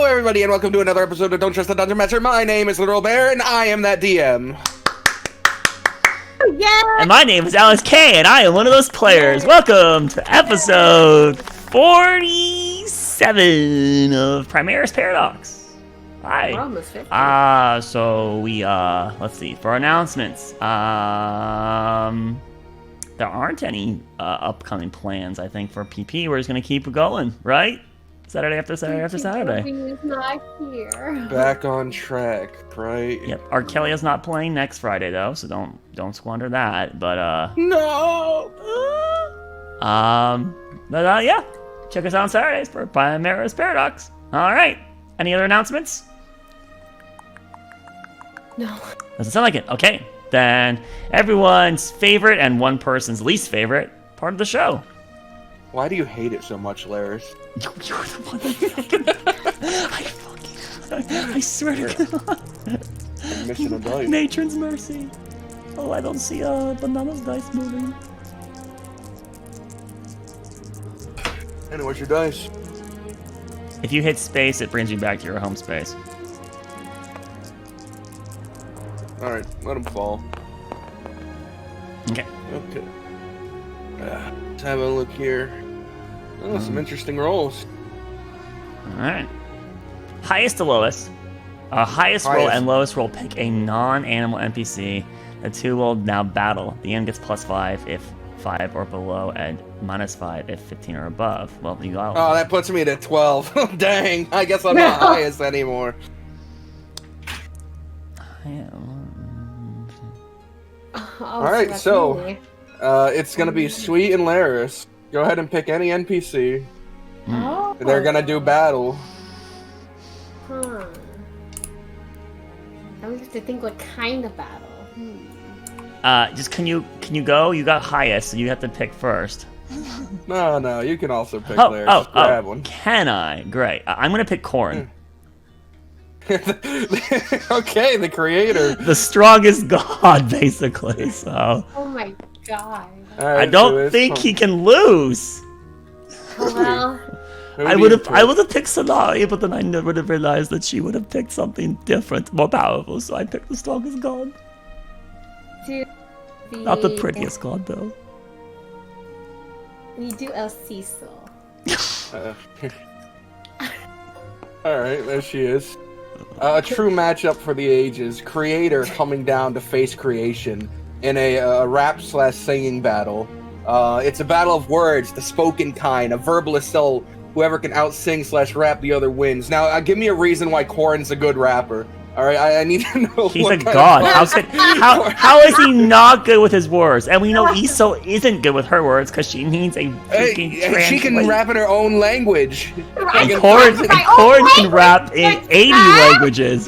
everybody, and welcome to another episode of Don't Trust the Dungeon Master. My name is Literal Bear, and I am that DM. Yeah. And my name is Alex K, and I am one of those players. Welcome to episode 47 of Primerus Paradox. Hi. We're almost 50. So we, let's see, for announcements, there aren't any upcoming plans, I think, for PP. We're just going to keep going, right? Saturday after Saturday after Saturday. He's not here. Back on track, right? Yep. Arkelya's not playing next Friday though, so don't squander that. But No. Yeah. Check us out on Saturdays for Primerus Paradox. All right. Any other announcements? No. Doesn't sound like it. Okay. Then everyone's favorite and one person's least favorite part of the show. Why do you hate it so much, Laris? You're the one that I swear to God. I'm missing a dice. Matron's mercy. Oh, I don't see Banana's dice moving. Anyway, where's your dice? If you hit space, it brings you back to your home space. Alright, let him fall. Okay. Okay. Let's have a look here. Oh, some interesting rolls. Alright. Highest to lowest. Highest roll and lowest roll pick a non-animal NPC. The two will now battle. The end gets +5 if 5 or below, and -5 if 15 or above. Well, you got. Oh, that puts me at 12. Dang, I guess I'm not highest anymore. Alright, so it's gonna be Sweet and Laris. Go ahead and pick any NPC. Oh. They're gonna do battle. Huh. I would have to think what kind of battle. Just can you go? You got highest, so you have to pick first. No, you can also pick Laris. Just grab one. Can I? Great. I'm gonna pick Corn. Okay, the creator. The strongest god, basically. So. Oh my god. Right, I don't think he can lose. Oh, well. I would have picked Sanari, but then I would have realized that she would have picked something different, more powerful. So I picked the strongest god. Not the prettiest god, though. We do El Cecil. Alright, there she is. A true matchup for the ages. Creator coming down to face creation in a rap/singing battle. It's a battle of words, the spoken kind, a verbalist soul. Whoever can out-sing/rap the other wins. Now, give me a reason why Corin's a good rapper. Alright, I need to know. He's a god. How is he not good with his words? And we know Iso isn't good with her words because she needs a freaking she can rap in her own language. And Corin can rap in 80 languages.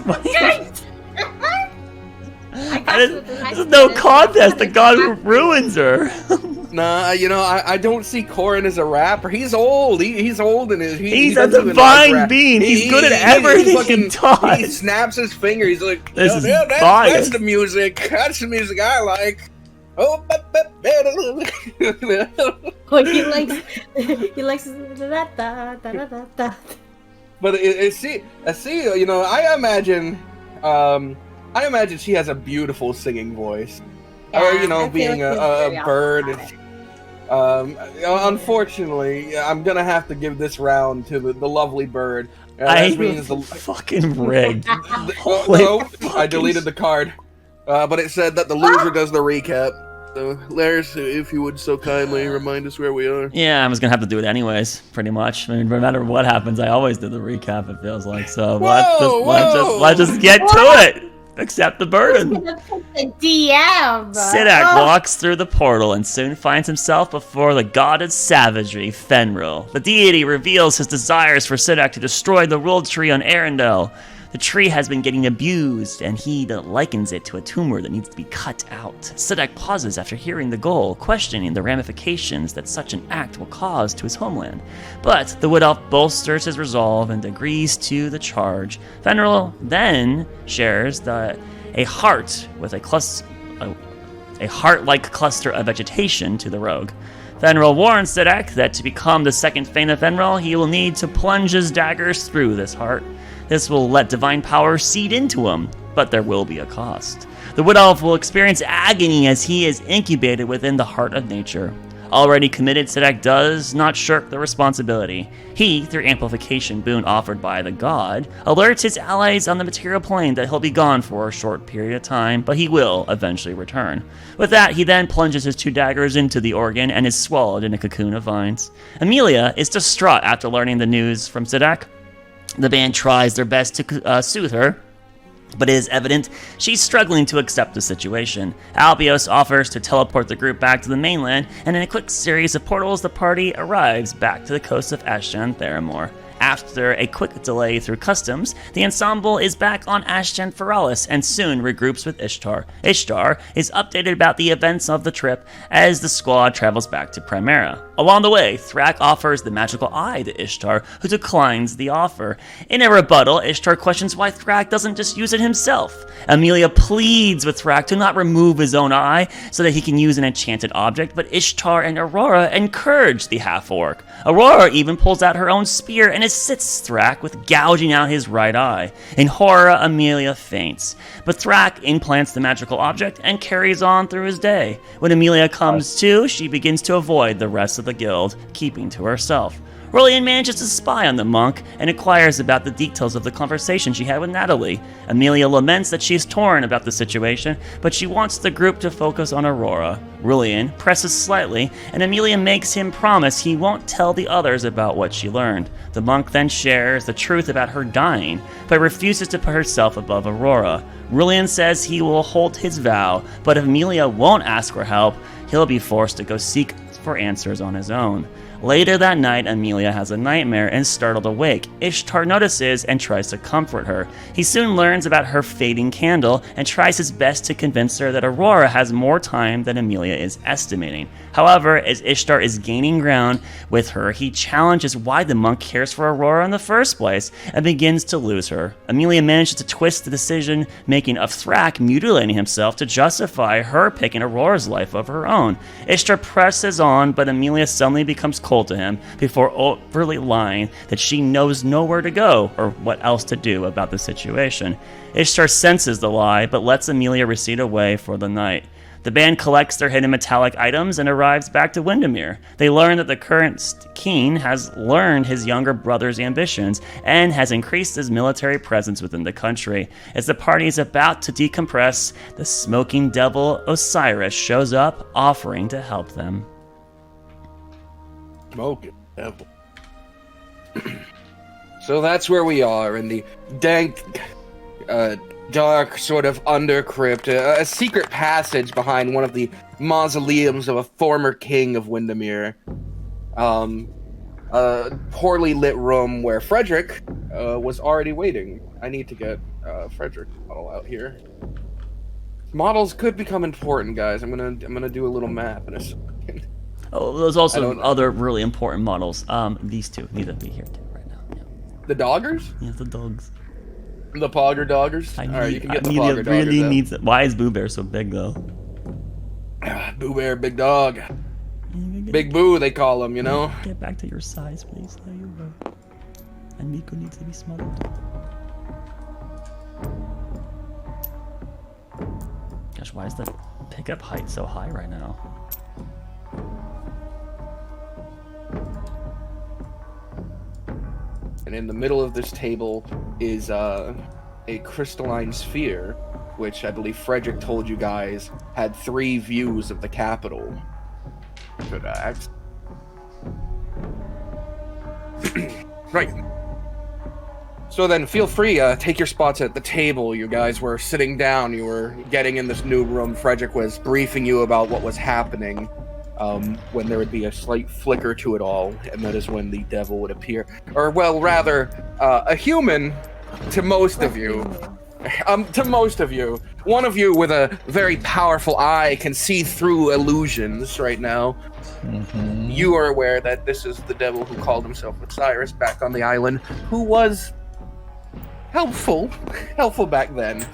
This is no contest. The god ruins her. Nah, I don't see Corin as a rapper. He's old. He's old and he's a divine being. He's good at everything he does. He snaps his finger. He's like, that's the music. That's the music I like. Oh, he likes da. But I imagine she has a beautiful singing voice. Yeah, or, being a bird. Unfortunately, I'm gonna have to give this round to the lovely bird. Fucking rigged. I deleted the card. But it said that the loser does the recap. So, Laris, if you would so kindly remind us where we are. Yeah, I was gonna have to do it anyways, pretty much. I mean, no matter what happens, I always do the recap, it feels like. So let's just get to it. Accept the burden. The DM. Sidak walks through the portal and soon finds himself before the god of savagery, Fenril. The deity reveals his desires for Sidak to destroy the world tree on Arendelle. The tree has been getting abused, and he likens it to a tumor that needs to be cut out. Sidak pauses after hearing the goal, questioning the ramifications that such an act will cause to his homeland. But the Wood Elf bolsters his resolve and agrees to the charge. Fenril then shares a heart-like cluster of vegetation to the rogue. Fenrir warns Sidak that to become the second Fane of Fenrir, he will need to plunge his daggers through this heart. This will let divine power seed into him, but there will be a cost. The Wood Elf will experience agony as he is incubated within the heart of nature. Already committed, Sidak does not shirk the responsibility. He, through amplification boon offered by the god, alerts his allies on the material plane that he'll be gone for a short period of time, but he will eventually return. With that, he then plunges his 2 daggers into the organ and is swallowed in a cocoon of vines. Amelia is distraught after learning the news from Sidak. The band tries their best to soothe her, but it is evident she's struggling to accept the situation. Albios offers to teleport the group back to the mainland, and in a quick series of portals, the party arrives back to the coast of Ashjan Theramore. After a quick delay through customs, the ensemble is back on Ashjan Feralis and soon regroups with Ishtar. Ishtar is updated about the events of the trip as the squad travels back to Primera. Along the way, Thrak offers the magical eye to Ishtar, who declines the offer. In a rebuttal, Ishtar questions why Thrak doesn't just use it himself. Amelia pleads with Thrak to not remove his own eye so that he can use an enchanted object, but Ishtar and Aurora encourage the half-orc. Aurora even pulls out her own spear and assists Thrak with gouging out his right eye. In horror, Amelia faints, but Thrak implants the magical object and carries on through his day. When Amelia comes to, she begins to avoid the rest of the guild, keeping to herself. Rolian manages to spy on the monk and inquires about the details of the conversation she had with Natalie. Amelia laments that she is torn about the situation, but she wants the group to focus on Aurora. Rolian presses slightly, and Amelia makes him promise he won't tell the others about what she learned. The monk then shares the truth about her dying, but refuses to put herself above Aurora. Rolian says he will hold his vow, but if Amelia won't ask for help, he'll be forced to go seek for answers on his own. Later that night, Amelia has a nightmare and is startled awake. Ishtar notices and tries to comfort her. He soon learns about her fading candle and tries his best to convince her that Aurora has more time than Amelia is estimating. However, as Ishtar is gaining ground with her, he challenges why the monk cares for Aurora in the first place and begins to lose her. Amelia manages to twist the decision-making of Thrak mutilating himself to justify her picking Aurora's life over her own. Ishtar presses on, but Amelia suddenly becomes cold to him before overtly lying that she knows nowhere to go or what else to do about the situation. Ishtar senses the lie, but lets Amelia recede away for the night. The band collects their hidden metallic items and arrives back to Windermere. They learn that the current king has learned his younger brother's ambitions and has increased his military presence within the country. As the party is about to decompress, the smoking devil Osiris shows up, offering to help them. Smoking devil. So that's where we are, in the dank, dark sort of undercrypt, a secret passage behind one of the mausoleums of a former king of Windermere. A poorly lit room where Frederick was already waiting. I need to get Frederick's model out here. Models could become important, guys. I'm gonna do a little map in a second. Oh, there's also other really important models. These two need to be here too right now. Yeah. The doggers? Yeah, the dogs. The Pogger doggers? Alright, you can get the Pogger doggers really needs it. Why is Boo Bear so big though? Boo Bear, big dog. Big Boo, they call him, you know? Get back to your size, please. There you go. And Miko needs to be smothered. Gosh, why is the pickup height so high right now? And in the middle of this table is a crystalline sphere, which I believe Frederick told you guys had 3 views of the capital. Good axe. Right. So then feel free, take your spots at the table. You guys were sitting down, you were getting in this new room. Frederick was briefing you about what was happening. When there would be a slight flicker to it all, and that is when the devil would appear. Or, well, rather, a human to most of you. To most of you. One of you with a very powerful eye can see through illusions right now. Mm-hmm. You are aware that this is the devil who called himself Osiris back on the island, who was helpful back then.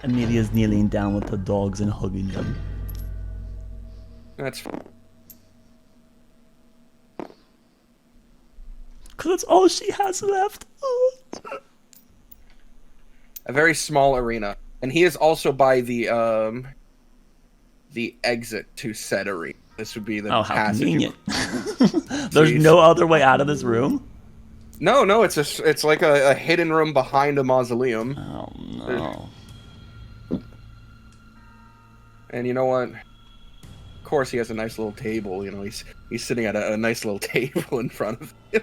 Amelia's kneeling down with the dogs and hugging them. That's Because that's all she has left. a very small arena, and he is also by the exit to said arena. This would be the Oh, how passage. convenient. There's no other way out of this room? No, it's like a hidden room behind a mausoleum. Oh, no. And you know what? Of course, he has a nice little table. You know, he's sitting at a nice little table in front of him.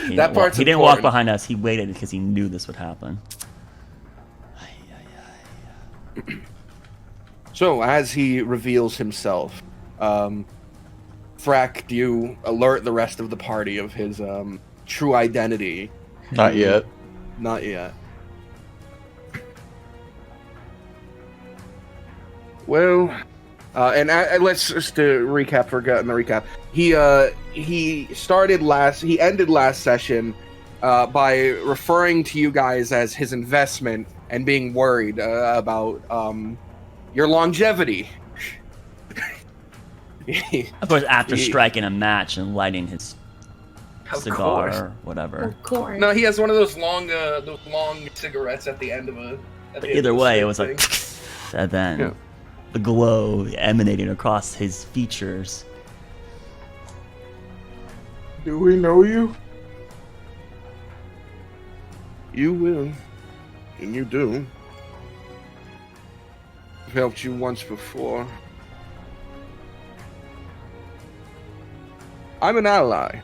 He That part's He didn't walk important. behind us. He waited because he knew this would happen. So, as he reveals himself, Frack, do you alert the rest of the party of his true identity? Not yet. Not yet. Well, and let's just recap. Forgotten the recap. He ended last session by referring to you guys as his investment and being worried about your longevity. Of course, after striking a match and lighting his Of cigar course. or whatever. Of course. No, he has one of those long cigarettes at the end of a. But either way, it was like, and then Yeah. the glow emanating across his features. Do we know you? You will, and you do. I've helped you once before. I'm an ally.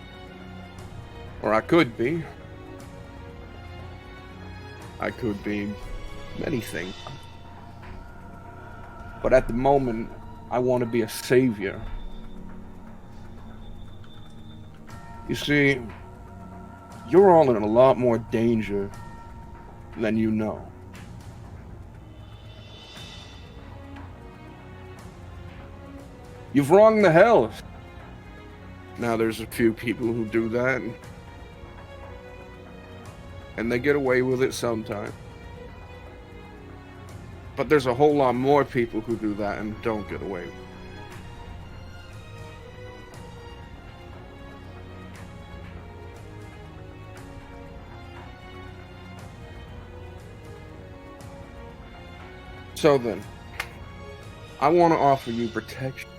Or I could be. I could be many things. But at the moment, I want to be a savior. You see, you're all in a lot more danger than you know. You've wronged the Hells. Now there's a few people who do that, and they get away with it sometimes. But there's a whole lot more people who do that and don't get away with it. So then, I want to offer you protection.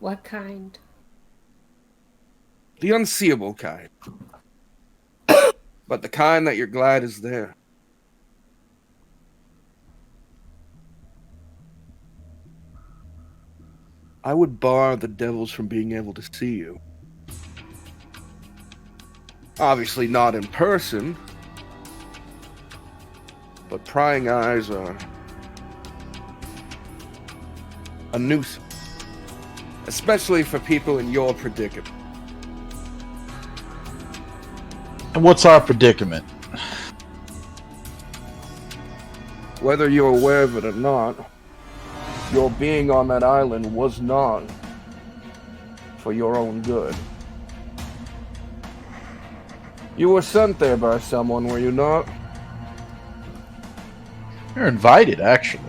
What kind? The unseeable kind. But the kind that you're glad is there. I would bar the devils from being able to see you. Obviously not in person, but prying eyes are a nuisance. Especially for people in your predicament. And what's our predicament? Whether you're aware of it or not, your being on that island was not for your own good. You were sent there by someone, were you not? You're invited, actually.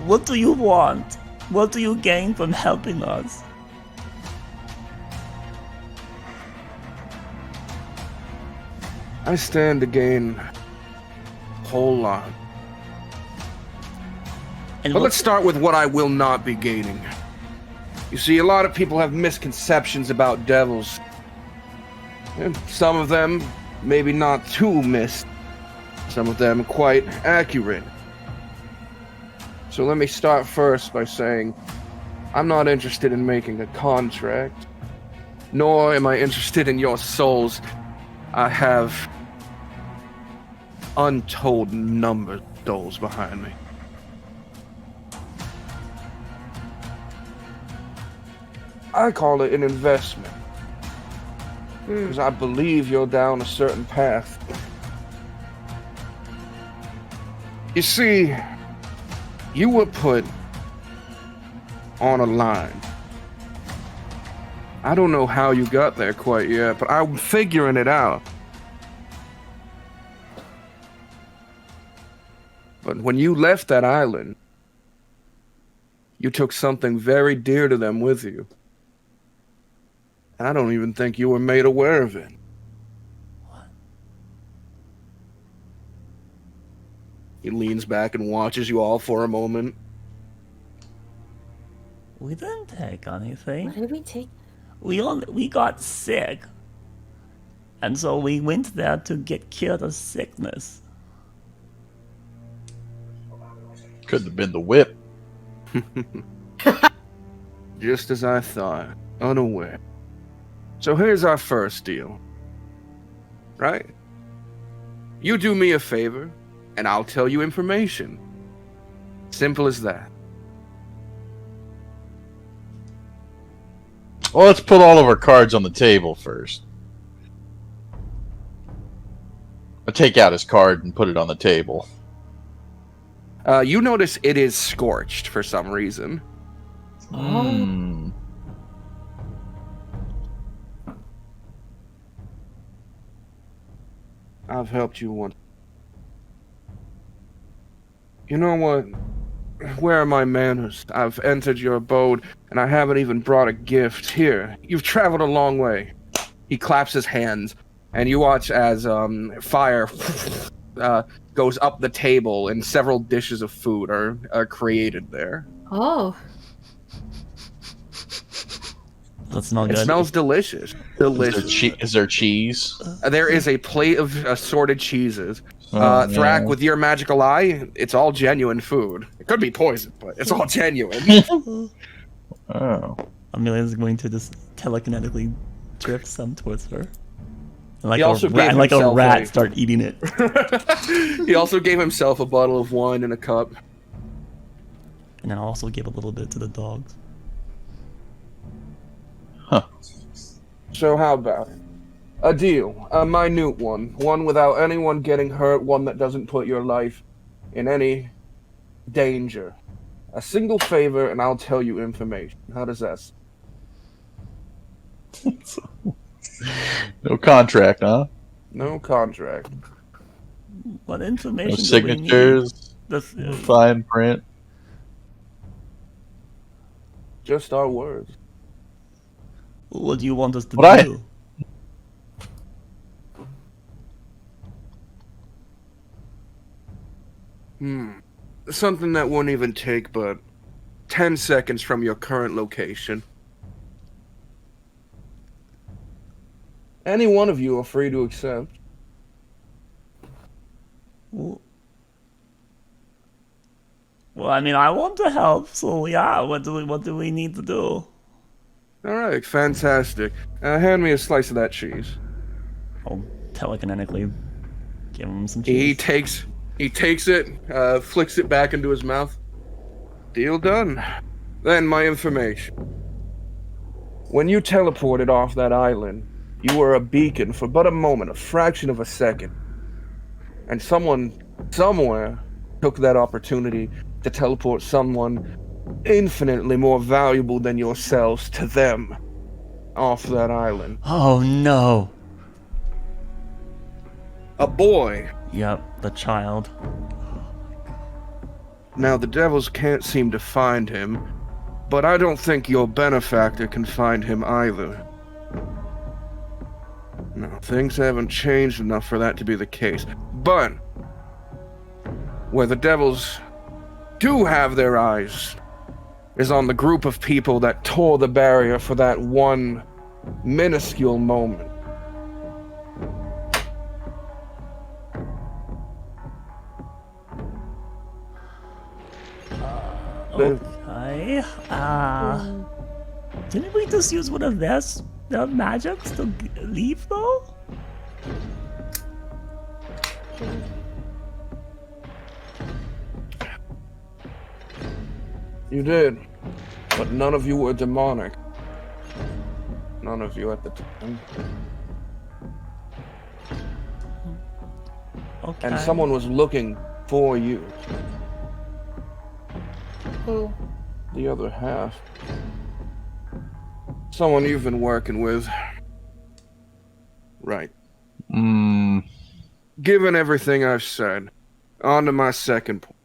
What do you want? What do you gain from helping us? I stand to gain a whole lot. And But let's start with what I will not be gaining. You see, a lot of people have misconceptions about devils. And some of them maybe not too some of them quite accurate. So let me start first by saying, I'm not interested in making a contract, nor am I interested in your souls. I have untold numbers of souls behind me. I call it an investment, because I believe you're down a certain path. You see, you were put on a line. I don't know how you got there quite yet, but I'm figuring it out. But when you left that island, you took something very dear to them with you. I don't even think you were made aware of it. What? He leans back and watches you all for a moment. We didn't take anything. What did we take? We got sick. And so we went there to get cured of sickness. Couldn't have been the whip. Just as I thought, unaware. So here's our first deal. Right? You do me a favor, and I'll tell you information. Simple as that. Well, let's put all of our cards on the table first. I take out his card and put it on the table. You notice it is scorched for some reason. Hmm. I've helped you once. You know what? Where are my manners? I've entered your abode, and I haven't even brought a gift. Here, you've traveled a long way. He claps his hands, and you watch as fire goes up the table, and several dishes of food are created there. Oh. That smells It good. smells delicious. Delicious. Is there cheese? There is a plate of assorted cheeses. Oh, Thrak, yeah. with your magical eye, it's all genuine food. It could be poison, but it's all genuine. Oh. Amelia's going to just telekinetically drift some towards her. And like, He also gave and like a himself rat a- start eating it. He also gave himself a bottle of wine in a cup. And then I also gave a little bit to the dogs. Huh. So how about it? A deal. A minute one. One without anyone getting hurt. One that doesn't put your life in any danger. A single favor and I'll tell you information. How does that sound? No contract, huh? No contract. What No information do signatures. we No need? fine print. Just our words. What do you want us to What I- do? Something that won't even take but 10 seconds from your current location. Any one of you are free to accept. Well, I mean, I want to help, so yeah. What do we need to do? Alright, fantastic. Hand me a slice of that cheese. I'll telekinetically give him some He cheese. takes it, flicks it back into his mouth. Deal done. Then my information. When you teleported off that island, you were a beacon for but a moment, a fraction of a second. And someone, somewhere, took that opportunity to teleport someone infinitely more valuable than yourselves to them off that island. Oh no. A boy. Yep, the child. Now the devils can't seem to find him, but I don't think your benefactor can find him either. No, things haven't changed enough for that to be the case. But where the devils do have their eyes is on the group of people that tore the barrier for that one minuscule moment. Okay. Didn't we just use one of their magics to leave though? You did, but none of you were demonic. None of you at the time. Okay. And someone was looking for you. Who? The other half. Someone you've been working with. Right. Given everything I've said, on to my second point.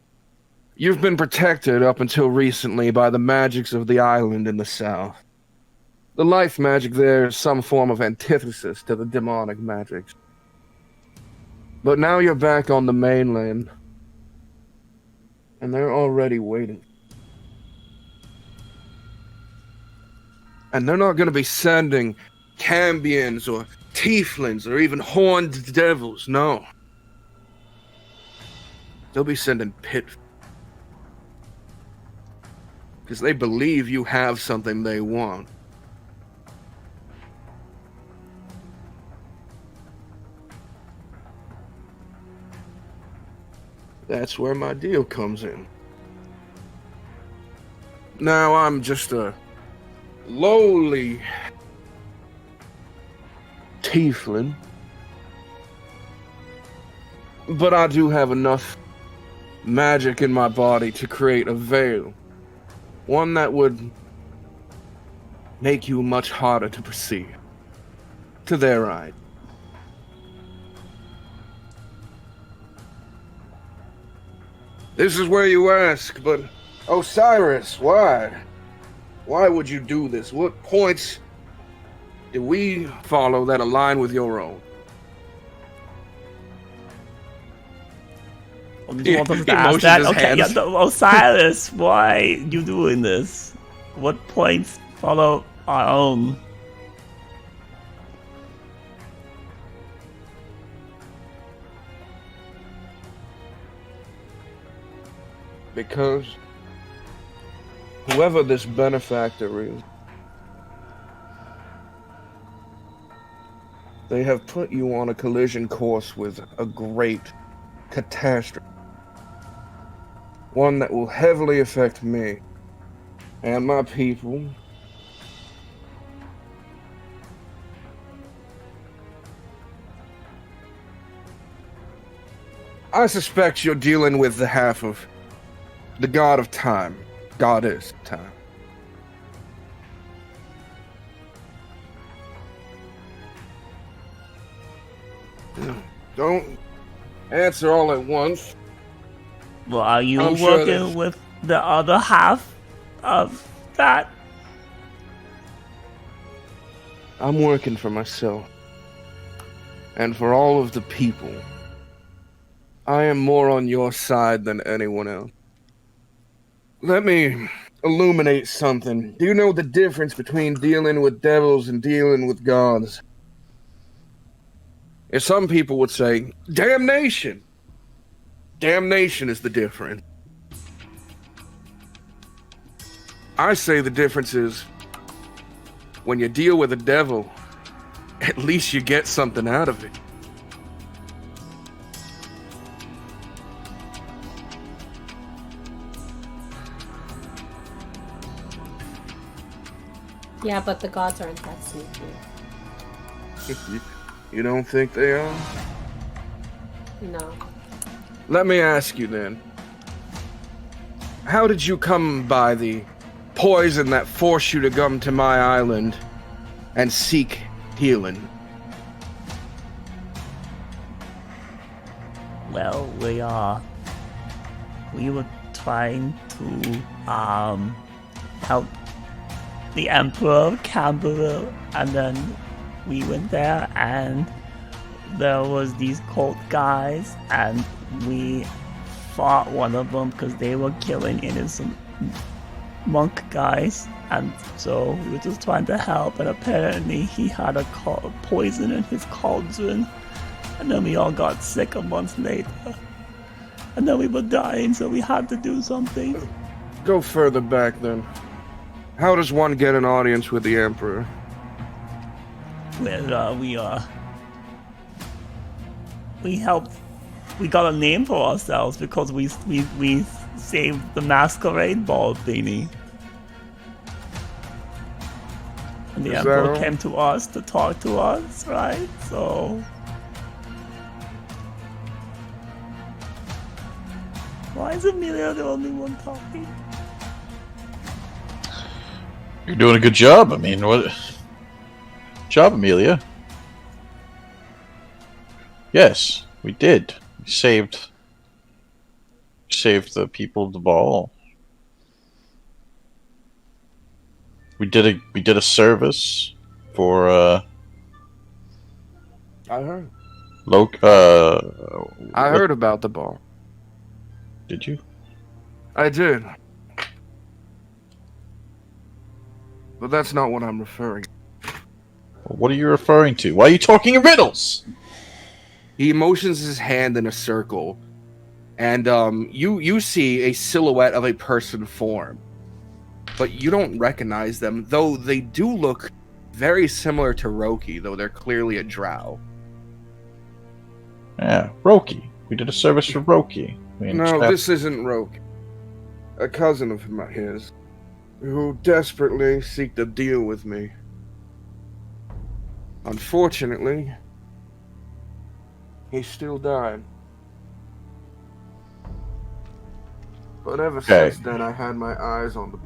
You've been protected up until recently by the magics of the island in the south. The life magic there is some form of antithesis to the demonic magics. But now you're back on the mainland, and they're already waiting. And they're not going to be sending cambions or tieflings or even horned devils, no. They'll be sending pit. Because they believe you have something they want. That's where my deal comes in. Now I'm just a lowly tiefling, but I do have enough magic in my body to create a veil. One that would make you much harder to perceive. To their eye. This is where you ask, but Osiris, why? Why would you do this? What points do we follow that align with your own? You want us to ask that? Okay, yeah, Osiris, why you doing this? What points follow our own? Because whoever this benefactor is, they have put you on a collision course with a great catastrophe. One that will heavily affect me and my people. I suspect you're dealing with the half of the god of time, goddess time. Don't answer all at once. Well, are you I'm sure working with the other half of that? I'm working for myself. And for all of the people. I am more on your side than anyone else. Let me illuminate something. Do you know the difference between dealing with devils and dealing with gods? If some people would say, damnation. Damnation is the difference. I say the difference is, when you deal with a devil, at least you get something out of it. Yeah, but the gods aren't that sneaky. You don't think they are? No. Let me ask you then. How did you come by the poison that forced you to come to my island and seek healing? Well, we were trying to help the Emperor of Camberville, and then we went there and there was these cult guys and we fought one of them because they were killing innocent monk guys, and so we were just trying to help, and apparently he had a poison in his cauldron, and then we all got sick a month later, and then we were dying, so we had to do something. Go further back then. How does one get an audience with the Emperor? Well, we helped. We got a name for ourselves because we saved the masquerade ball thingy, and the Emperor came to us to talk to us, right? So why is Amelia the only one talking? You're doing a good job. I mean, what? Job, Amelia. Yes, we did. We saved the people of the ball. We did a service for I heard. I what- heard about the ball. Did you? I did. But that's not what I'm referring. What are you referring to? Why are you talking in riddles? He motions his hand in a circle, and you see a silhouette of a person form, but you don't recognize them, though they do look very similar to Roki, though they're clearly a drow. Yeah, Roki. We did a service for Roki. No, this isn't Roki. A cousin of his, who desperately seek to deal with me. Unfortunately, he still died. But ever since then, I had my eyes on the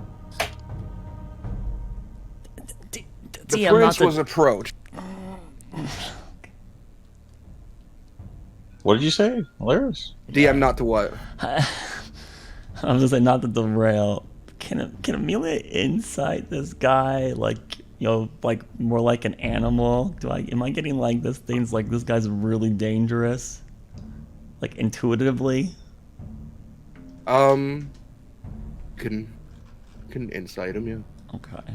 prince was approached. What did you say, Hilarious? DM not to what? I was gonna say not to derail. Can Amelia insight this guy like like more like an animal? Am I getting like this things like this guy's really dangerous? Like intuitively? Can insight him, yeah. Okay.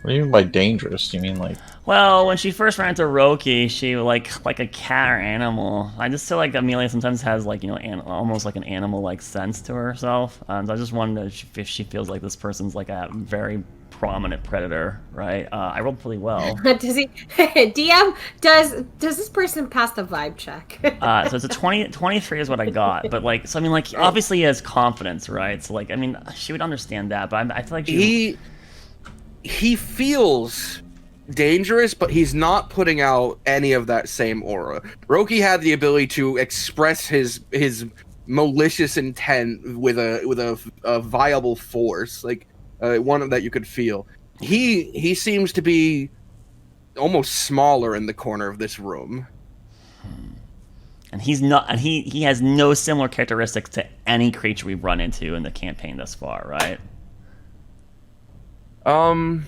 What do you mean by dangerous? Do you mean like... Well, when she first ran into Roki, she like a cat or animal. I just feel like Amelia sometimes has like almost like an animal-like sense to herself. And I just wondered if she feels like this person's like a very prominent predator, right? I rolled pretty well. Does he? DM, does this person pass the vibe check? So it's a 23 is what I got. But like, so I mean, like obviously he has confidence, right? So like, I mean, she would understand that. But I feel like he feels dangerous, but he's not putting out any of that same aura. Roki had the ability to express his malicious intent with a viable force, like one that you could feel. He seems to be almost smaller in the corner of this room. And he's not, and he has no similar characteristics to any creature we've run into in the campaign thus far, right? Hmm.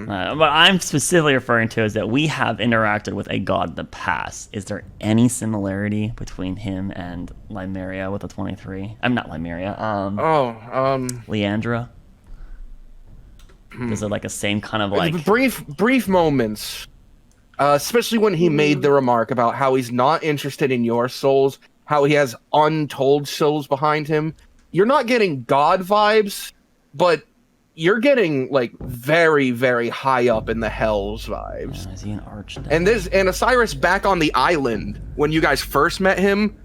What I'm specifically referring to is that we have interacted with a god in the past. Is there any similarity between him and Lymeria with a 23? I'm not Lymeria. Leandra. Is it like a same kind of like brief moments, especially when he made the remark about how he's not interested in your souls, how he has untold souls behind him. You're not getting god vibes, but you're getting like very, very high up in the hells vibes. Is he an archdevil? And Osiris back on the island when you guys first met him,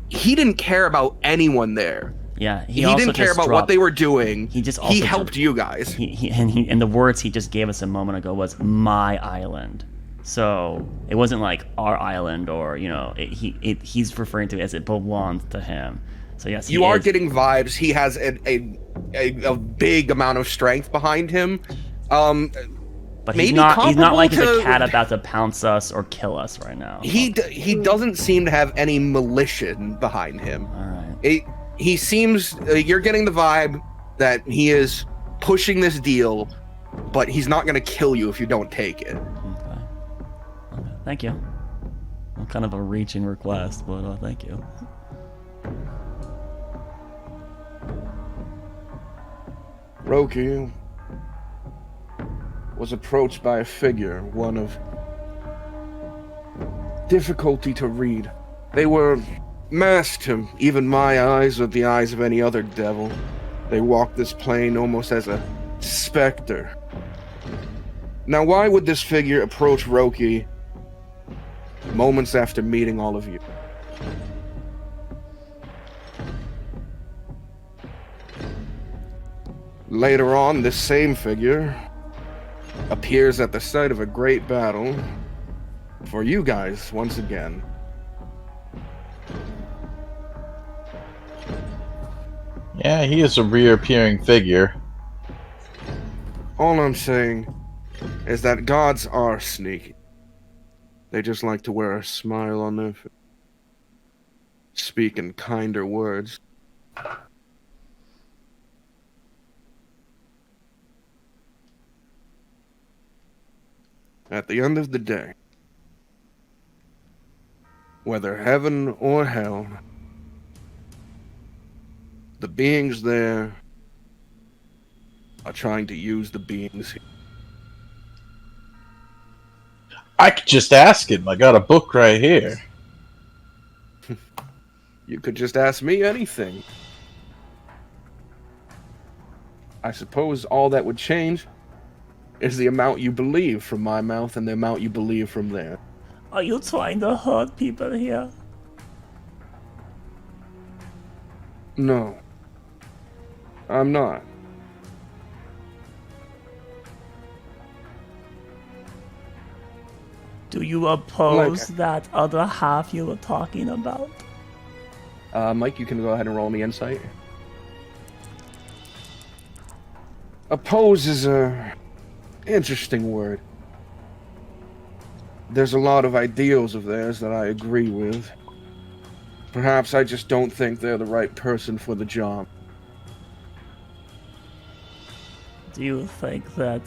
he didn't care about anyone there. Yeah, he didn't care about what they were doing. He helped you guys. And the words he just gave us a moment ago was my island. So it wasn't like our island, or he's referring to it as it belongs to him. So yes, you are getting vibes. He has a big amount of strength behind him. But he's not like he's a cat about to pounce us or kill us right now. He doesn't seem to have any militia behind him. All right. He seems you're getting the vibe that he is pushing this deal, but he's not going to kill you if you don't take it. Okay. Thank you. Kind of a reaching request, but thank you. Roki was approached by a figure, one of difficulty to read. They were masked to even my eyes or the eyes of any other devil. They walked this plane almost as a specter. Now, why would this figure approach Roki moments after meeting all of you? Later on, this same figure appears at the site of a great battle for you guys once again. Yeah, he is a reappearing figure. All I'm saying is that gods are sneaky. They just like to wear a smile on their face. Speak in kinder words. At the end of the day, whether heaven or hell, the beings there are trying to use the beings here. I could just ask him. I got a book right here. You could just ask me anything. I suppose all that would change is the amount you believe from my mouth and the amount you believe from there. Are you trying to hurt people here? No. I'm not. Do you oppose that other half you were talking about? Mike, you can go ahead and roll me insight. Oppose is a interesting word. There's a lot of ideals of theirs that I agree with. Perhaps I just don't think they're the right person for the job. Do you think that,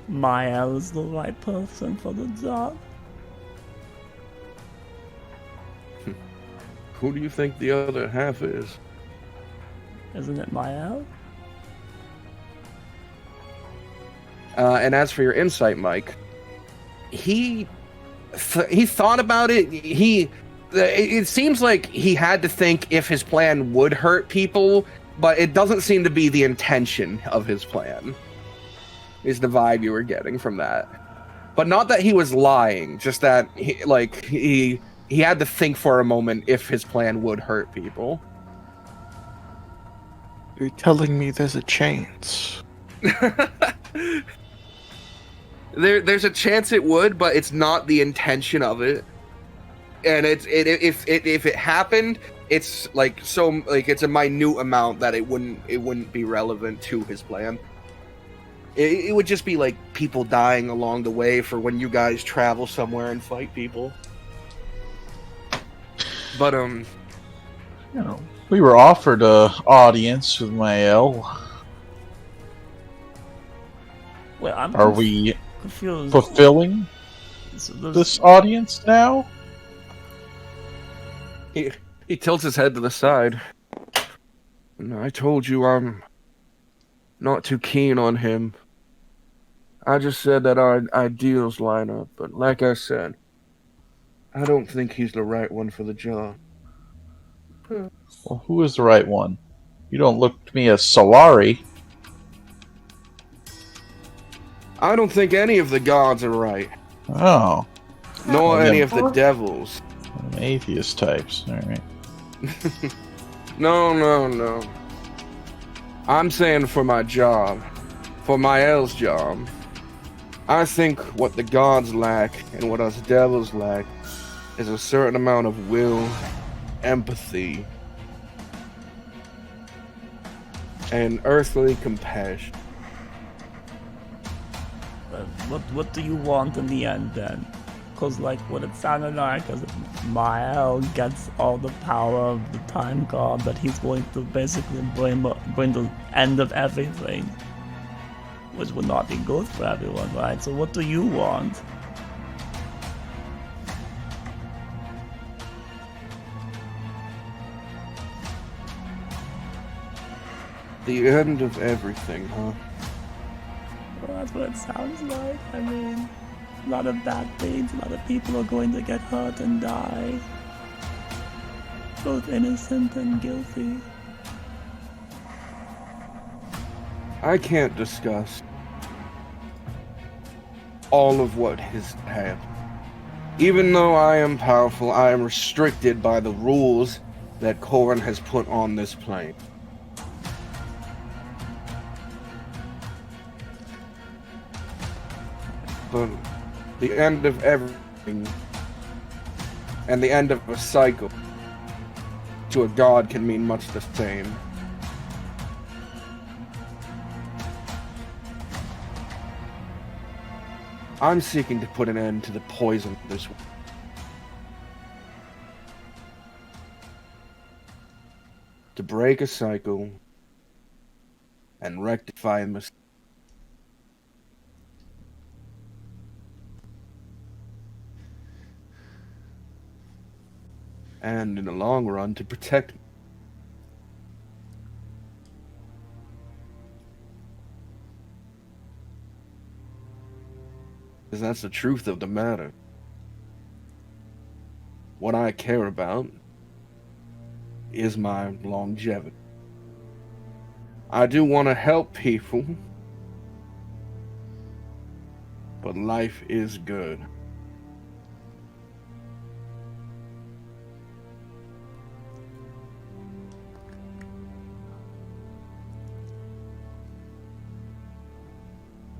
Mael is the right person for the job? Who do you think the other half is? Isn't it Mael? And as for your insight, Mike, he thought about it. It seems like he had to think if his plan would hurt people, but it doesn't seem to be the intention of his plan. Is the vibe you were getting from that? But not that he was lying, just that he had to think for a moment if his plan would hurt people. You're telling me there's a chance? There's a chance it would, but it's not the intention of it. And if it happened, it's it's a minute amount that it wouldn't be relevant to his plan. It would just be like people dying along the way for when you guys travel somewhere and fight people. But we were offered a audience with Mael. Well, Are we confused. fulfilling this audience now? he tilts his head to the side. And I told you I'm not too keen on him. I just said that our ideals line up, but like I said, I don't think he's the right one for the job. Well, who is the right one? You don't look to me as Solari. I don't think any of the gods are right, Oh, nor Yeah. any of the devils. atheist types. All right. No. I'm saying for my job, for Mael's job. I think what the gods lack and what us devils lack is a certain amount of will, empathy, and earthly compassion. What do you want in the end then? Because like what it sounded like is that Mael gets all the power of the time god, that he's going to basically bring the end of everything, which would not be good for everyone, right? So what do you want? The end of everything, huh? Well, that's what it sounds like. I mean, a lot of bad things, a lot of people are going to get hurt and die. Both innocent and guilty. I can't discuss all of what has happened. Even though I am powerful, I am restricted by the rules that Korin has put on this plane. But the end of everything and the end of a cycle to a god can mean much the same. I'm seeking to put an end to the poison of this world. To break a cycle and rectify a mistake. And in the long run, to protect me. Because that's the truth of the matter. What I care about is my longevity. I do want to help people, but life is good.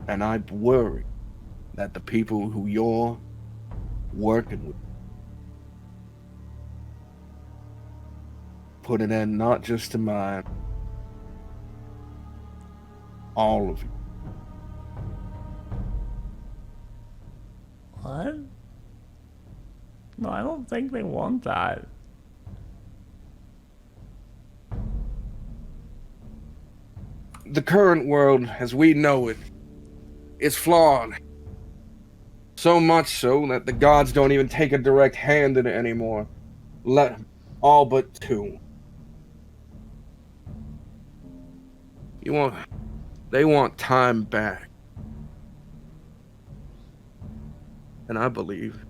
And I worry that the people who you're working with put an end not just to mine, all of you. What? No, I don't think they want that. The current world, as we know it, is flawed. So much so that the gods don't even take a direct hand in it anymore. Let all but two. They want time back. And I believe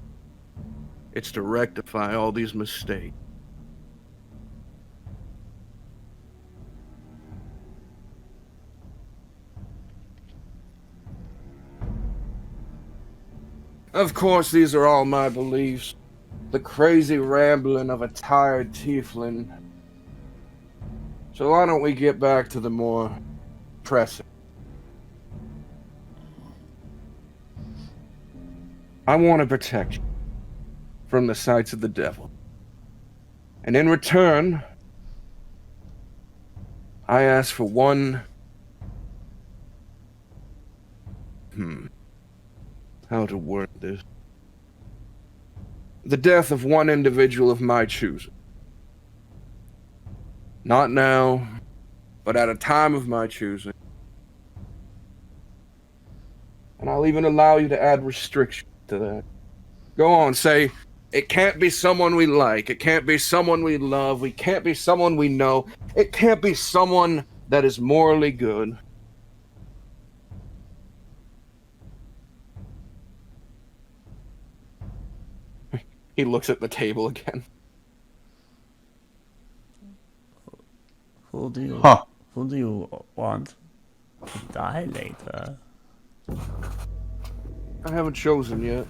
it's to rectify all these mistakes. Of course, these are all my beliefs. The crazy rambling of a tired tiefling. So why don't we get back to the more pressing? I want to protect you from the sights of the devil. And in return, I ask for one... how to word this? The death of one individual of my choosing. Not now, but at a time of my choosing. And I'll even allow you to add restrictions to that. Go on, say, it can't be someone we like, it can't be someone we love, it can't be someone we know, it can't be someone that is morally good. He looks at the table again. Who do you want to die later? I haven't chosen yet.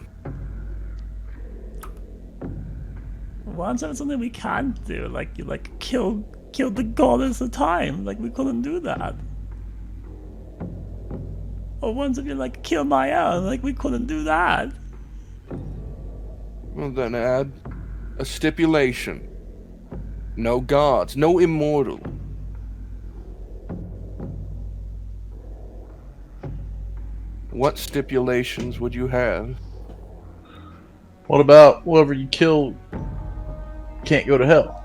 Once it's something we can't do, like kill the goddess of time, like we couldn't do that. Or once if you like kill my own, like we couldn't do that. Well, then add a stipulation. No gods, no immortal. What stipulations would you have? What about whoever you kill can't go to hell?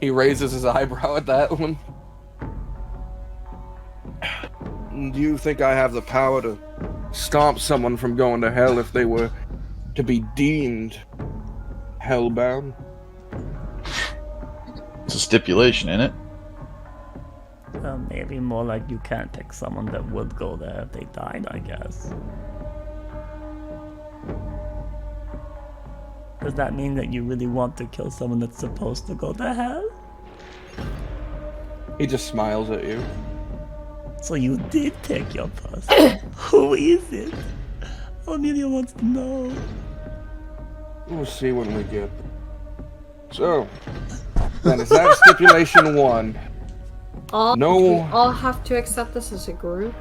He raises his eyebrow at that one. Do you think I have the power to stop someone from going to hell if they were to be deemed hellbound? It's a stipulation, isn't it? Well, maybe more like you can't pick someone that would go there if they died, I guess. Does that mean that you really want to kill someone that's supposed to go to hell? He just smiles at you. So you did pick your person. Who is it? Amelia wants to know. We'll see when we get there. So, then is that stipulation one? We all have to accept this as a group.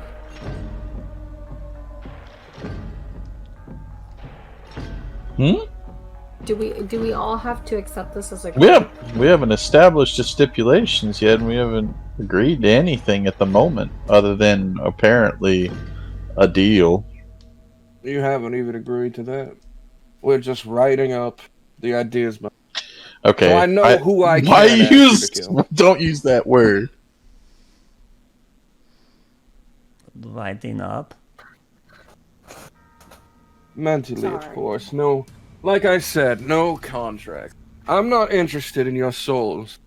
Do we all have to accept this as a group? We haven't established the stipulations yet, and we haven't agreed to anything at the moment, other than apparently a deal. You haven't even agreed to that. We're just writing up the ideas. Okay. So I know who I why can ask you to kill. Don't use that word. Lighting up. Mentally, of Sorry. course. No, like I said, no contract. I'm not interested in your souls.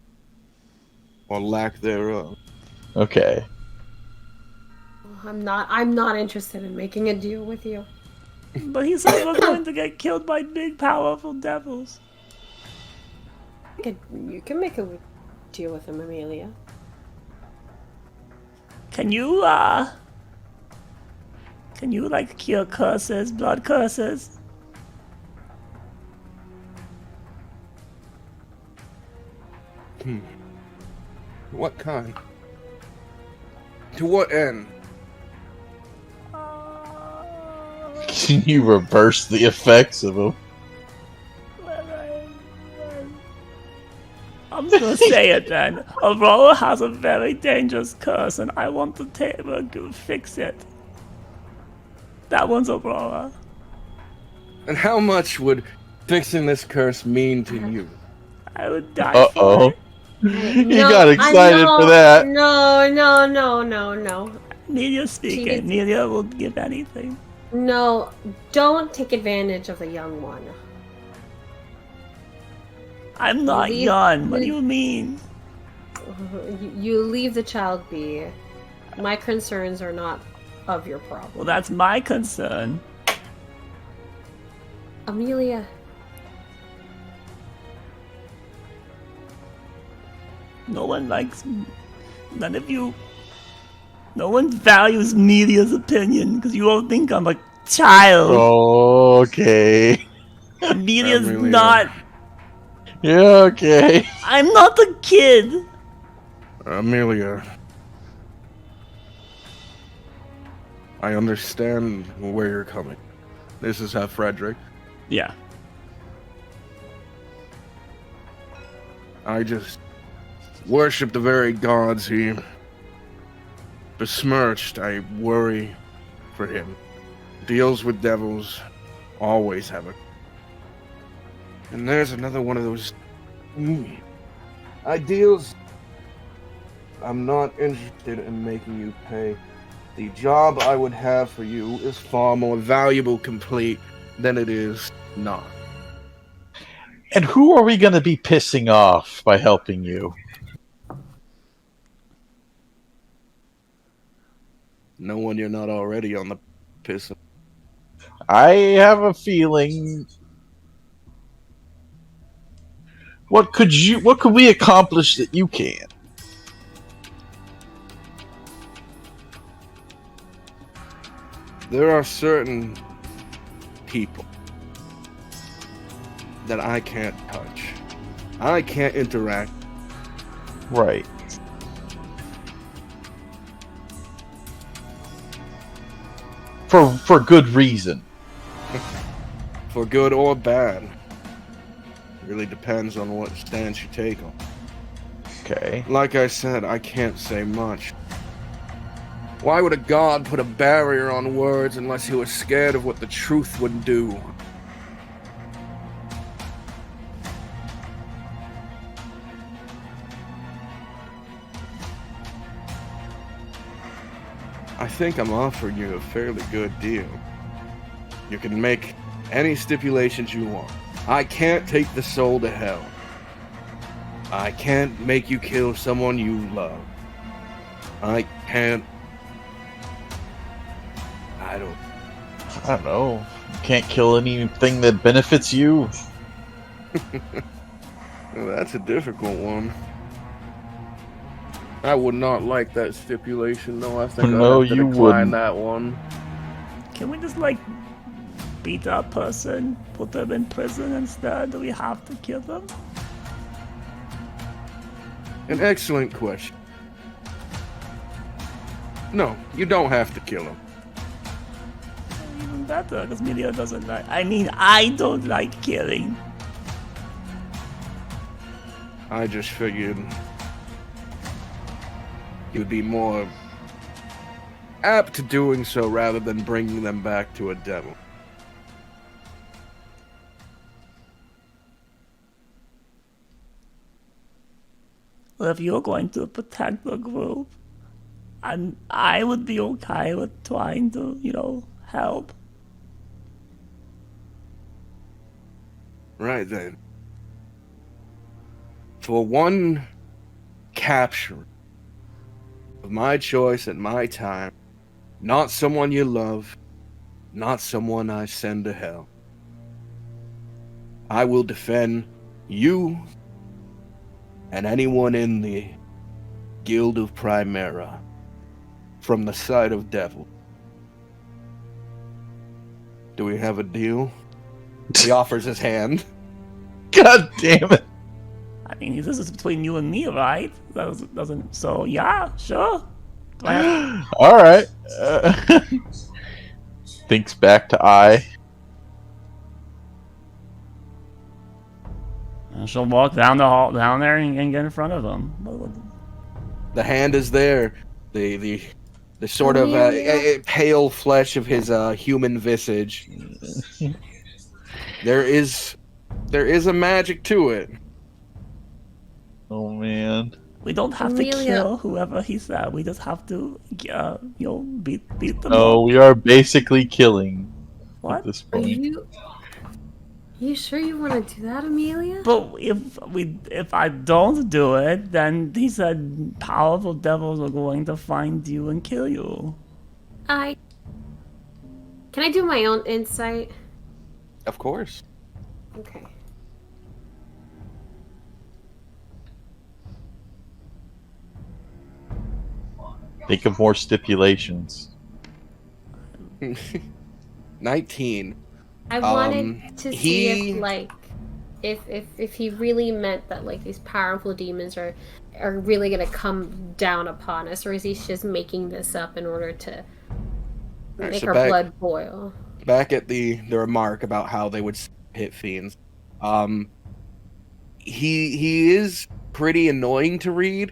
Or lack thereof. Okay. I'm not interested in making a deal with you. But he said we're going to get killed by big, powerful devils. You can make a deal with him, Amelia. Can you like cure curses, blood curses? What kind? To what end? Can you reverse the effects of them? I'm gonna say it then. Aurora has a very dangerous curse, and I want to fix it. That one's Aurora. And how much would fixing this curse mean to you? I would die for Uh-oh. it. You got excited for that. No. Amelia speaking. Amelia will give anything. No, don't take advantage of the young one. I'm not Leave- young. What do you mean? You leave the child be. My concerns are not of your problem. Well, that's my concern. Amelia. No one likes me. None of you. No one values Amelia's opinion because you all think I'm a child. Okay. Amelia's Amelia. not. Yeah, okay. I'm not a kid. Amelia. I understand where you're coming. This is Frederick. Yeah. I just worship the very gods he besmirched. I worry for him. Deals with devils always have a... And there's another one of those ideals. I'm not interested in making you pay. The job I would have for you is far more valuable complete than it is not. And who are we going to be pissing off by helping you? No one you're not already on the piss. I have a feeling. What could we accomplish that you can't? There are certain people that I can't touch. I can't interact. Right. For good reason. For good or bad. Really depends on what stance you take on. Okay. Like I said, I can't say much. Why would a god put a barrier on words unless he was scared of what the truth would do? I think I'm offering you a fairly good deal. You can make any stipulations you want. I can't take the soul to hell. I can't make you kill someone you love. I can't... I don't know. You can't kill anything that benefits you. Well, that's a difficult one. I would not like that stipulation, though. I think No, I'd have to you decline wouldn't. that one. Can we just like beat that person, put them in prison instead? Do we have to kill them? An excellent question. No, you don't have to kill him. Even better, because Melia doesn't like. I mean, I don't like killing. I just figured you'd be more apt to doing so rather than bringing them back to a devil. Well, if you're going to protect the group, and I would be okay with trying to, help. Right then. For one capture of my choice at my time, not someone you love, not someone I send to hell, I will defend you and anyone in the Guild of Primera from the side of devil. Do we have a deal? He offers his hand. God damn it. I mean, this is between you and me, right? Doesn't. So yeah, sure. Do I have- All right. Thinks back to I. She'll walk down the hall, down there, and get in front of him. The hand is there. The sort of pale flesh of his human visage. There is a magic to it. Oh man. We don't have to Amelia. kill whoever he said. We just have to, beat them Oh, up. we are basically killing What? at this Are point. you sure you want to do that, Amelia? But if I don't do it, then he said powerful devils are going to find you and kill you. Can I do my own insight? Of course. Okay. Think of more stipulations. 19. I wanted to see he- if he really meant that these powerful demons are really gonna come down upon us, or is he just making this up in order to Alright, make so our back- blood boil? Back at the remark about how they would hit fiends. He is pretty annoying to read,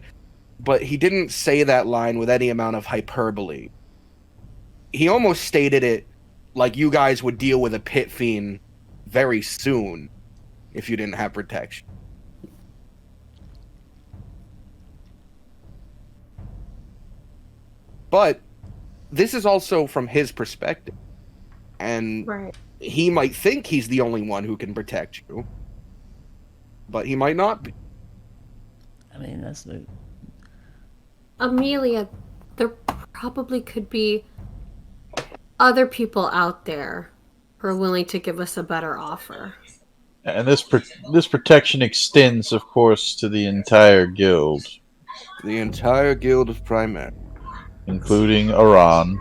but he didn't say that line with any amount of hyperbole. He almost stated it like you guys would deal with a pit fiend very soon if you didn't have protection. But this is also from his perspective. And Right. he might think he's the only one who can protect you, but he might not be. I mean, that's the. Amelia, there probably could be other people out there who are willing to give us a better offer. And this protection extends, of course, to the entire guild, The entire Guild of Primerus. including Iran.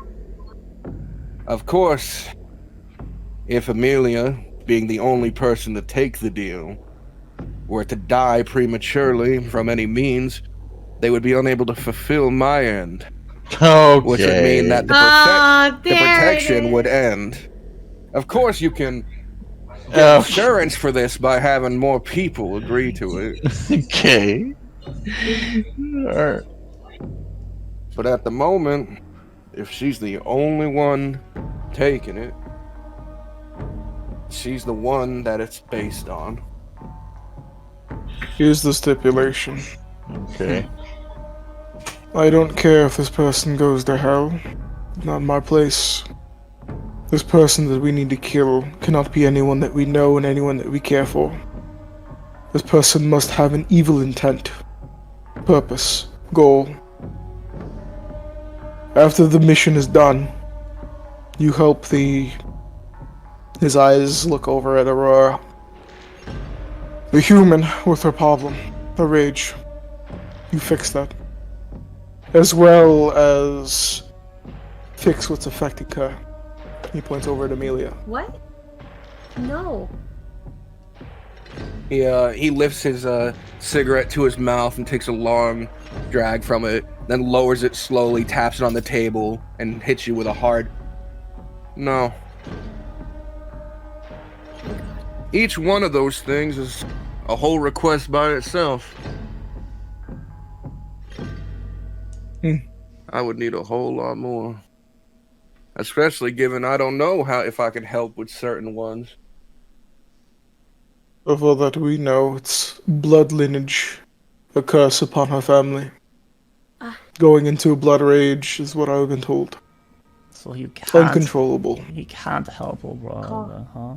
Of course, if Amelia, being the only person to take the deal, were to die prematurely from any means, they would be unable to fulfill my end, Okay. which would mean that the protection would end. Of course, you can get insurance for this by having more people agree to it, Okay. Alright. but at the moment, if she's the only one taking it, she's the one that it's based on. Here's the stipulation. Okay. I don't care if this person goes to hell. Not my place. This person that we need to kill cannot be anyone that we know and anyone that we care for. This person must have an evil intent, purpose, goal. After the mission is done, you help his eyes look over at Aurora. The human with her problem, her rage. You fix that. As well as fix what's affecting her. He points over at Amelia. What? No. He lifts his cigarette to his mouth and takes a long drag from it, then lowers it slowly, taps it on the table, and hits you with a hard no. Each one of those things is a whole request by itself. I would need a whole lot more. Especially given I don't know if I can help with certain ones. Of all that we know, it's blood lineage, a curse upon her family. Going into a blood rage is what I've been told. So you can't. Uncontrollable. You can't help a brother, huh?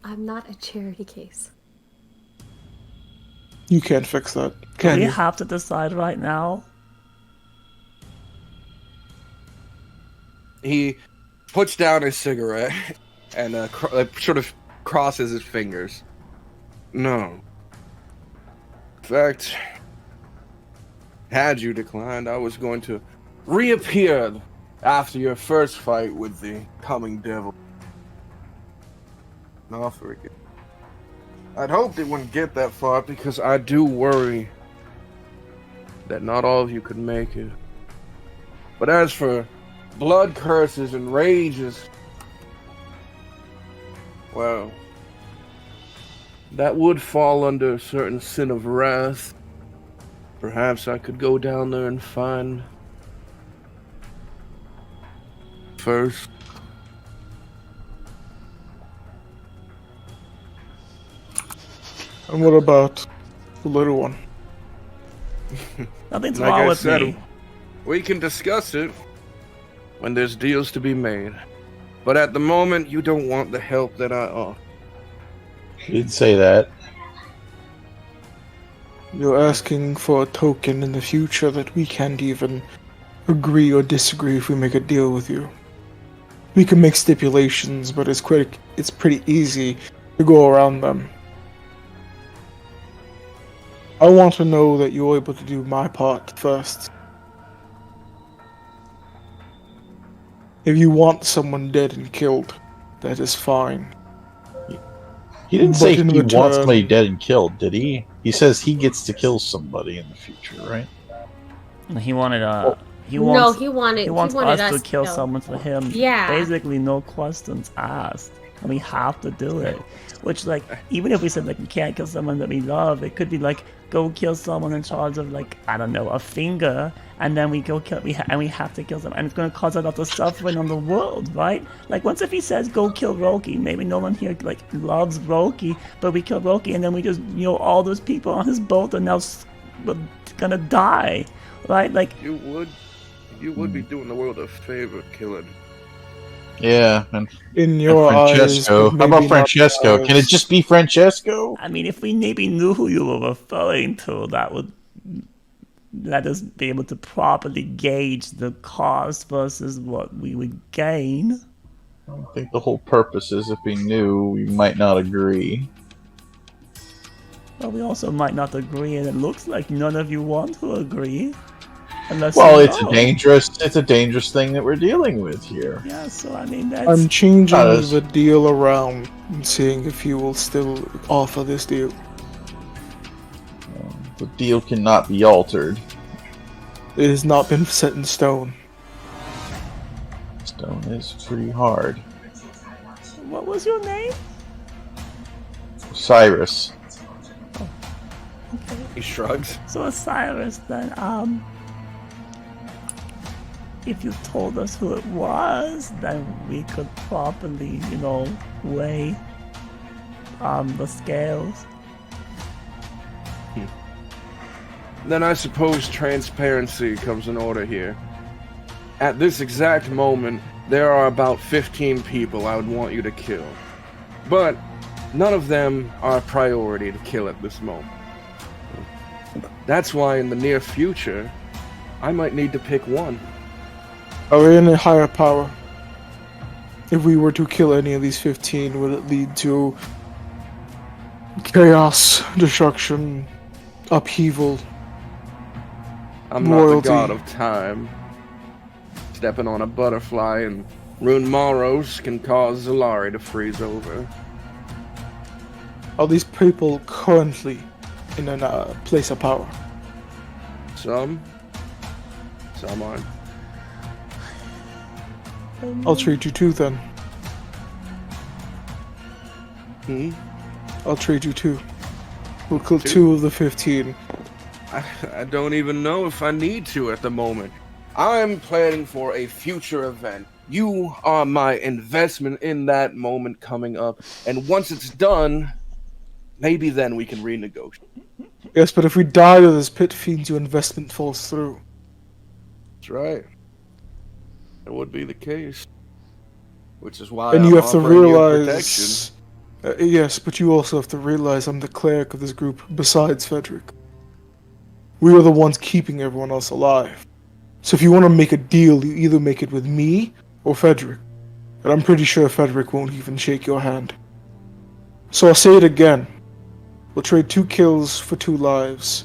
I'm not a charity case. You can't fix that, Do can we you? have to decide right now? He puts down his cigarette and sort of crosses his fingers. No. In fact, had you declined, I was going to reappear after your first fight with the coming devil. No, forget it. I'd hoped it wouldn't get that far because I do worry that not all of you could make it. But as for blood curses and rages, well, that would fall under a certain sin of wrath. Perhaps I could go down there and find first. And what about the little one? Nothing's Like wrong I with said, me. we can discuss it when there's deals to be made. But at the moment, you don't want the help that I offer. You didn't say that. You're asking for a token in the future that we can't even agree or disagree if we make a deal with you. We can make stipulations, but it's pretty easy to go around them. I want to know that you're able to do my part first. If you want someone dead and killed, that is fine. He didn't But say in he wants return- somebody dead and killed, did he? He says he gets to kill somebody in the future, right? He wanted he No, wants he wanted us to kill no. someone for him. Yeah. Basically, no questions asked, and we have to do it. Which, like, even if we said like we can't kill someone that we love, it could be like go kill someone in charge of like I don't know a finger, and then we go kill we have to kill someone, and it's gonna cause a lot of suffering on the world, right? Like once if he says go kill Roki, maybe no one here like loves Roki, but we kill Roki, and then we just all those people on his boat are now gonna die, right? Like You would be doing the world a favor killing. Yeah, and In your eyes, Francesco. but How about maybe not Francesco? ours. Can it just be Francesco? I mean, if we maybe knew who you were referring to, that would let us be able to properly gauge the cost versus what we would gain. I think the whole purpose is if we knew, we might not agree. But we also might not agree, and it looks like none of you want to agree. Unless Well, you it's know. a dangerous thing that we're dealing with here. Yeah, so I mean, that's... I'm changing Us. the deal around and seeing if you will still offer this deal. The deal cannot be altered. It has not been set in stone. Stone is pretty hard. What was your name? Cyrus. He shrugs. So Osiris, then, if you told us who it was, then we could properly, weigh, the scales. Then I suppose transparency comes in order here. At this exact moment, there are about 15 people I would want you to kill. But none of them are a priority to kill at this moment. That's why in the near future, I might need to pick one. Are we in a higher power? If we were to kill any of these 15, would it lead to chaos, destruction, upheaval? I'm not Royalty. the god of time. Stepping on a butterfly and Rune Moros can cause Zalari to freeze over. Are these people currently in a place of power? Some aren't. I'll treat you two then. I'll trade you two. We'll kill two of the 15. I don't even know if I need to at the moment. I'm planning for a future event You are my investment in that moment coming up, and once it's done, maybe then we can renegotiate. Yes, but if we die to this pit fiend, your investment falls through. That's right. It would be the case. Which is why And I'm you have to offering you realize... yes, but you also have to realize I'm the cleric of this group, besides Frederick. We are the ones keeping everyone else alive. So if you want to make a deal, you either make it with me or Frederick. And I'm pretty sure Frederick won't even shake your hand. So I'll say it again. We'll trade 2 kills for 2 lives.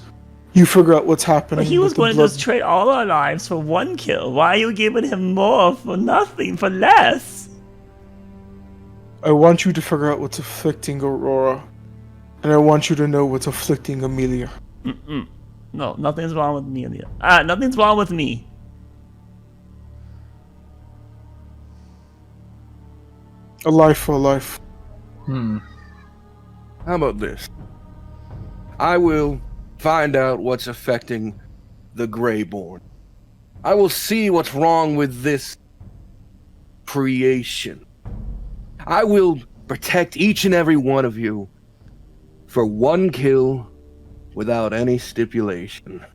You figure out what's happening. But he was with the going to blood. just trade all our lives for 1 kill. Why are you giving him more for nothing, for less? I want you to figure out what's afflicting Aurora. And I want you to know what's afflicting Amelia. No, nothing's wrong with me. Nothing's wrong with me. A life for a life. How about this? I will find out what's affecting the Greyborn. I will see what's wrong with this creation. I will protect each and every one of you for 1 kill without any stipulation.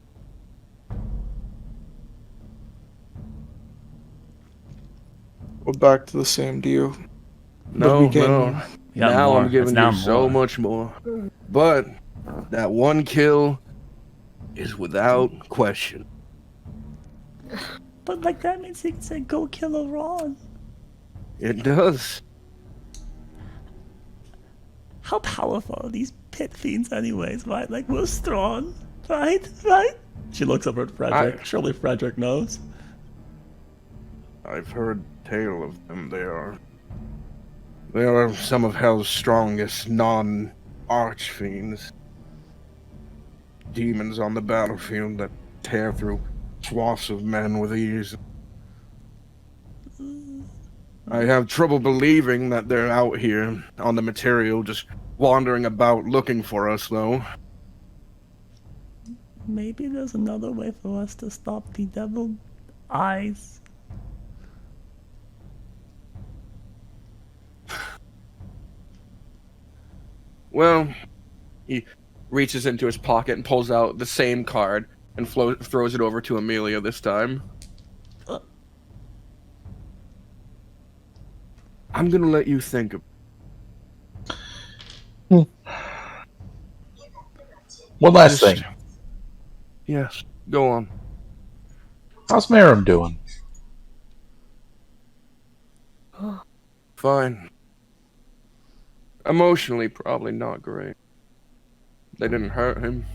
We're back to the same deal. No, we can- no. We got Now more. I'm giving It's now you so more. much more. But that 1 kill is without question. But like that means he can say, go kill Oran. It does. How powerful are these pit fiends anyways, right? Like, we're strong, right? Right? She looks over at Frederick. Surely Frederick knows. I've heard tale of them. They are some of Hell's strongest non-archfiends. Demons on the battlefield that tear through swaths of men with ease. I have trouble believing that they're out here on the material, just wandering about looking for us, though. Maybe there's another way for us to stop the devil eyes. Well, he reaches into his pocket and pulls out the same card and throws it over to Amelia this time. I'm gonna let you think of One last thing. Yes, go on. How's Marum doing? Fine. Emotionally, probably not great. They didn't hurt him.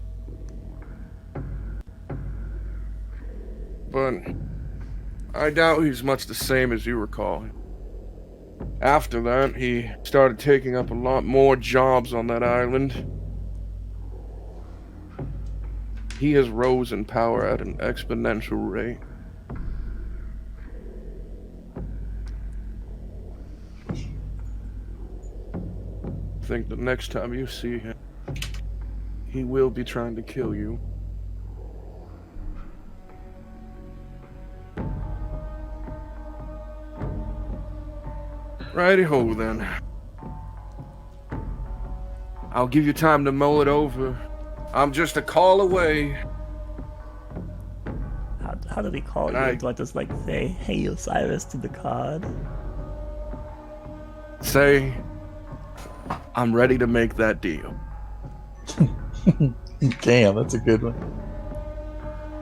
But I doubt he's much the same as you recall. After that, he started taking up a lot more jobs on that island. He has rose in power at an exponential rate. I think the next time you see him, he will be trying to kill you. Righty-ho, then. I'll give you time to mull it over. I'm just a call away. How do we call you? Do I just like say, hey Osiris to the card? Say, I'm ready to make that deal. Damn, that's a good one.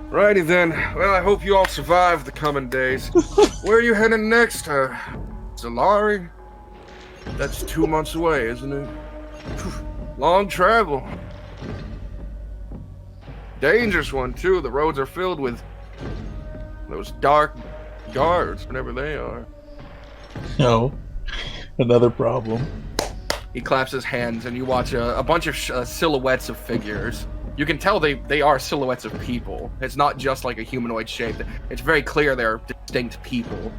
Righty then. Well, I hope you all survive the coming days. Where are you heading next? Zalari? That's 2 months away, isn't it? Long travel. Dangerous one, too. The roads are filled with those dark guards, whatever they are. No. Another problem. He claps his hands, and you watch a bunch of silhouettes of figures. You can tell they are silhouettes of people. It's not just like a humanoid shape. It's very clear they're distinct people.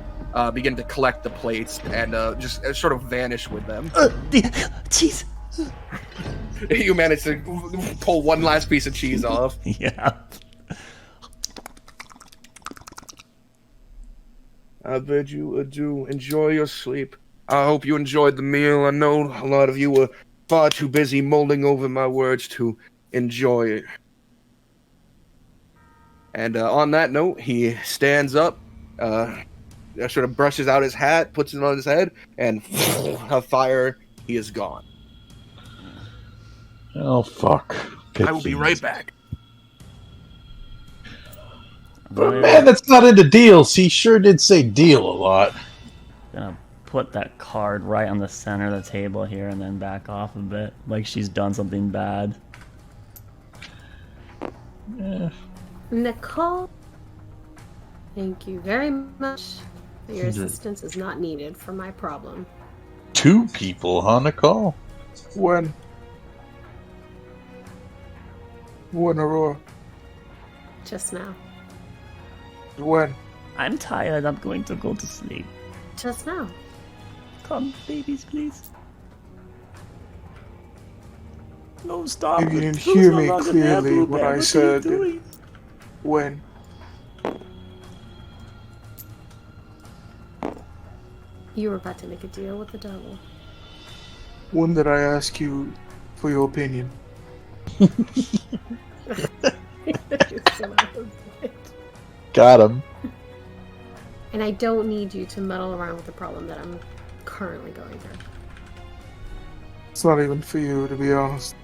Begin to collect the plates and just sort of vanish with them. Cheese. You manage to pull one last piece of cheese off. Yeah. I bid you adieu. Enjoy your sleep. I hope you enjoyed the meal. I know a lot of you were far too busy mulling over my words to enjoy it. And on that note, he stands up, sort of brushes out his hat, puts it on his head, and a fire, he is gone. Oh, fuck. Pit I will be fiends. right back. But man, that's not into deals. He sure did say deal a lot. Gonna put that card right on the center of the table here and then back off a bit, like she's done something bad. Yeah. Nicole, thank you very much. Your assistance is not needed for my problem. 2 people, huh, Nicole? When, Aurora? Just now. When? I'm tired, I'm going to go to sleep. Just now. Come, babies, please. No, stop. You didn't Who's hear no me longer clearly there, when Blueberry? I What are you said doing? when. You were about to make a deal with the devil. When did I ask you for your opinion? Got him. And I don't need you to meddle around with the problem that I'm currently going through. It's not even for you, to be honest.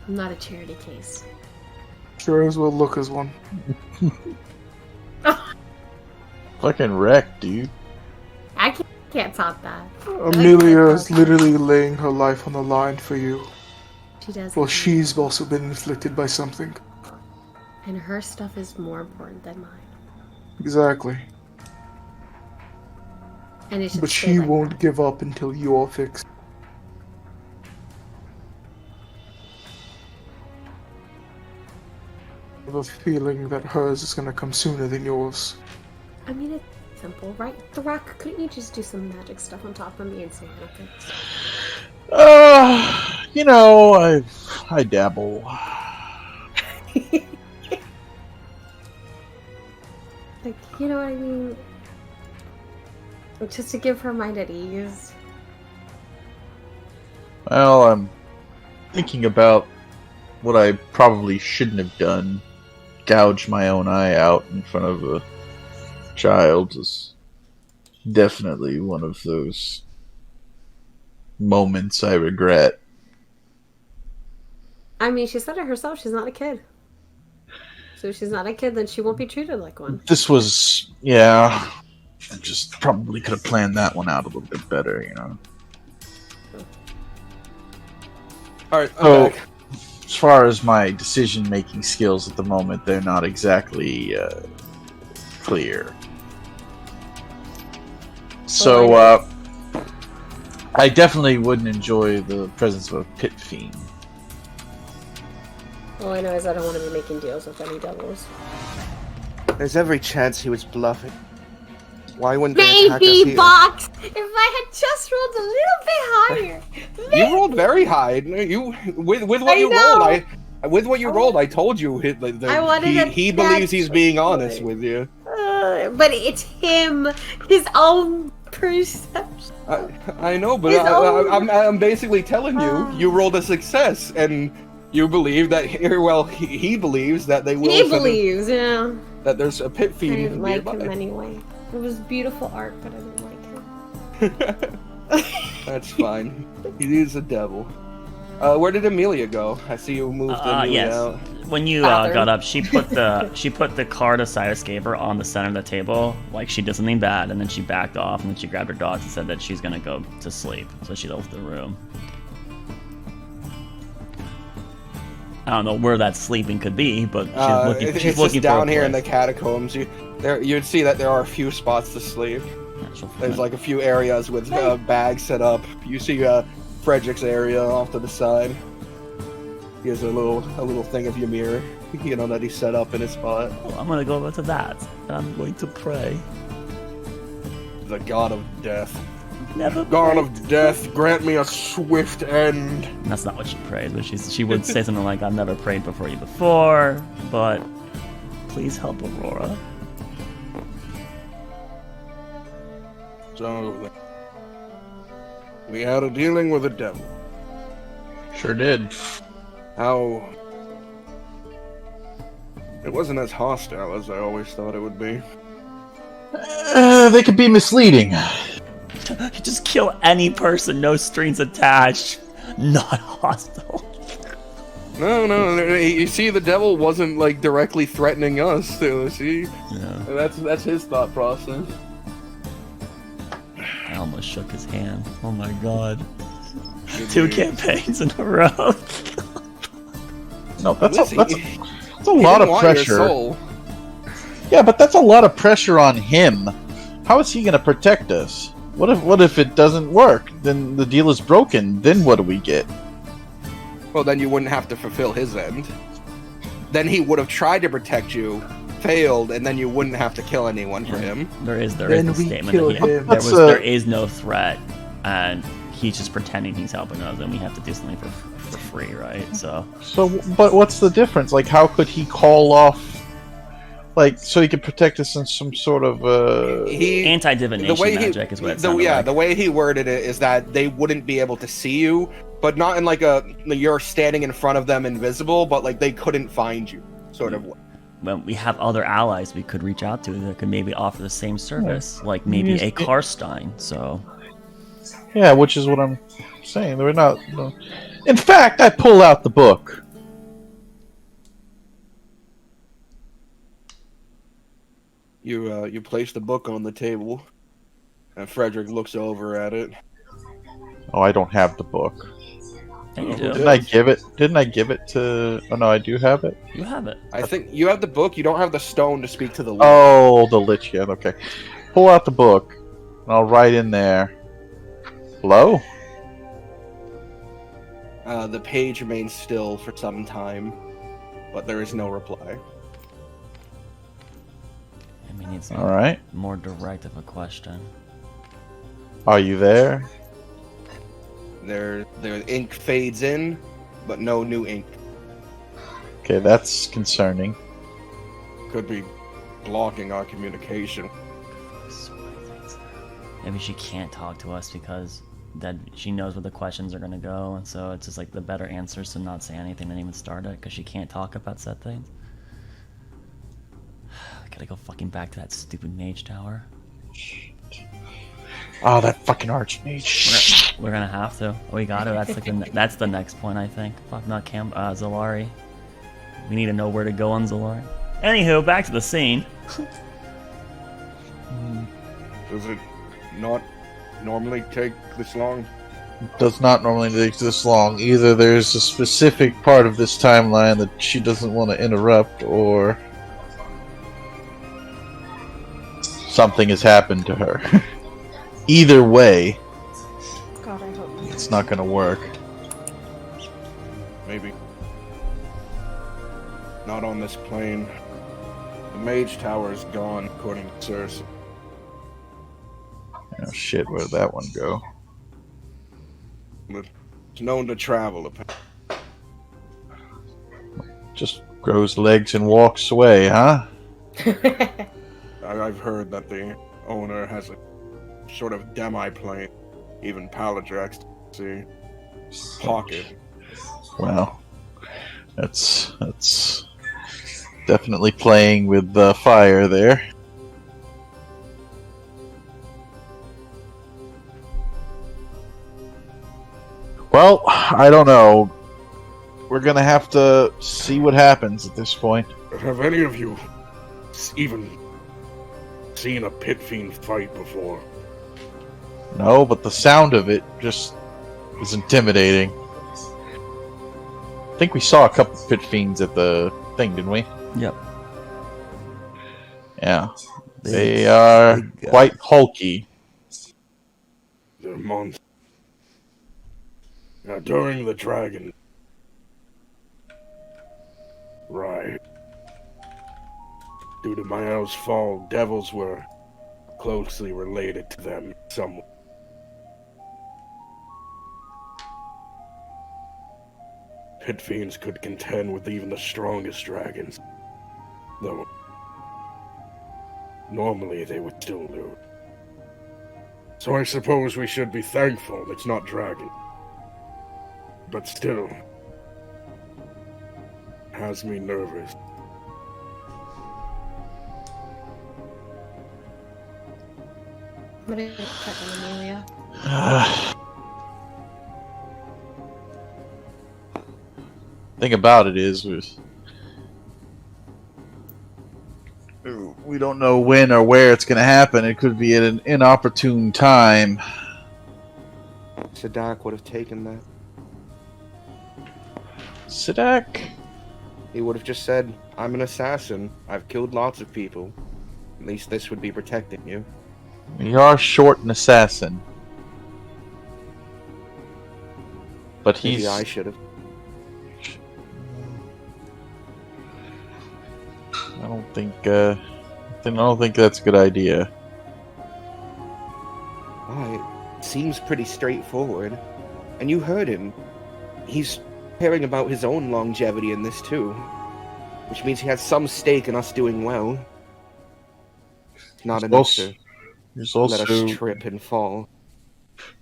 I'm not a charity case. Sure as well look as one. Fucking wrecked, dude. I can't top that. Amelia is literally laying her life on the line for you. She does. Well, she's also been inflicted by something. And her stuff is more important than mine. Exactly. And it should But stay she like won't that. give up until you're fixed. I have a feeling that hers is gonna come sooner than yours. I mean, it's simple, right? The Rock, couldn't you just do some magic stuff on top of me and say nothing? You know, I dabble. Like, you know what I mean? Just to give her mind at ease. Well, I'm thinking about what I probably shouldn't have done. Gouge my own eye out in front of a child is definitely one of those moments I regret. I mean, she said it herself, she's not a kid. So if she's not a kid, then she won't be treated like one. This was, yeah, I just probably could have planned that one out a little bit better, you know. Alright, I'm So, back. as far as my decision-making skills at the moment, they're not exactly clear. So, I definitely wouldn't enjoy the presence of a pit fiend. All I know is I don't want to be making deals with any devils. There's every chance he was bluffing. Why wouldn't they attack us Maybe, here? Box! If I had just rolled a little bit higher. You rolled very high. You with what I you know. rolled. With what you rolled, I told you I wanted he a believes he's being natural honest way. with you. But it's him, his own perception. I know, but His own- I'm basically telling you, you rolled a success, and you believe that. Well, he believes that they will. He believes, yeah. that there's a pit I fiend didn't like nearby. him anyway. It was beautiful art, but I didn't like him. That's fine. He is a devil. Where did Amelia go? I see you moved Amelia Yes. out. When you Bathroom. got up, she put the card Osiris gave her on the center of the table, like she did something bad, and then she backed off, and then she grabbed her dogs and said that she's gonna go to sleep, so she left the room. I don't know where that sleeping could be, but she's It's looking just down for a here in the place. catacombs. You'd see that there are a few spots to sleep. Yeah, she'll find There's it. like a few areas with bags set up. You see Frederick's area off to the side. He has a little thing of Ymir, you know, that he set up in his spot. Oh, I'm gonna go over to that, and I'm going to pray. The god of death. Never God prayed. of death, grant me a swift end. That's not what she prays, but she would say something like, "I've never prayed before you before, but please help Aurora." So, we had a dealing with a devil. Sure did. How... It wasn't as hostile as I always thought it would be. They could be misleading. Just kill any person, no strings attached. Not hostile. No, you see, the devil wasn't, like, directly threatening us, see? Yeah. That's his thought process. I almost shook his hand. Oh my god. 2 campaigns in a row. No, that's a He lot didn't of want your pressure. soul. Yeah, but that's a lot of pressure on him. How is he going to protect us? What if it doesn't work? Then the deal is broken. Then what do we get? Well, then you wouldn't have to fulfill his end. Then he would have tried to protect you, failed, and then you wouldn't have to kill anyone for him. There is Then the we statement killed that him. there is no threat, and he's just pretending he's helping us, and we have to do something for free, right? So, But what's the difference? Like, how could he call off, like, so he could protect us in some sort of anti-divination magic is what it sounded like. The way he worded it is that they wouldn't be able to see you, but not in like you're standing in front of them invisible, but like they couldn't find you, sort of. Well, we have other allies we could reach out to that could maybe offer the same service, like maybe a Karstein. So, yeah, which is what I'm saying. We're not. No. In fact, I pull out the book. You place the book on the table, and Frederick looks over at it. Oh, I don't have the book. yeah, you do. Didn't I give it to? Oh no, I do have it. You have it. I think you have the book. You don't have the stone to speak to the Lich. Oh, the Lich. Yeah, okay. Pull out the book, and I'll write in there. Hello. The page remains still for some time, but there is no reply. I mean, it's All right. more direct of a question. Are you there? The ink fades in, but no new ink. Okay, that's concerning. Could be blocking our communication. Maybe she can't talk to us because that she knows where the questions are going to go, and so it's just like the better answer is to not say anything and even start it because she can't talk about said things. I gotta go fucking back to that stupid mage tower. Oh, that fucking archmage. We're gonna have to. We gotta. That's like that's the next point, I think. Fuck, not Zalari. We need to know where to go on Zalari. Anywho, back to the scene. Does it not normally take this long? Does not normally take this long. Either there's a specific part of this timeline that she doesn't want to interrupt, or something has happened to her. Either way, God, I hope not. it's not going to work. Maybe. Not on this plane. The mage tower is gone, according to Cersei. Oh shit, where'd that one go? But it's known to travel, apparently. Just grows legs and walks away, huh? I've heard that the owner has a sort of demi-plane, even Paladrax to pocket. Well, that's definitely playing with the fire there. Well, I don't know. We're gonna have to see what happens at this point. Have any of you even seen a pit fiend fight before? No, but the sound of it just is intimidating. I think we saw a couple pit fiends at the thing, didn't we? Yep. Yeah. They are quite hulky. They're months. Now, during the dragon. Right. Due to Mael's fall, devils were closely related to them somewhat. Pit fiends could contend with even the strongest dragons, though normally they would still lose. So I suppose we should be thankful it's not dragon. But still, has me nervous. What are you checking, Amelia? Thing about it is, we don't know when or where it's going to happen. It could be at an inopportune time. Sadak would have taken that. Sadak? He would have just said, I'm an assassin. I've killed lots of people. At least this would be protecting you. You are short an assassin. But he's... Maybe I should have. I don't think that's a good idea. Why? It seems pretty straightforward. And you heard him. He's caring about his own longevity in this too. Which means he has some stake in us doing well. Not enough to let us trip and fall.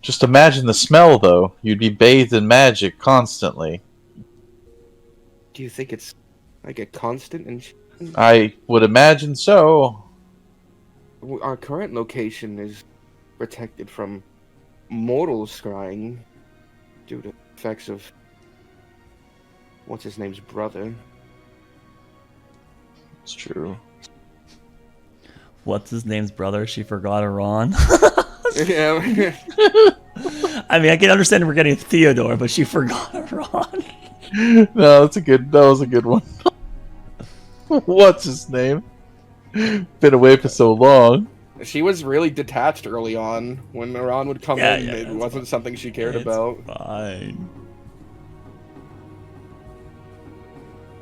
Just imagine the smell, though. You'd be bathed in magic constantly. Do you think it's like a constant? I would imagine so. Our current location is protected from mortal scrying due to effects of what's his name's brother. It's true. What's his name's brother? She forgot Iran. Yeah. I mean, I can understand we're getting Theodore, but she forgot Iran. No, that was a good one. What's his name? Been away for so long. She was really detached early on. When Iran would come in, it wasn't something she cared about. Fine.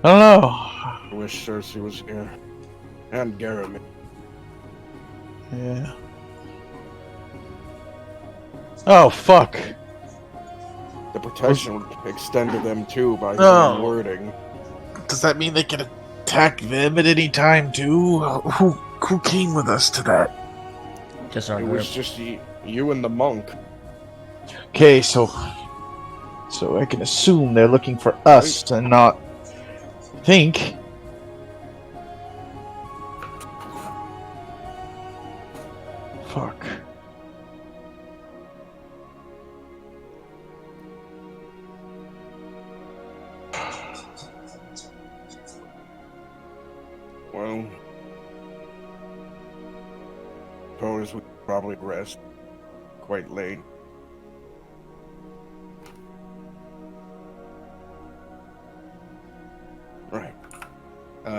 I don't know. I wish Cersei was here. And Garrett. Yeah. Oh, fuck. The protection would extend to them too by the wording. Does that mean they can attack them at any time too? Who came with us to that? Just our It group. was just you and the monk. Okay, so I can assume they're looking for us and not think. Fuck. Well, suppose we probably rest. Quite late. Right.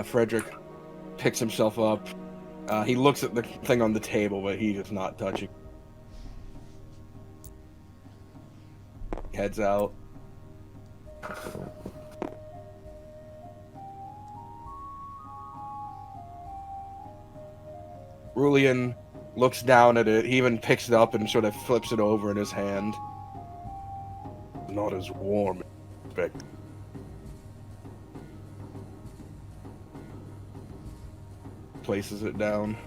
Frederick picks himself up. He looks at the thing on the table, but he is not touching. Heads out. Rulian looks down at it. He even picks it up and sort of flips it over in his hand. Not as warm as expected. Places it down.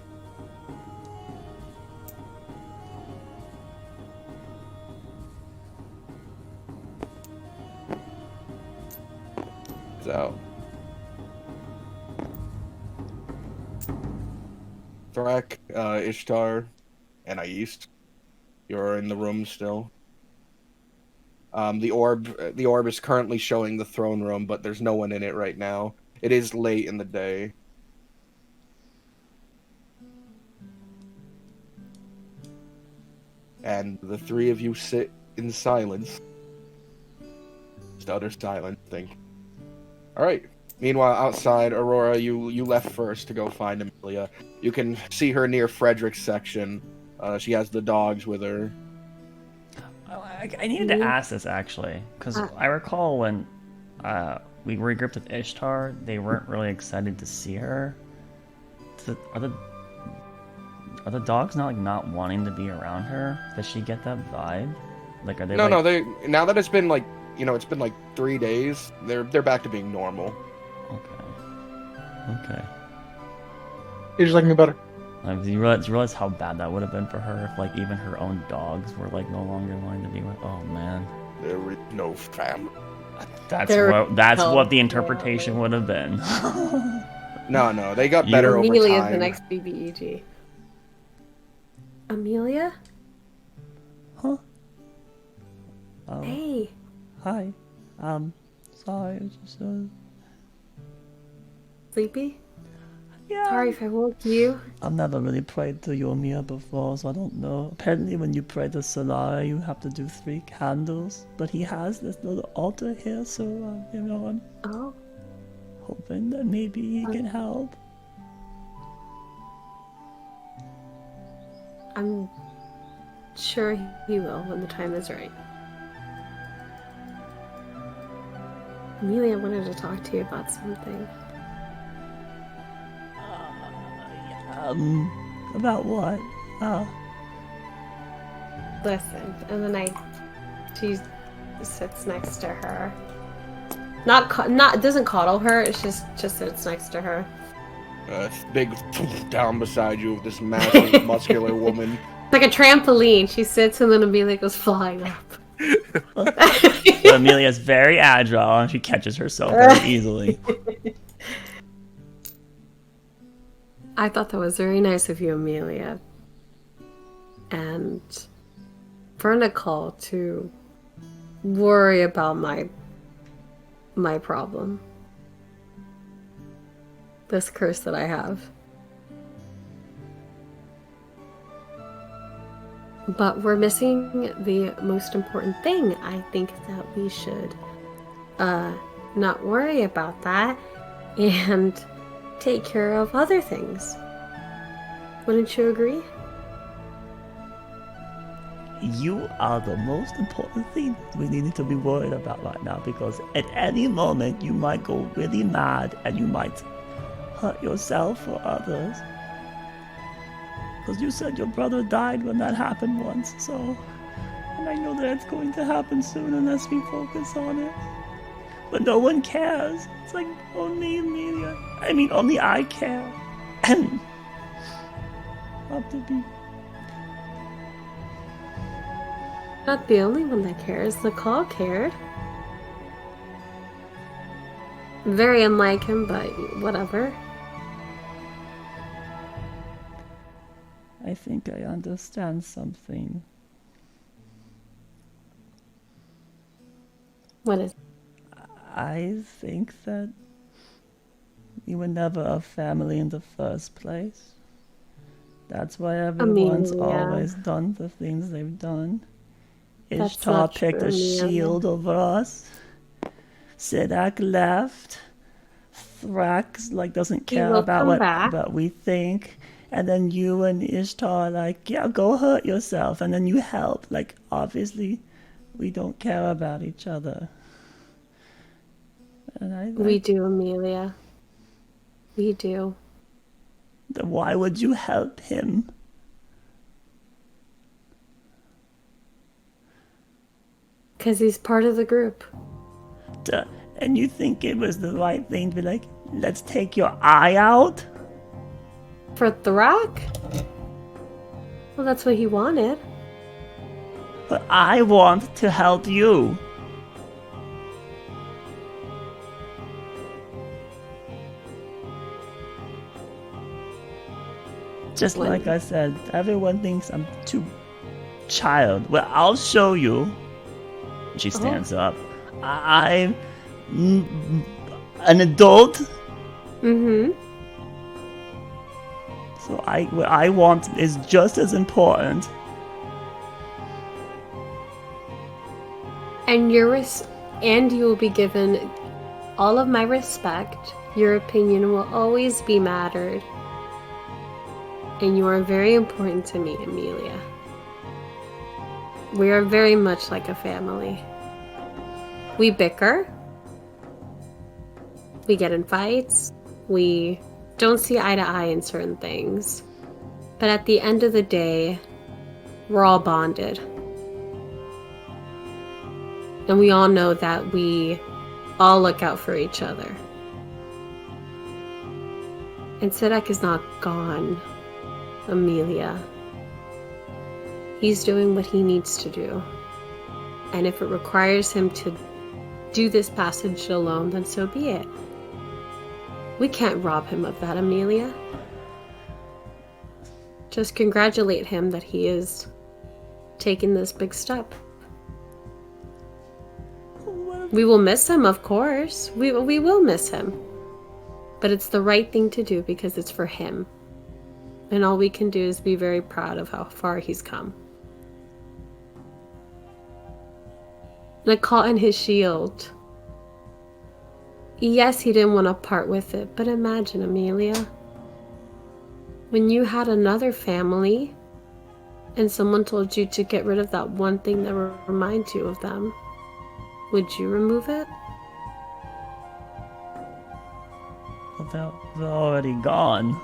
It's out. Thrak, Ishtar, and Aist, you're in the room still. The orb is currently showing the throne room, but there's no one in it right now. It is late in the day. And the three of you sit in silence. Just utter silence, think. Alright. Meanwhile, outside, Aurora, you left first to go find Amelia. You can see her near Frederick's section. She has the dogs with her. I needed to ask this, actually, because I recall when we regrouped with Ishtar, they weren't really excited to see her. Are the dogs not wanting to be around her? Does she get that vibe? Like, are they? No, they now that it's been like, it's been like 3 days. They're back to being normal. Okay. You just like me better. Like, do you realize how bad that would have been for her if, like, even her own dogs were, like, no longer wanting to be with? Oh man, There is no family. that's what the interpretation would have been. No, they got better over Amelia's time. the next BBEG. Amelia? Huh? Hey. Hi. Sorry, it's just Sleepy? yeah. Sorry if I woke you. I've never really prayed to Yomiya before, so I don't know. Apparently when you pray to Solara, you have to do 3 candles. But he has this little altar here, so, I'm Oh. hoping that maybe he can help. I'm sure he will when the time is right. Amelia, I wanted to talk to you about something. About what? Listen, and then she sits next to her. Doesn't coddle her. It's just sits next to her. Big down beside you with this massive, muscular woman. Like a trampoline. She sits and then Amelia goes flying up. So Amelia's very agile and she catches herself very easily. I thought that was very nice of you, Amelia. And for Nicole to worry about my problem. This curse that I have. But we're missing the most important thing. I think that we should not worry about that and take care of other things. Wouldn't you agree? You are the most important thing we need to be worried about right now, because at any moment you might go really mad and you might hurt yourself or others. Because you said your brother died when that happened once, so... And I know that it's going to happen soon unless we focus on it. But no one cares. It's like, only Amelia. I mean, only I care. And... have to be... Not the only one that cares. Nicole cared. Very unlike him, but whatever. I think I understand something. What is? I think that we were never a family in the first place. That's why everyone's always done the things they've done. That's Ishtar not picked true, a shield over us. Sidak left. Thrax doesn't care about what we think. And then you and Ishtar are yeah, go hurt yourself. And then you help. Obviously, we don't care about each other. And we do, Amelia. We do. Then why would you help him? Because he's part of the group. And you think it was the right thing to be let's take your eye out? For Thrak? Well, that's what he wanted. But I want to help you. Just like I said, everyone thinks I'm too child. Well, I'll show you. She stands up. I'm an adult. Mm-hmm. So what I want is just as important. And you will be given all of my respect. Your opinion will always be mattered. And you are very important to me, Amelia. We are very much like a family. We bicker. We get in fights. We don't see eye to eye in certain things. But at the end of the day, we're all bonded. And we all know that we all look out for each other. And Sidak is not gone. Amelia. He's doing what he needs to do. And if it requires him to do this passage alone, then so be it. We can't rob him of that, Amelia. Just congratulate him that he is taking this big step. We will miss him, of course. We will miss him. But it's the right thing to do because it's for him. And all we can do is be very proud of how far he's come. Nicole and his shield. Yes, he didn't want to part with it, but imagine, Amelia, when you had another family and someone told you to get rid of that one thing that reminds you of them, would you remove it? Well, they're already gone.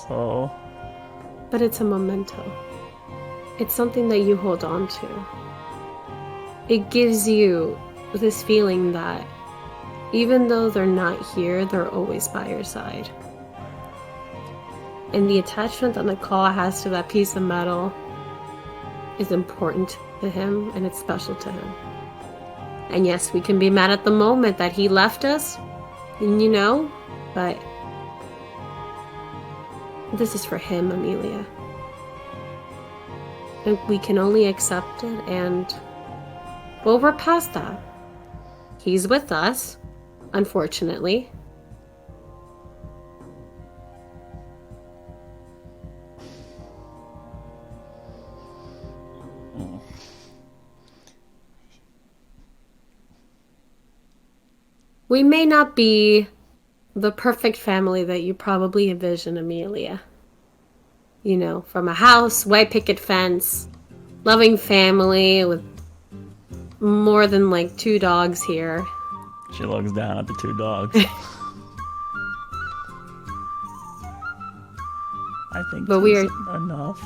So... But it's a memento. It's something that you hold on to. It gives you this feeling that even though they're not here, they're always by your side. And the attachment that Nicole has to that piece of metal is important to him, and it's special to him. And yes, we can be mad at the moment that he left us, and you know, but this is for him, Amelia. And we can only accept it, and well, we're past that. He's with us, unfortunately. We may not be the perfect family that you probably envision, Amelia. You know, from a house, white picket fence, loving family with more than like 2 dogs here. She looks down at the 2 dogs. I think But two's enough.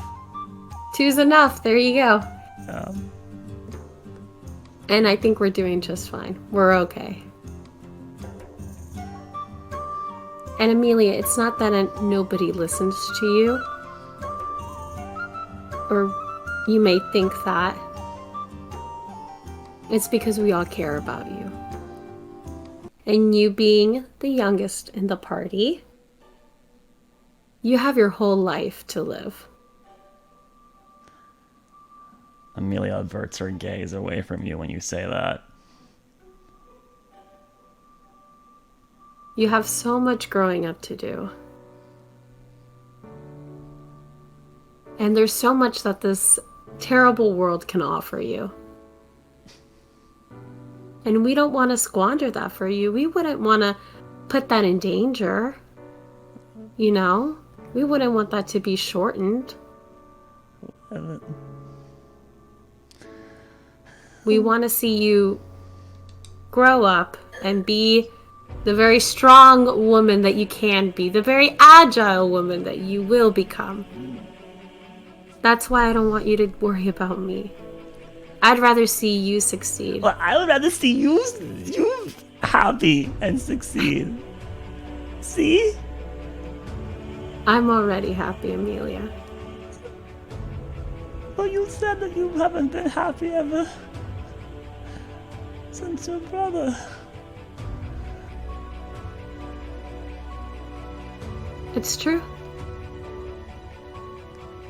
2's enough. There you go. Yeah. And I think we're doing just fine. We're okay. And Amelia, it's not that nobody listens to you. Or you may think that. It's because we all care about you. And you being the youngest in the party, you have your whole life to live. Amelia averts her gaze away from you when you say that. You have so much growing up to do. And there's so much that this terrible world can offer you. And we don't want to squander that for you. We wouldn't want to put that in danger. You know? We wouldn't want that to be shortened. We want to see you grow up and be the very strong woman that you can be. The very agile woman that you will become. That's why I don't want you to worry about me. I'd rather see you succeed. Well, I would rather see you happy and succeed. See? I'm already happy, Amelia. Well, you said that you haven't been happy ever since your brother. It's true.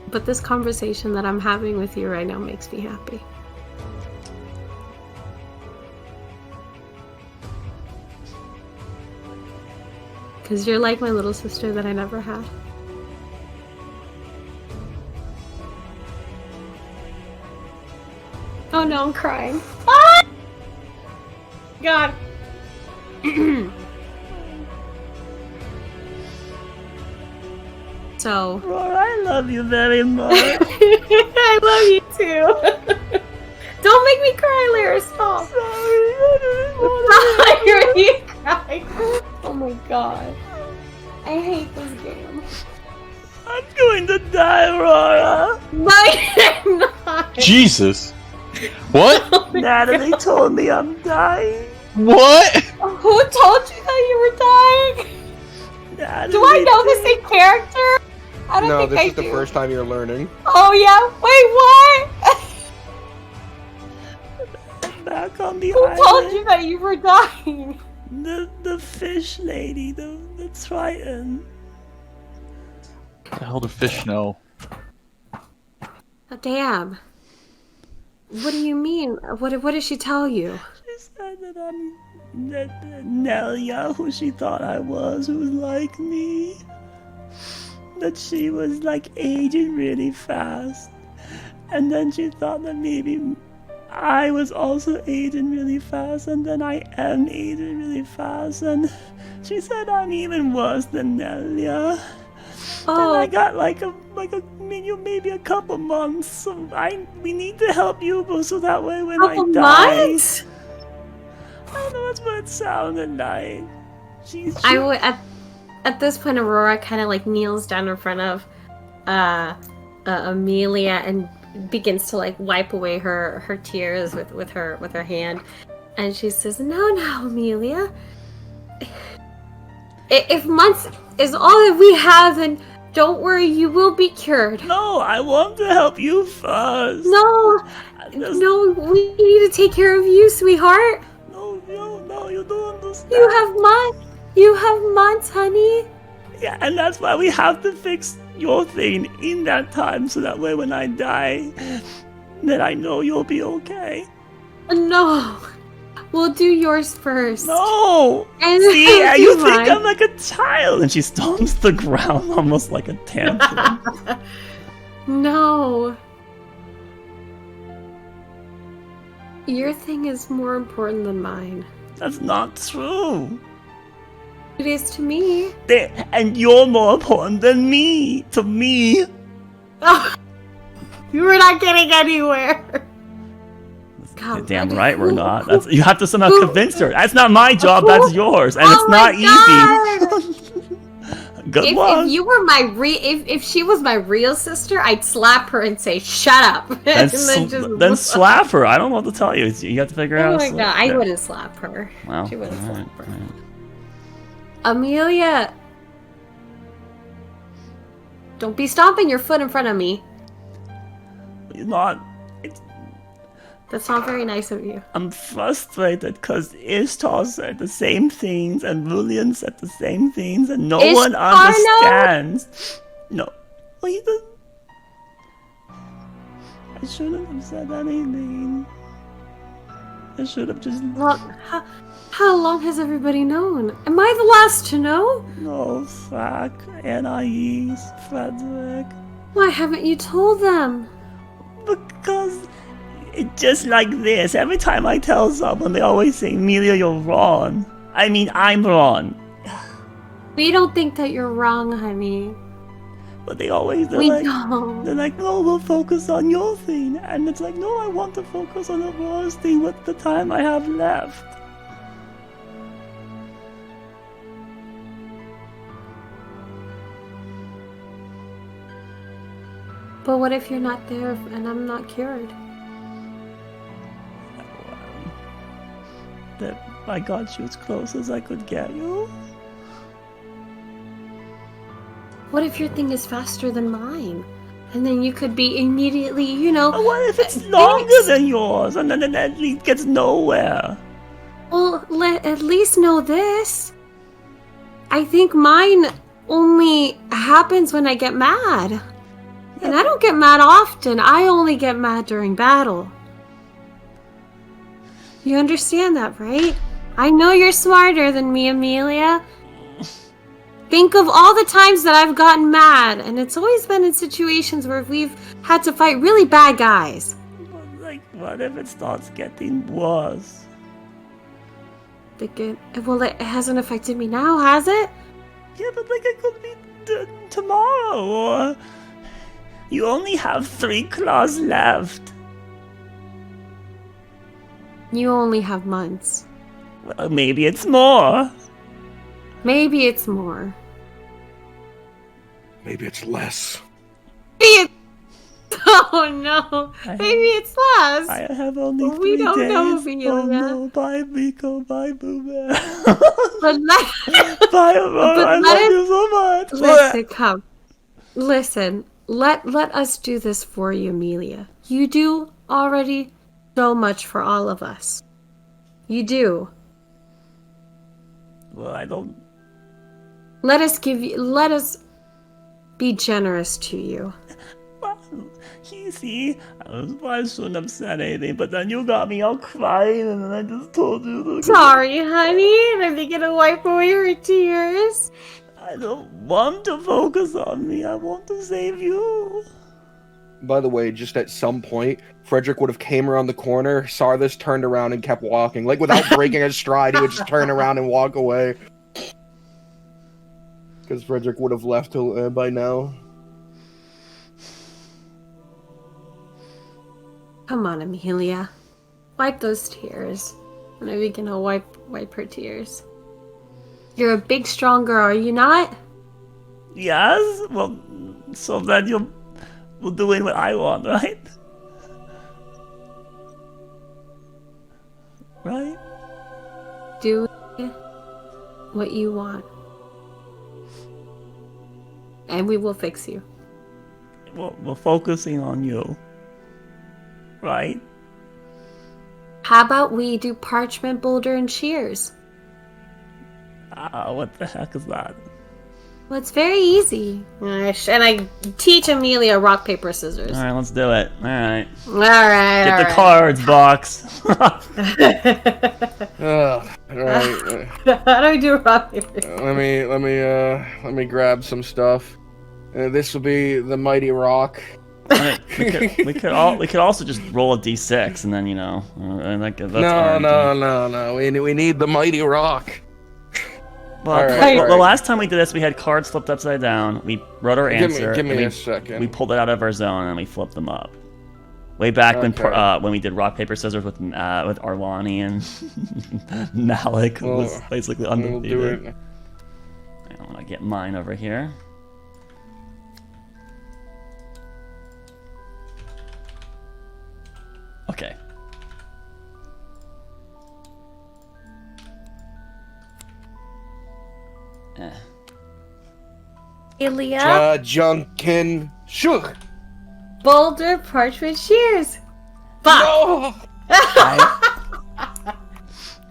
But this conversation that I'm having with you right now makes me happy. Because you're like my little sister that I never had. Oh no, I'm crying. Ah! God. So. Roar, I love you very much. I love you too. Don't make me cry, Lyra. Stop. Sorry, I didn't Stop. You're making me cry. Oh my god. I hate this game. I'm going to die, Aurora. No, you're not. Jesus. What? Oh my Natalie God. told me I'm dying. What? Who told you that you were dying? Natalie Do I know the same character? I don't No, think this I is the do. first time you're learning. Oh yeah. Wait, what? Back on the Who island. told you that you were dying? The fish lady, the Triton. What the hell do fish know? Oh, damn. What do you mean? What did she tell you? She said that Nelia, who she thought I was, who was like me, that she was like aging really fast, and then she thought that maybe I was also aging really fast, and then I am aging really fast, and she said I'm even worse than Nelia. Oh, And I got maybe a couple months. So we need to help you, so that way when I couple die, months? I know that's what it sounded like. I would at this point, Aurora kind of like kneels down in front of Amelia and begins to like wipe away her tears with her hand, and she says, "No, Amelia. If months is all that we have, then don't worry, you will be cured." No, I want to help you first. No, we need to take care of you, sweetheart. No, you don't understand. You have months, honey. Yeah, and that's why we have to fix your thing in that time, so that way when I die, then I know you'll be okay. No, we'll do yours first. No! And See, I'll you do think mine. I'm like a child! And she stomps the ground almost like a tantrum. No. Your thing is more important than mine. That's not true. It is to me. And you're more important than me. To me. Oh, you were not getting anywhere. You're damn right we're not. You have to somehow convince her. That's not my job, that's yours. And it's not easy. Good one. If you were if she was my real sister, I'd slap her and say, "Shut up." Then slap her. I don't know what to tell you. You have to figure out. Oh my god, I wouldn't slap her. Wow. She wouldn't slap her. All right. Amelia, don't be stomping your foot in front of me. You're not. That's not very nice of you. I'm frustrated because Ishtar said the same things and Rulian said the same things and no one understands. No. Wait, I shouldn't have said anything. I should have just... Well, how long has everybody known? Am I the last to know? No, fuck. Anais, Frederick. Why haven't you told them? Because... It's just like this. Every time I tell someone, they always say, "Amelia, you're wrong." I mean, I'm wrong. We don't think that you're wrong, honey. But they're don't. like, "No, we'll focus on your thing." And it's like, "No, I want to focus on Aurora's thing with the time I have left." But what if you're not there and I'm not cured? That I got you as close as I could get you. What if your thing is faster than mine? And then you could be immediately, But what if it's longer than yours and then it at least gets nowhere? Well, at least know this. I think mine only happens when I get mad. And I don't get mad often. I only get mad during battle. You understand that, right? I know you're smarter than me, Amelia. Think of all the times that I've gotten mad, and it's always been in situations where we've had to fight really bad guys. But, like, what if it starts getting worse? Well, it hasn't affected me now, has it? Yeah, but like it could be tomorrow, or... You only have 3 claws left. You only have months. Well, maybe it's more. Maybe it's more. Maybe it's less. Oh no! Maybe it's less. I have only 3 We don't days. know, Amelia. Oh no! Bye, Miko. Bye, Boo Bear. But Bye, Aurora. I love you so much. Listen, come. Listen, let us do this for you, Amelia. You do already so much for all of us. You do. Well, I don't... Let us be generous to you. You see, I shouldn't have said anything, but then you got me all crying, and then I just told you to... Sorry, honey. Are they gonna wipe away your tears? I don't want to focus on me. I want to save you. By the way, just at some point, Frederick would have came around the corner, saw this, turned around, and kept walking. Like, without breaking a stride, he would just turn around and walk away. Because Frederick would have left by now. Come on, Amelia. Wipe those tears. Maybe we can all wipe her tears. You're a big, strong girl, are you not? Yes? Well, so then you're doing what I want, right? Right? Do what you want. And we will fix you. Well, we're focusing on you. Right? How about we do parchment, boulder, and shears? What the heck is that? Well, it's very easy. And I teach Amelia rock, paper, scissors. Alright, let's do it. Alright. Alright. Get the cards, box. Alright. How do I do rock, paper, scissors? Let me grab some stuff. This will be the mighty rock. we could also just roll a d6 and then that's No. We need the mighty rock. Well, Alright. The last time we did this, we had cards flipped upside down. We wrote our answer. Give me a second. We pulled it out of our zone and we flipped them up. Way back when we did rock paper scissors with Arlani and Malik was basically undefeated. We'll do it. I want to get mine over here. Okay. Ilya, Junkin Shook. boulder, parchment, shears. Fuck! No!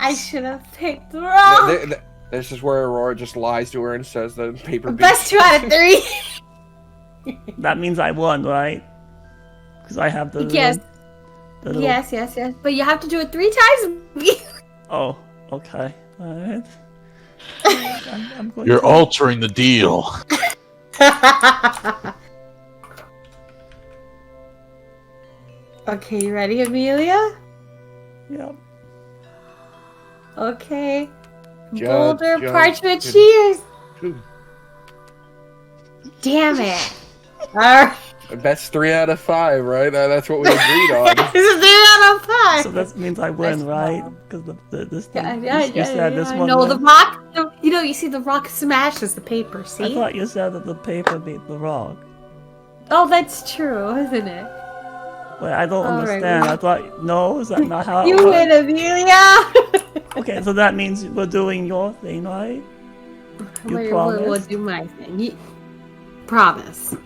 I should have picked the wrong. This is where Aurora just lies to her and says the paper. Best 2 out of 3. That means I won, right? Because I have the... Yes. the little... Yes. But you have to do it 3 times. Oh, okay. Alright. I'm going You're to... altering the deal. Okay, you ready, Amelia? Yep. Okay. Judge, Boulder, parchment, shears. Damn it. Alright. That's 3 out of 5, right? That's what we agreed on. This is 3 out of 5. So that means I win, right? Because this thing, Yeah, you said this one. No, win? the rock. You see, the rock smashes the paper. I See? thought you said that the paper beat the rock. Oh, that's true, isn't it? Wait, I don't All right, understand. well- I thought, no, is that not how You it works? win, Amelia. Okay, so that means we're doing your thing, right? You We'll promise? do my thing. Promise.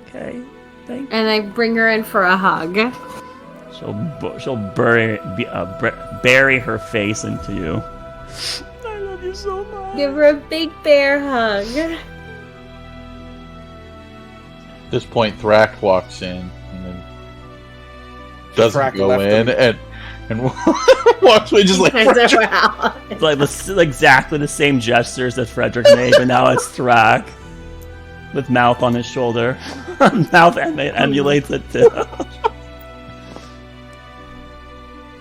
Okay, thank you. And I bring her in for a hug. She'll bury her face into you. I love you so much. Give her a big bear hug. At this point, Thrak walks in and then doesn't Thrak go left in him. and walks away just like Turns Frederick. around. It's like exactly the same gestures that Frederick made, but now it's Thrak with mouth on his shoulder. Mouth emulates it too.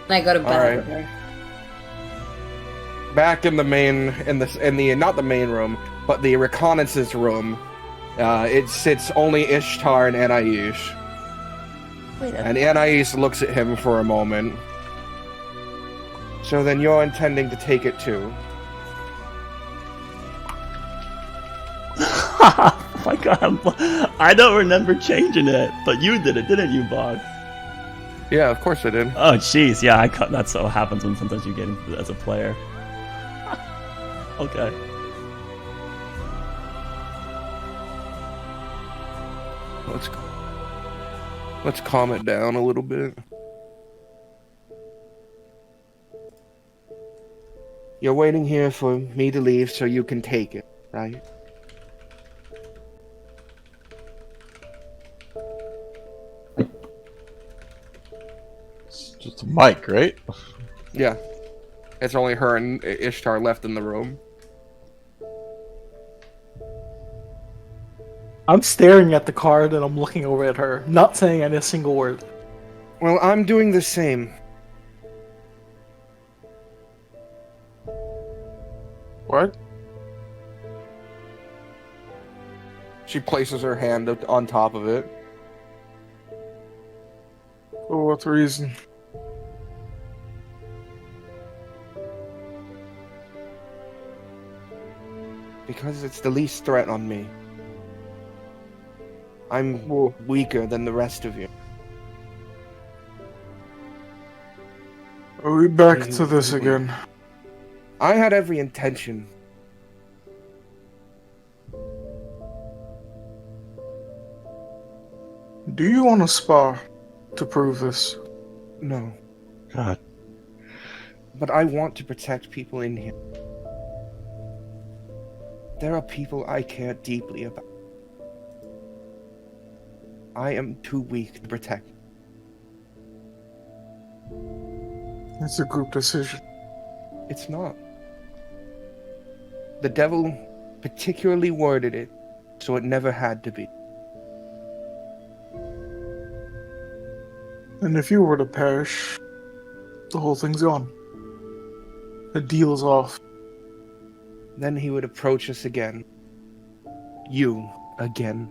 I go to bed All right. with her. Back in the not the main room, but the reconnaissance room, it sits only Ishtar and Anais. And Anais looks at him for a moment. So then you're intending to take it too? Oh my god, I don't remember changing it, but you did it, didn't you, Bog? Yeah, of course I did. Oh jeez, yeah, that's what happens when sometimes you get into it as a player. Okay. Let's calm it down a little bit. You're waiting here for me to leave so you can take it, right? It's just a mic, right? Yeah. It's only her and Ishtar left in the room. I'm staring at the card and I'm looking over at her, not saying any single word. Well, I'm doing the same. What? She places her hand on top of it. For what reason? Because it's the least threat on me. I'm weaker than the rest of you. Are we back to this again? I had every intention. Do you want to spar to prove this? No. God. But I want to protect people in here. There are people I care deeply about. I am too weak to protect. It's a group decision. It's not. The devil particularly worded it so it never had to be. And if you were to perish, the whole thing's gone. The deal's off. Then he would approach us again. You again.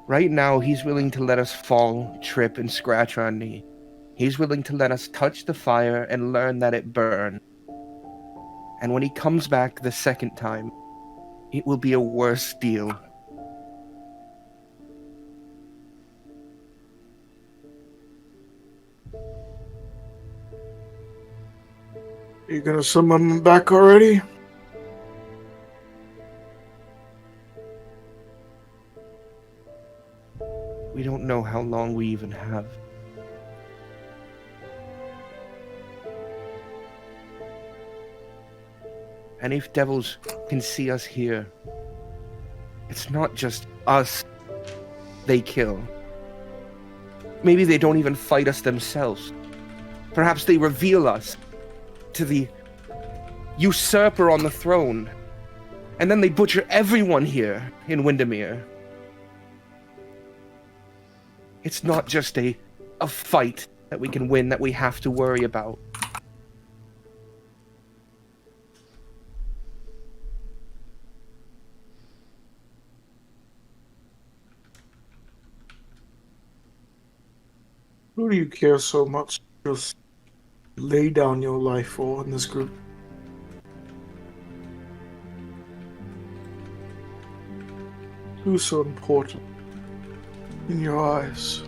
Right now, he's willing to let us fall, trip, and scratch our knee. He's willing to let us touch the fire and learn that it burned. And when he comes back the second time, it will be a worse deal. You gonna summon them back already? We don't know how long we even have. And if devils can see us here, it's not just us they kill. Maybe they don't even fight us themselves. Perhaps they reveal us to the usurper on the throne. And then they butcher everyone here in Windermere. It's not just a fight that we can win that we have to worry about. Who do you care so much to just lay down your life for in this group? Who's so important in your eyes?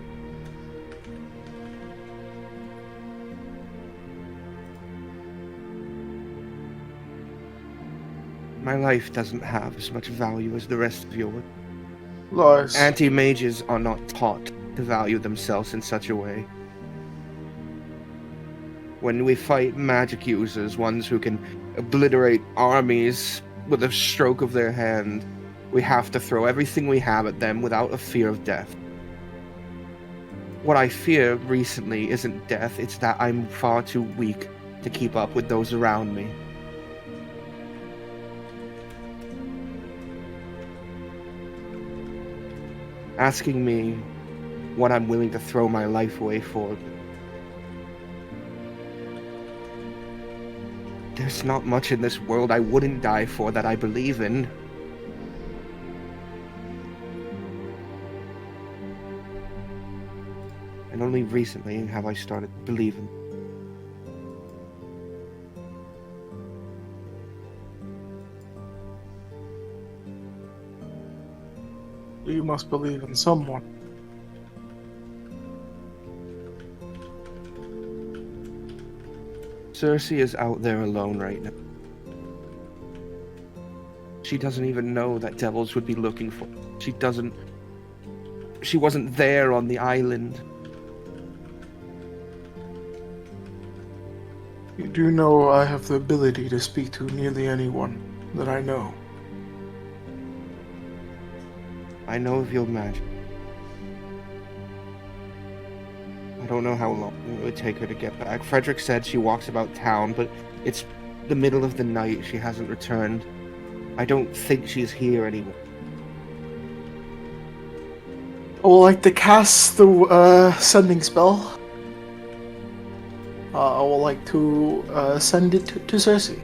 My life doesn't have as much value as the rest of yours. Lies. Anti-mages are not taught to value themselves in such a way. When we fight magic users, ones who can obliterate armies with a stroke of their hand, we have to throw everything we have at them without a fear of death. What I fear recently isn't death, it's that I'm far too weak to keep up with those around me. Asking me what I'm willing to throw my life away for. There's not much in this world I wouldn't die for that I believe in. And only recently have I started believing. You must believe in someone. Cersei is out there alone right now. She doesn't even know that devils would be looking for her. She doesn't she wasn't there on the island. You do know I have the ability to speak to nearly anyone that I know. I know of your magic. I don't know how long it would take her to get back. Frederick said she walks about town, but it's the middle of the night. She hasn't returned. I don't think she's here anymore. I would like to cast the sending spell. I would like to send it to Cersei.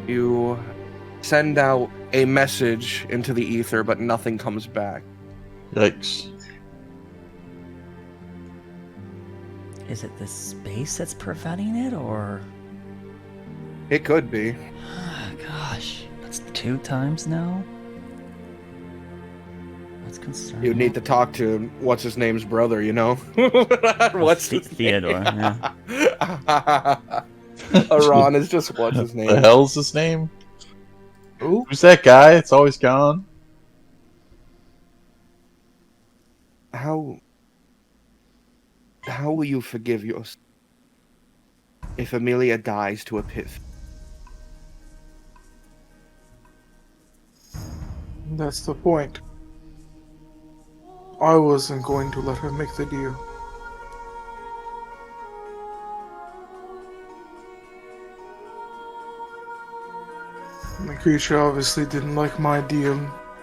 You send out a message into the ether, but nothing comes back. Yikes. Is it the space that's preventing it, or? It could be. Gosh, that's 2 times now? What's concerning? You need to talk to what's his name's brother, you know? What's his Theodore, yeah. Iran is just what's his name. The hell's his name? Who? Who's that guy? It's always gone. How will you forgive yourself if Amelia dies to a pit? That's the point. I wasn't going to let her make the deal. The creature obviously didn't like my deal,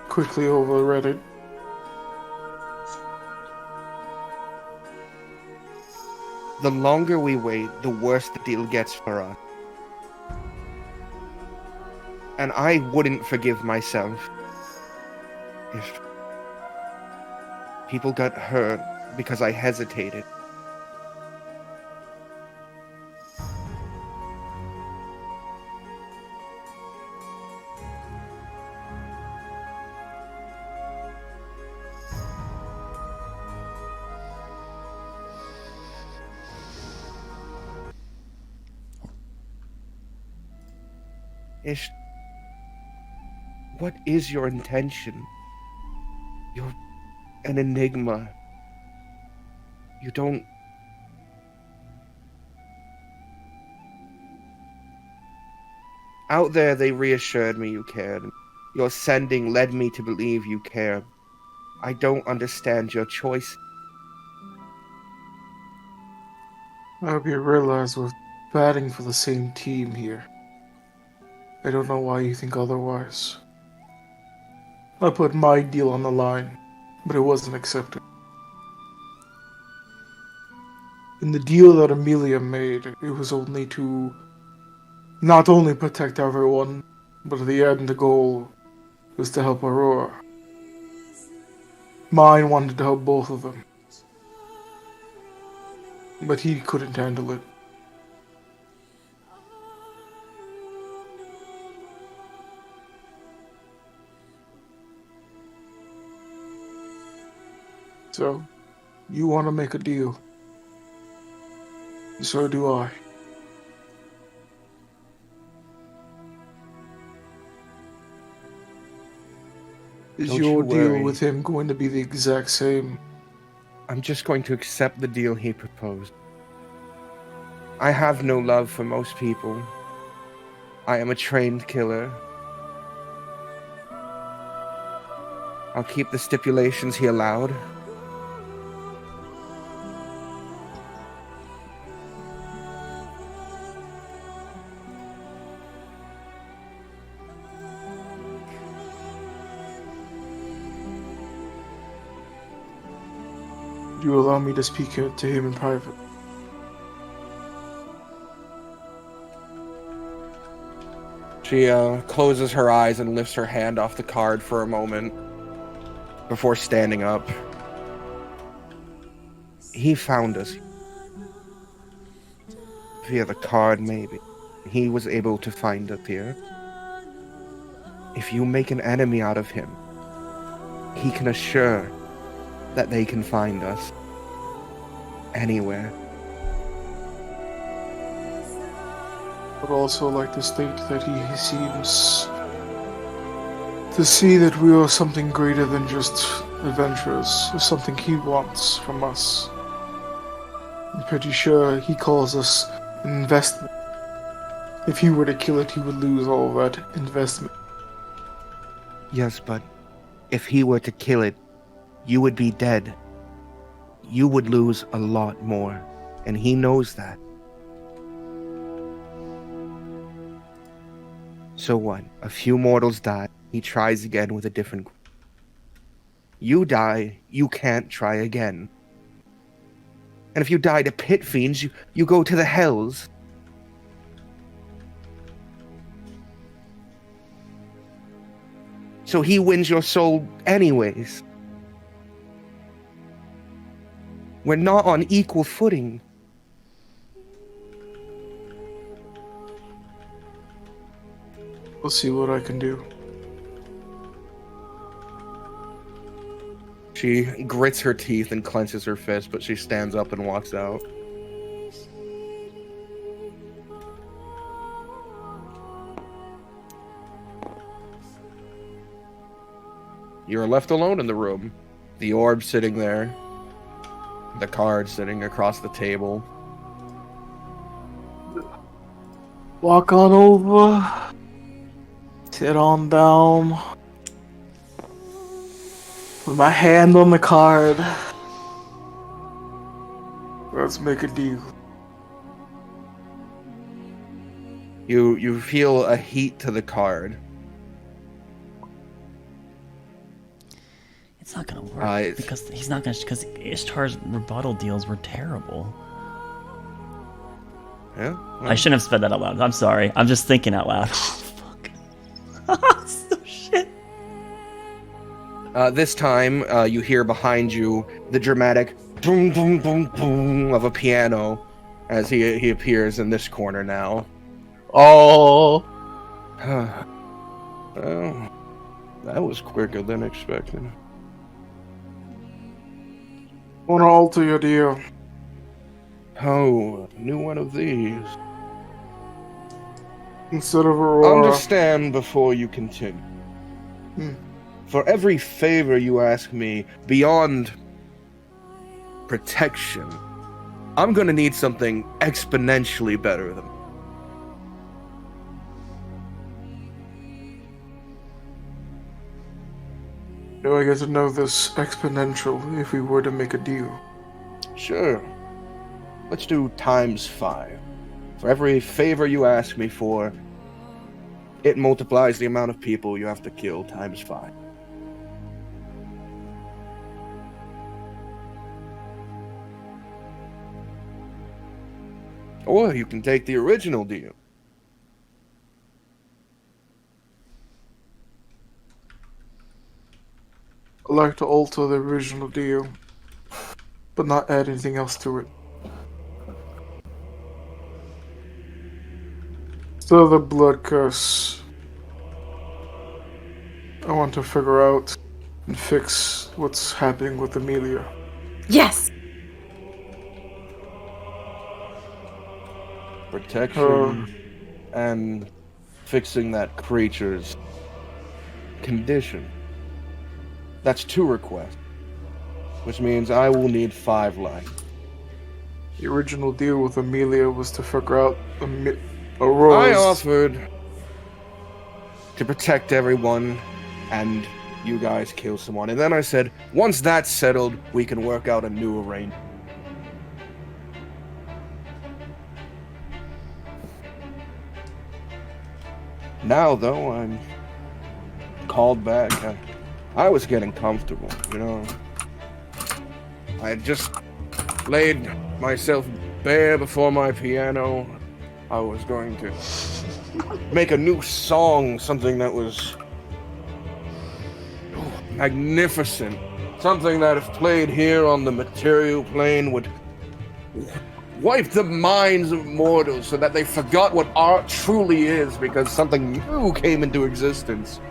quickly overread it. The longer we wait, the worse the deal gets for us. And I wouldn't forgive myself if people got hurt because I hesitated. Ish, what is your intention? You're an enigma. You don't... Out there, they reassured me you cared. Your sending led me to believe you care. I don't understand your choice. I hope you realize we're batting for the same team here. I don't know why you think otherwise. I put my deal on the line, but it wasn't accepted. In the deal that Amelia made, it was only to not only protect everyone, but at the end the goal was to help Aurora. Mine wanted to help both of them, but he couldn't handle it. So, you want to make a deal. So do I. Is Don't your you deal worry. with him going to be the exact same? I'm just going to accept the deal he proposed. I have no love for most people. I am a trained killer. I'll keep the stipulations he allowed. Do you allow me to speak to him in private? She closes her eyes and lifts her hand off the card for a moment before standing up. He found us. Via the card, maybe. He was able to find us here. If you make an enemy out of him, he can assure that they can find us anywhere. I'd also like to state that he seems To see that we are something greater than just adventurers is something he wants from us. I'm pretty sure he calls us an investment. If he were to kill it, he would lose all that investment. Yes, but if he were to kill it, you would be dead. You would lose a lot more, and he knows that. So what? A few mortals die. He tries again with a different group. You die, you can't try again. And if you die to pit fiends, you go to the hells. So he wins your soul anyways. We're not on equal footing. We'll see what I can do. She grits her teeth and clenches her fist, but she stands up and walks out. You're left alone in the room. The orb sitting there. The card sitting across the table. Walk on over. Sit on down. With my hand on the card. Let's make a deal. You feel a heat to the card. It's not gonna work because he's not gonna. Because Ishtar's rebuttal deals were terrible. Yeah. Well. I shouldn't have said that out loud. I'm sorry. I'm just thinking out loud. Fuck. So shit. This time, you hear behind you the dramatic boom, boom, boom, boom of a piano as he appears in this corner now. Oh, Well, that was quicker than expected. Wanna alter your deal? Oh, new one of these. Instead of Aurora. Understand before you continue. For every favor you ask me beyond protection, I'm gonna need something exponentially better than. Do I get to know this exponential if we were to make a deal? Sure. Let's do ×5. For every favor you ask me for, it multiplies the amount of people you have to kill ×5. Or you can take the original deal. I'd like to alter the original deal, but not add anything else to it. Still the blood curse. I want to figure out and fix what's happening with Amelia. Yes! Protection and fixing that creature's condition. That's 2 requests, which means I will need 5 life. The original deal with Amelia was to figure out Aurora's... I offered to protect everyone and you guys kill someone. And then I said, once that's settled, we can work out a new arrangement. Now, though, I'm called back. I was getting comfortable, you know. I had just laid myself bare before my piano. I was going to make a new song, something that was magnificent. Something that, if played here on the material plane, would wipe the minds of mortals so that they forgot what art truly is because something new came into existence.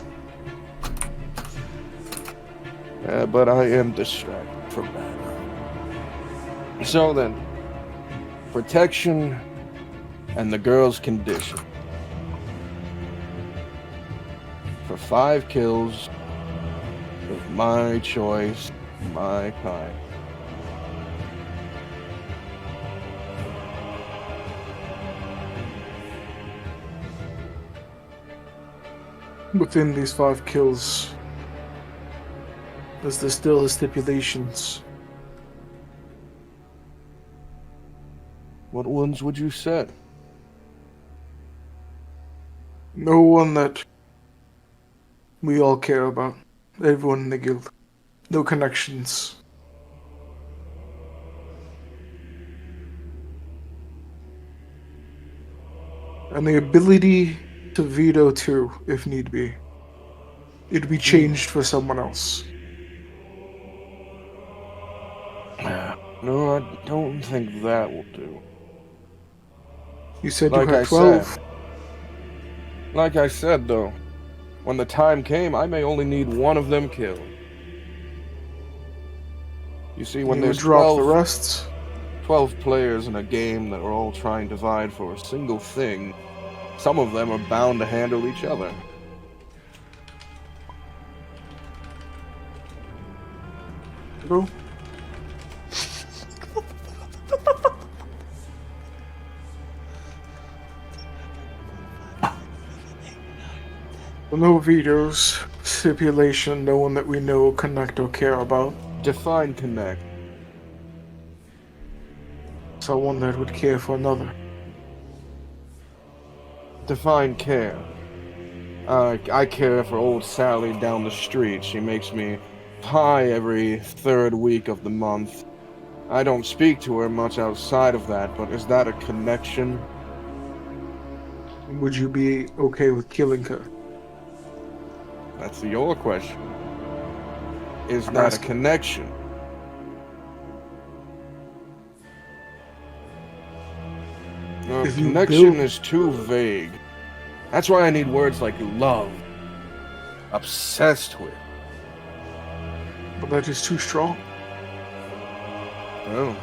But I am distracted from that. So then, protection and the girl's condition. for 5 kills of my choice, my kind. Within these 5 kills, is there still stipulations? What ones would you set? No one that we all care about. Everyone in the guild. No connections. And the ability to veto too, if need be. It'd be changed for someone else. No, I don't think that will do. You said Like you I had 12. said. Like I said, though, when the time came, I may only need one of them killed. You see, when You would there's drop the rest. 12 players in a game that are all trying to vie for a single thing, some of them are bound to handle each other. True. No vetoes, stipulation, no one that we know, connect, or care about. Define connect. Someone that would care for another. Define care. I care for old Sally down the street. She makes me pie every 3rd week of the month. I don't speak to her much outside of that, but is that a connection? Would you be okay with killing her? That's your question. Is I'm that a asking. connection? No, If you connection build- is too vague. That's why I need words like love, obsessed with. But that is too strong. Well,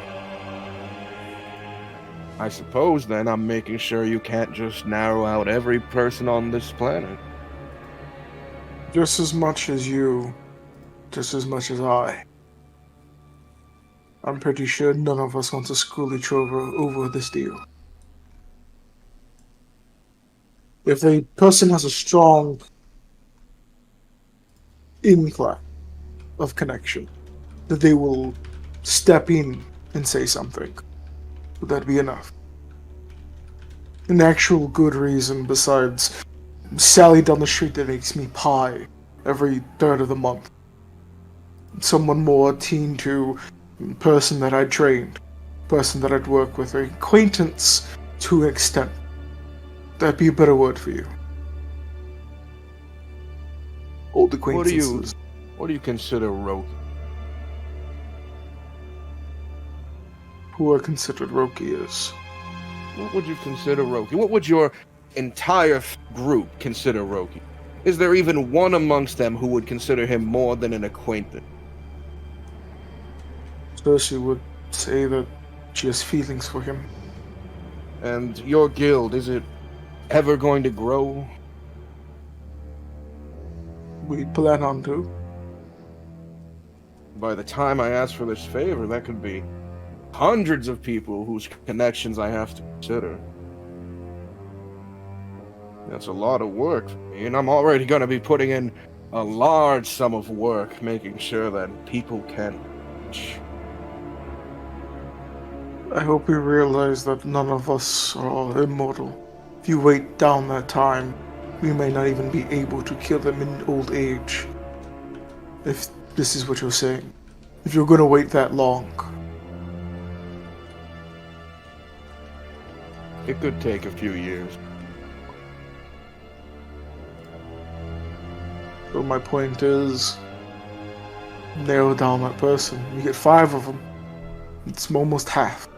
I suppose then I'm making sure you can't just narrow out every person on this planet. Just as much as you, just as much as I. I'm pretty sure none of us want to school each other over this deal. If a person has a strong inkling of connection, that they will step in and say something, would that be enough? An actual good reason besides Sally down the street that makes me pie every 3rd of the month. Someone more akin to person that I trained, person that I'd work with, an acquaintance to an extent. That'd be a better word for you. Old acquaintances. What do you consider rogue? Who are considered Roki is. What would you consider Roki? What would your entire group consider Roki? Is there even one amongst them who would consider him more than an acquaintance? Cersei would say that she has feelings for him. And your guild, is it ever going to grow? We plan on to. By the time I ask for this favor, that could be hundreds of people whose connections I have to consider. That's a lot of work for me, and I'm already going to be putting in a large sum of work making sure that people can reach. I hope you realize that none of us are immortal. If you wait down that time, we may not even be able to kill them in old age. If this is what you're saying. If you're gonna wait that long. It could take a few years. So my point is, narrow down that person. You get 5 of them. It's almost half.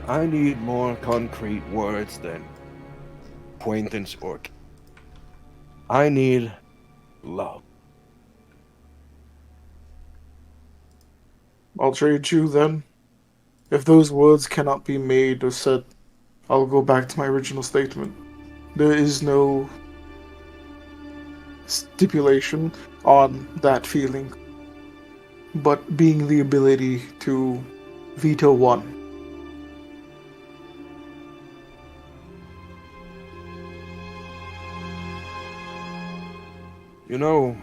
I need more concrete words than acquaintance or... I need love. I'll trade you then. If those words cannot be made or said, I'll go back to my original statement. There is no stipulation on that feeling, but being the ability to veto one. You know,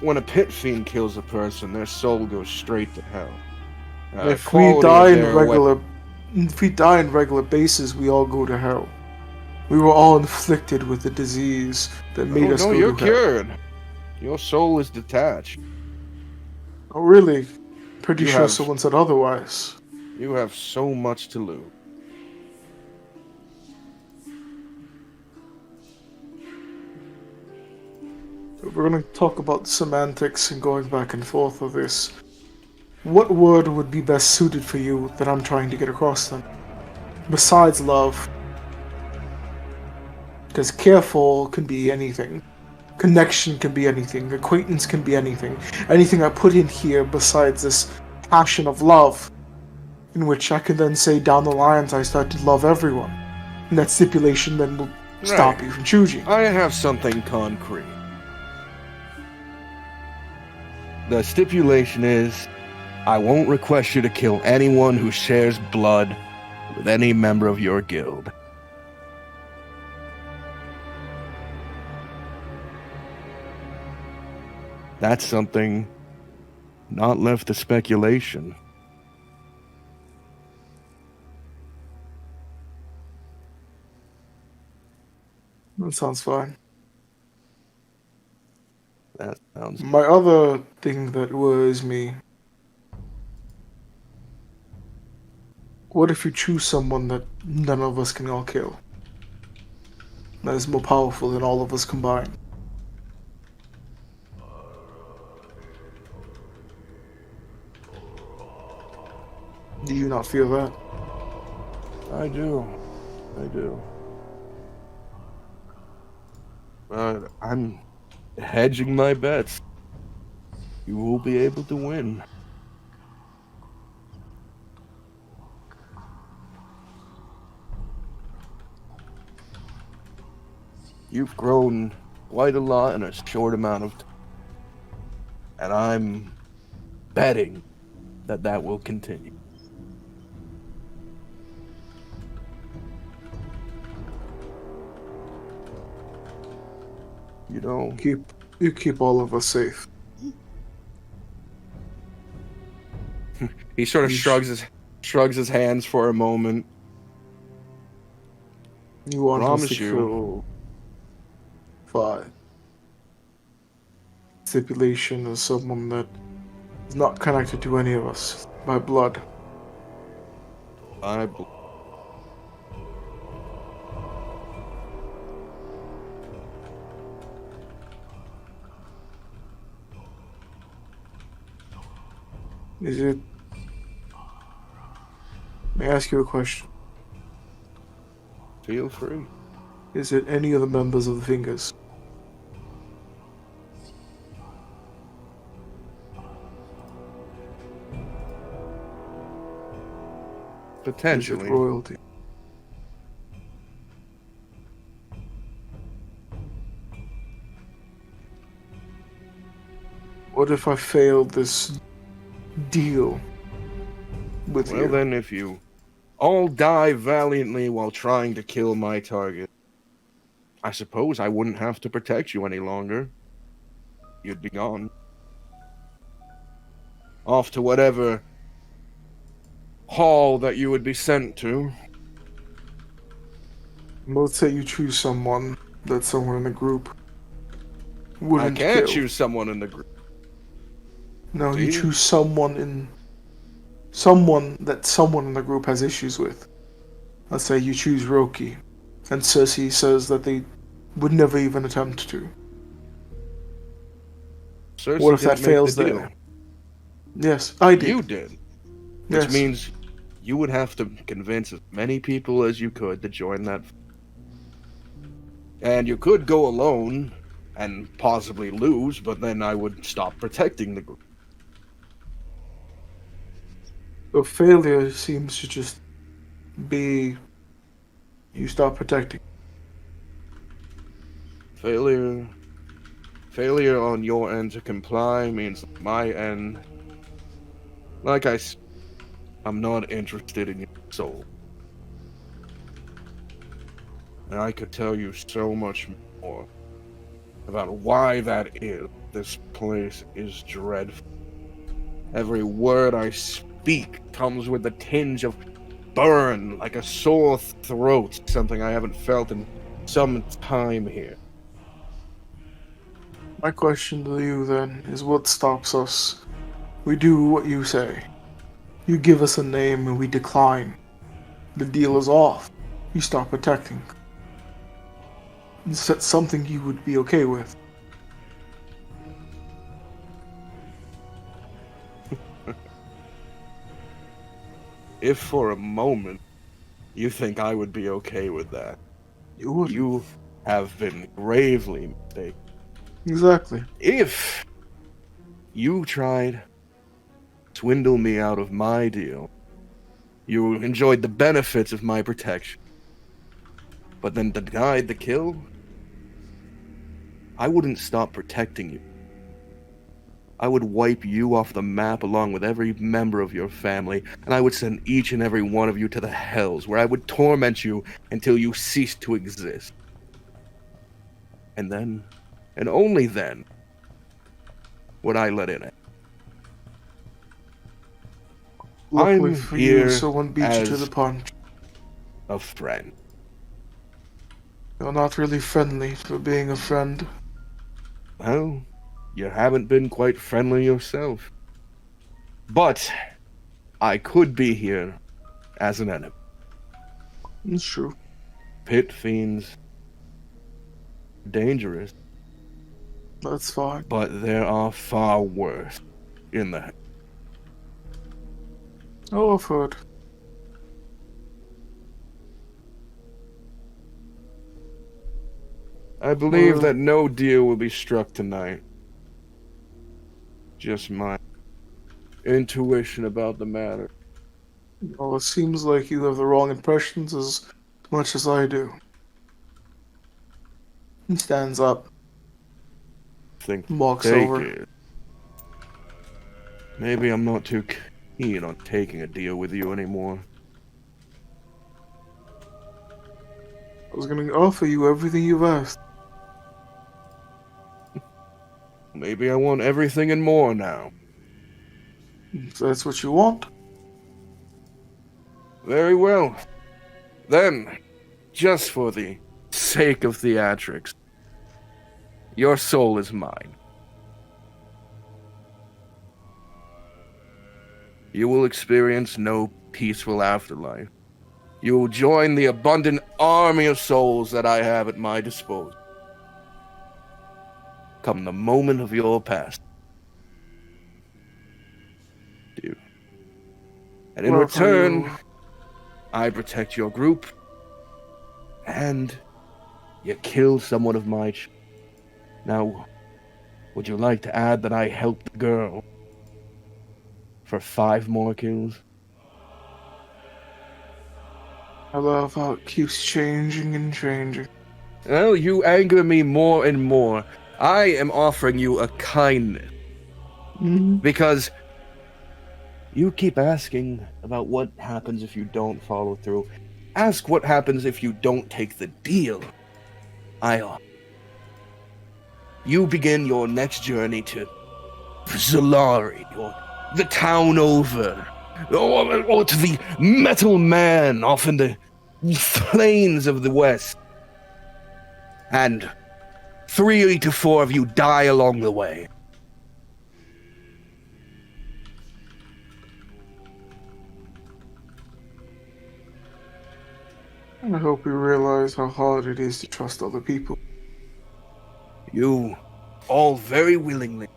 when a pit fiend kills a person, their soul goes straight to hell. If we Quality die of in their regular, if we die in regular basis, we all go to hell. We were all inflicted with the disease that made Oh us no, go you're to hell. cured. Your soul is detached. Oh, really? Pretty You sure have- someone said otherwise. You have so much to lose. We're going to talk about semantics and going back and forth of this. What word would be best suited for you that I'm trying to get across then? Besides love. Because careful can be anything. Connection can be anything. Acquaintance can be anything. Anything I put in here besides this passion of love, in which I can then say down the lines I start to love everyone. And that stipulation then will stop Right. you from choosing. I have something concrete. The stipulation is, I won't request you to kill anyone who shares blood with any member of your guild. That's something not left to speculation. That sounds fine. That sounds My other thing that worries me. What if you choose someone that none of us can all kill? That is more powerful than all of us combined. Do you not feel that? I do. I do. I'm hedging my bets. You will be able to win. You've grown quite a lot in a short amount of time. And I'm betting that that will continue. You know, You keep all of us safe. he sort of You shrugs his hands for a moment. You want us Promise to you. kill 5. Stipulation is someone that is not connected to any of us by blood. I bl- Is it? May I ask you a question? Feel free. Is it any of the members of the Fingers? Is it Potentially. royalty? What if I failed this deal with Well, you? then, if you all die valiantly while trying to kill my target, I suppose I wouldn't have to protect you any longer. You'd be gone. Off to whatever hall that you would be sent to. Let's say you choose someone that someone in the group I wouldn't can't kill. choose someone in the group. No, Do you you? choose someone in the group has issues with. Let's say you choose Roki, and Cersei says that they would never even attempt to. Cersei What if that didn't make fails the there? deal. Yes, I did. You did. Which Yes. means you would have to convince as many people as you could to join that. And you could go alone and possibly lose, but then I would stop protecting the group. The failure seems to just be you stop protecting. Failure on your end to comply means my end. Like I'm not interested in your soul. And I could tell you so much more about why that is. This place is dreadful. Every word I speak comes with a tinge of burn, like a sore throat, something I haven't felt in some time here. My question to you then is what stops us? We do what you say. You give us a name and we decline. The deal is off. You start protecting. Is that something you would be okay with? If for a moment you think I would be okay with that, You would. you have been gravely mistaken. Exactly. If you tried to swindle me out of my deal, you enjoyed the benefits of my protection, but then denied the kill, I wouldn't stop protecting you. I would wipe you off the map along with every member of your family, and I would send each and every one of you to the hells, where I would torment you until you ceased to exist. And then, and only then, would I let in it. Luckily I'm for here you, someone beat you to as the punch. a friend. You're not really friendly for being a friend. Well, you haven't been quite friendly yourself. But I could be here as an enemy. It's true. Pit fiends, dangerous, That's fine. but there are far worse in the. Oh, I've heard. I believe Well- that no deal will be struck tonight. Just my intuition about the matter. Well, it seems like you have the wrong impressions as much as I do. He stands up, Think walks take over. it. Maybe I'm not too keen on taking a deal with you anymore. I was gonna offer you everything you've asked. Maybe I want everything and more now. If that's what you want. Very well. Then, just for the sake of theatrics, your soul is mine. You will experience no peaceful afterlife. You will join the abundant army of souls that I have at my disposal. Come the moment of your passing. And in Well, for return, you- I protect your group, and you kill someone of my Now, would you like to add that I helped the girl for 5 more kills? I love how it keeps changing and changing. Well, you anger me more and more. I am offering you a kindness, because you keep asking about what happens if you don't follow through. Ask what happens if you don't take the deal. You begin your next journey to Zolari, or the town over, or to the Metal Man off in the plains of the west. And 3 to 4 of you die along the way. I hope you realize how hard it is to trust other people. You all very willingly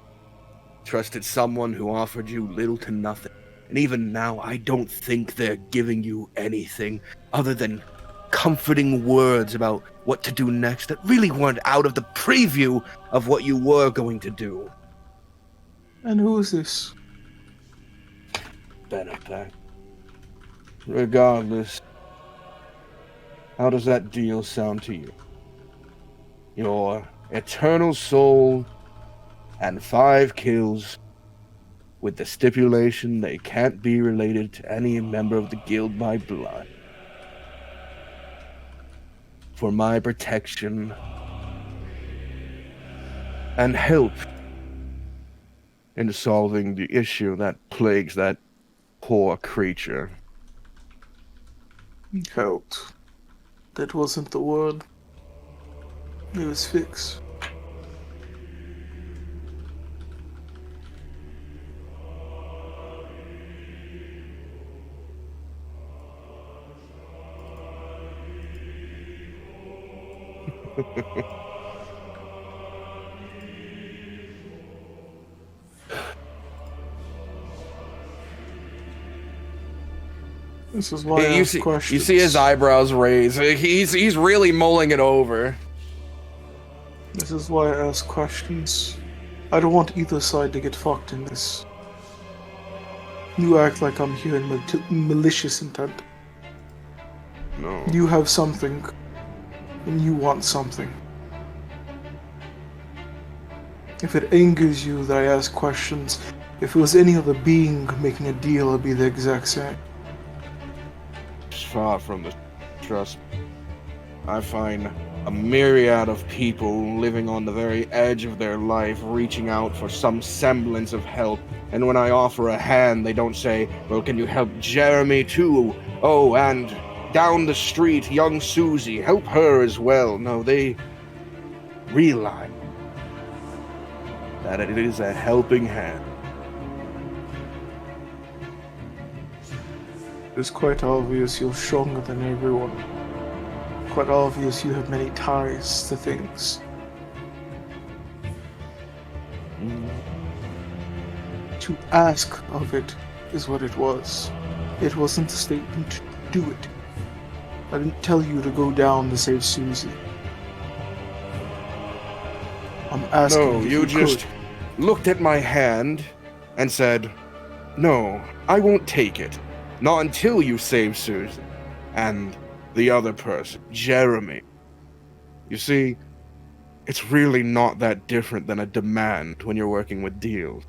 trusted someone who offered you little to nothing. And even now, I don't think they're giving you anything other than comforting words about what to do next that really weren't out of the preview of what you were going to do. And who is this? Benefit. Regardless, how does that deal sound to you? your eternal soul and 5 kills, with the stipulation they can't be related to any member of the guild by blood. For my protection and help in solving the issue that plagues that poor creature. Helped. That wasn't the word. It was fixed. This is why I You ask see, questions. you see his eyebrows raise. He's really mulling it over. This is why I ask questions. I don't want either side to get fucked in this. You act like I'm here in malicious intent. No. You have something, and you want something. If it angers you that I ask questions, if it was any other being making a deal, it'd be the exact same. It's far from the trust. I find a myriad of people living on the very edge of their life, reaching out for some semblance of help. And when I offer a hand, they don't say, well, can you help Jeremy too? Oh, and down the street, young Susie, help her as well. No, they realize that it is a helping hand. It's quite obvious you're stronger than everyone. Quite obvious you have many ties to things. To ask of it is what it was. It wasn't a statement to do it. I didn't tell you to go down to save Susie. I'm asking No, if you just could. looked at my hand and said, no, I won't take it. Not until you save Susan. And the other person, Jeremy. You see, it's really not that different than a demand when you're working with deals.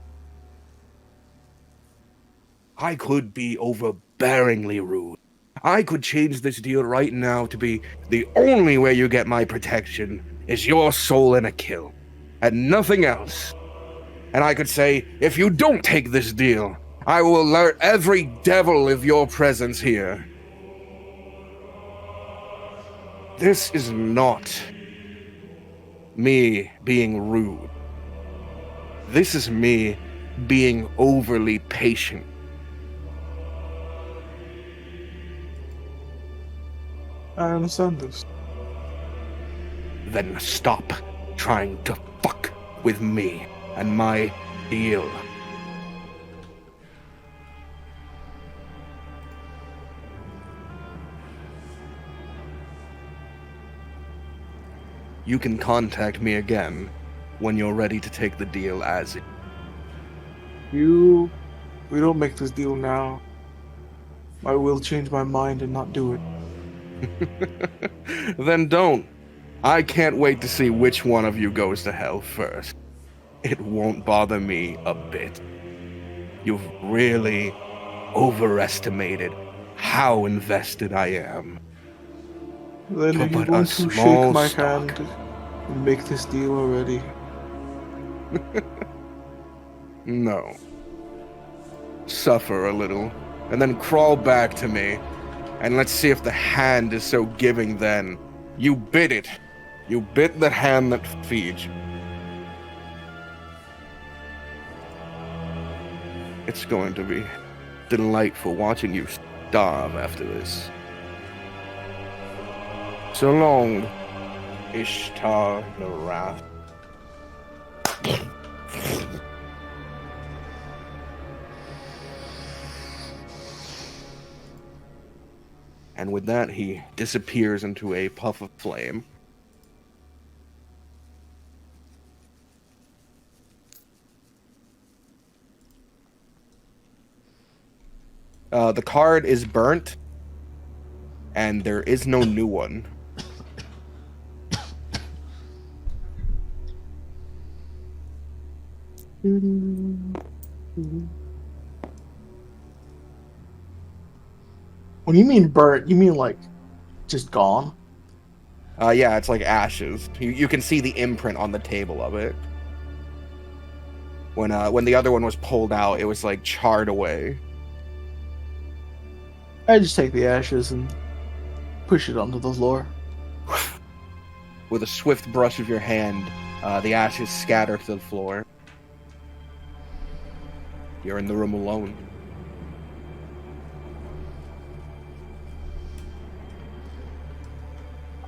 I could be overbearingly rude. I could change this deal right now to be the only way you get my protection is your soul and a kill, and nothing else. And I could say, if you don't take this deal, I will alert every devil of your presence here. This is not me being rude. This is me being overly patient. I understand this. Then stop trying to fuck with me and my deal. You can contact me again when you're ready to take the deal as it. We don't make this deal now. I will change my mind and not do it. Then don't. I can't wait to see which one of you goes to hell first. It won't bother me a bit. You've really overestimated how invested I am. Then You're if you but a want to small shake my stock. hand and make this deal already. No. Suffer a little, and then crawl back to me, and let's see if the hand is so giving then. You bit it. You bit the hand that feeds you. It's going to be delightful watching you starve after this. So long, Ishtar the Wrath. And with that, he disappears into a puff of flame. The card is burnt, and there is no new one. Mm. When you mean burnt, you mean like just gone? Yeah, it's like ashes. You can see the imprint on the table of it. When the other one was pulled out, it was like charred away. I just take the ashes and push it onto the floor. With a swift brush of your hand, the ashes scatter to the floor. You're in the room alone.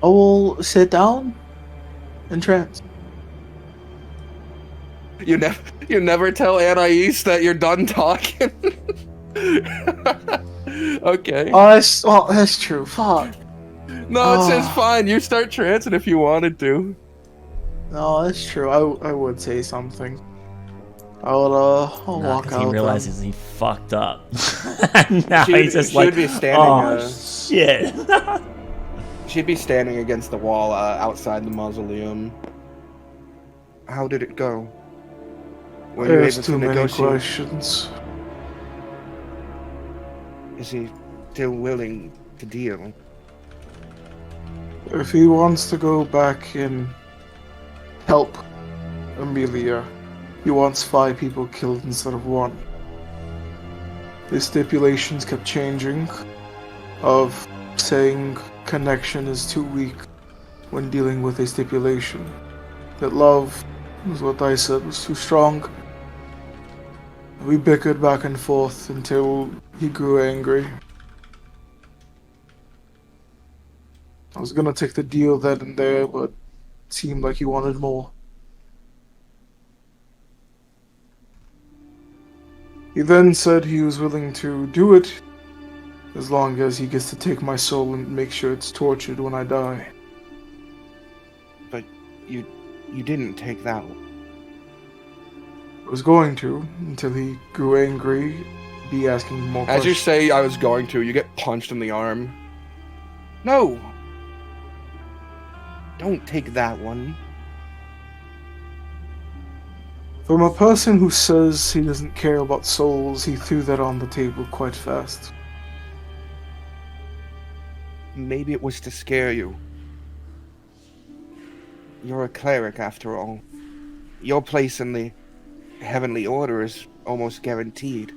I will sit down and trance. You never tell Anais that you're done talking. Okay. Oh, that's true. Fuck. No, it's fine. You start trancing if you wanted to. No, that's true. I would say something. I'll Nah, walk because he out. realizes he fucked up. Now She he's just she like, would be standing. oh shit. She'd be standing against the wall outside the mausoleum. How did it go? Were you There's able too to many negotiate? questions. Is he still willing to deal? If he wants to go back and help Amelia, he wants 5 people killed instead of 1. The stipulations kept changing, of saying connection is too weak when dealing with a stipulation. That love was what I said was too strong. We bickered back and forth until he grew angry. I was gonna take the deal then and there, but it seemed like he wanted more. He then said he was willing to do it as long as he gets to take my soul and make sure it's tortured when I die. But you didn't take that one. I was going to, until he grew angry, be asking more As you questions. say, I was going to. You get punched in the arm. No. Don't take that one. From a person who says he doesn't care about souls, he threw that on the table quite fast. Maybe it was to scare you. You're a cleric, after all. Your place in the Heavenly Order is almost guaranteed.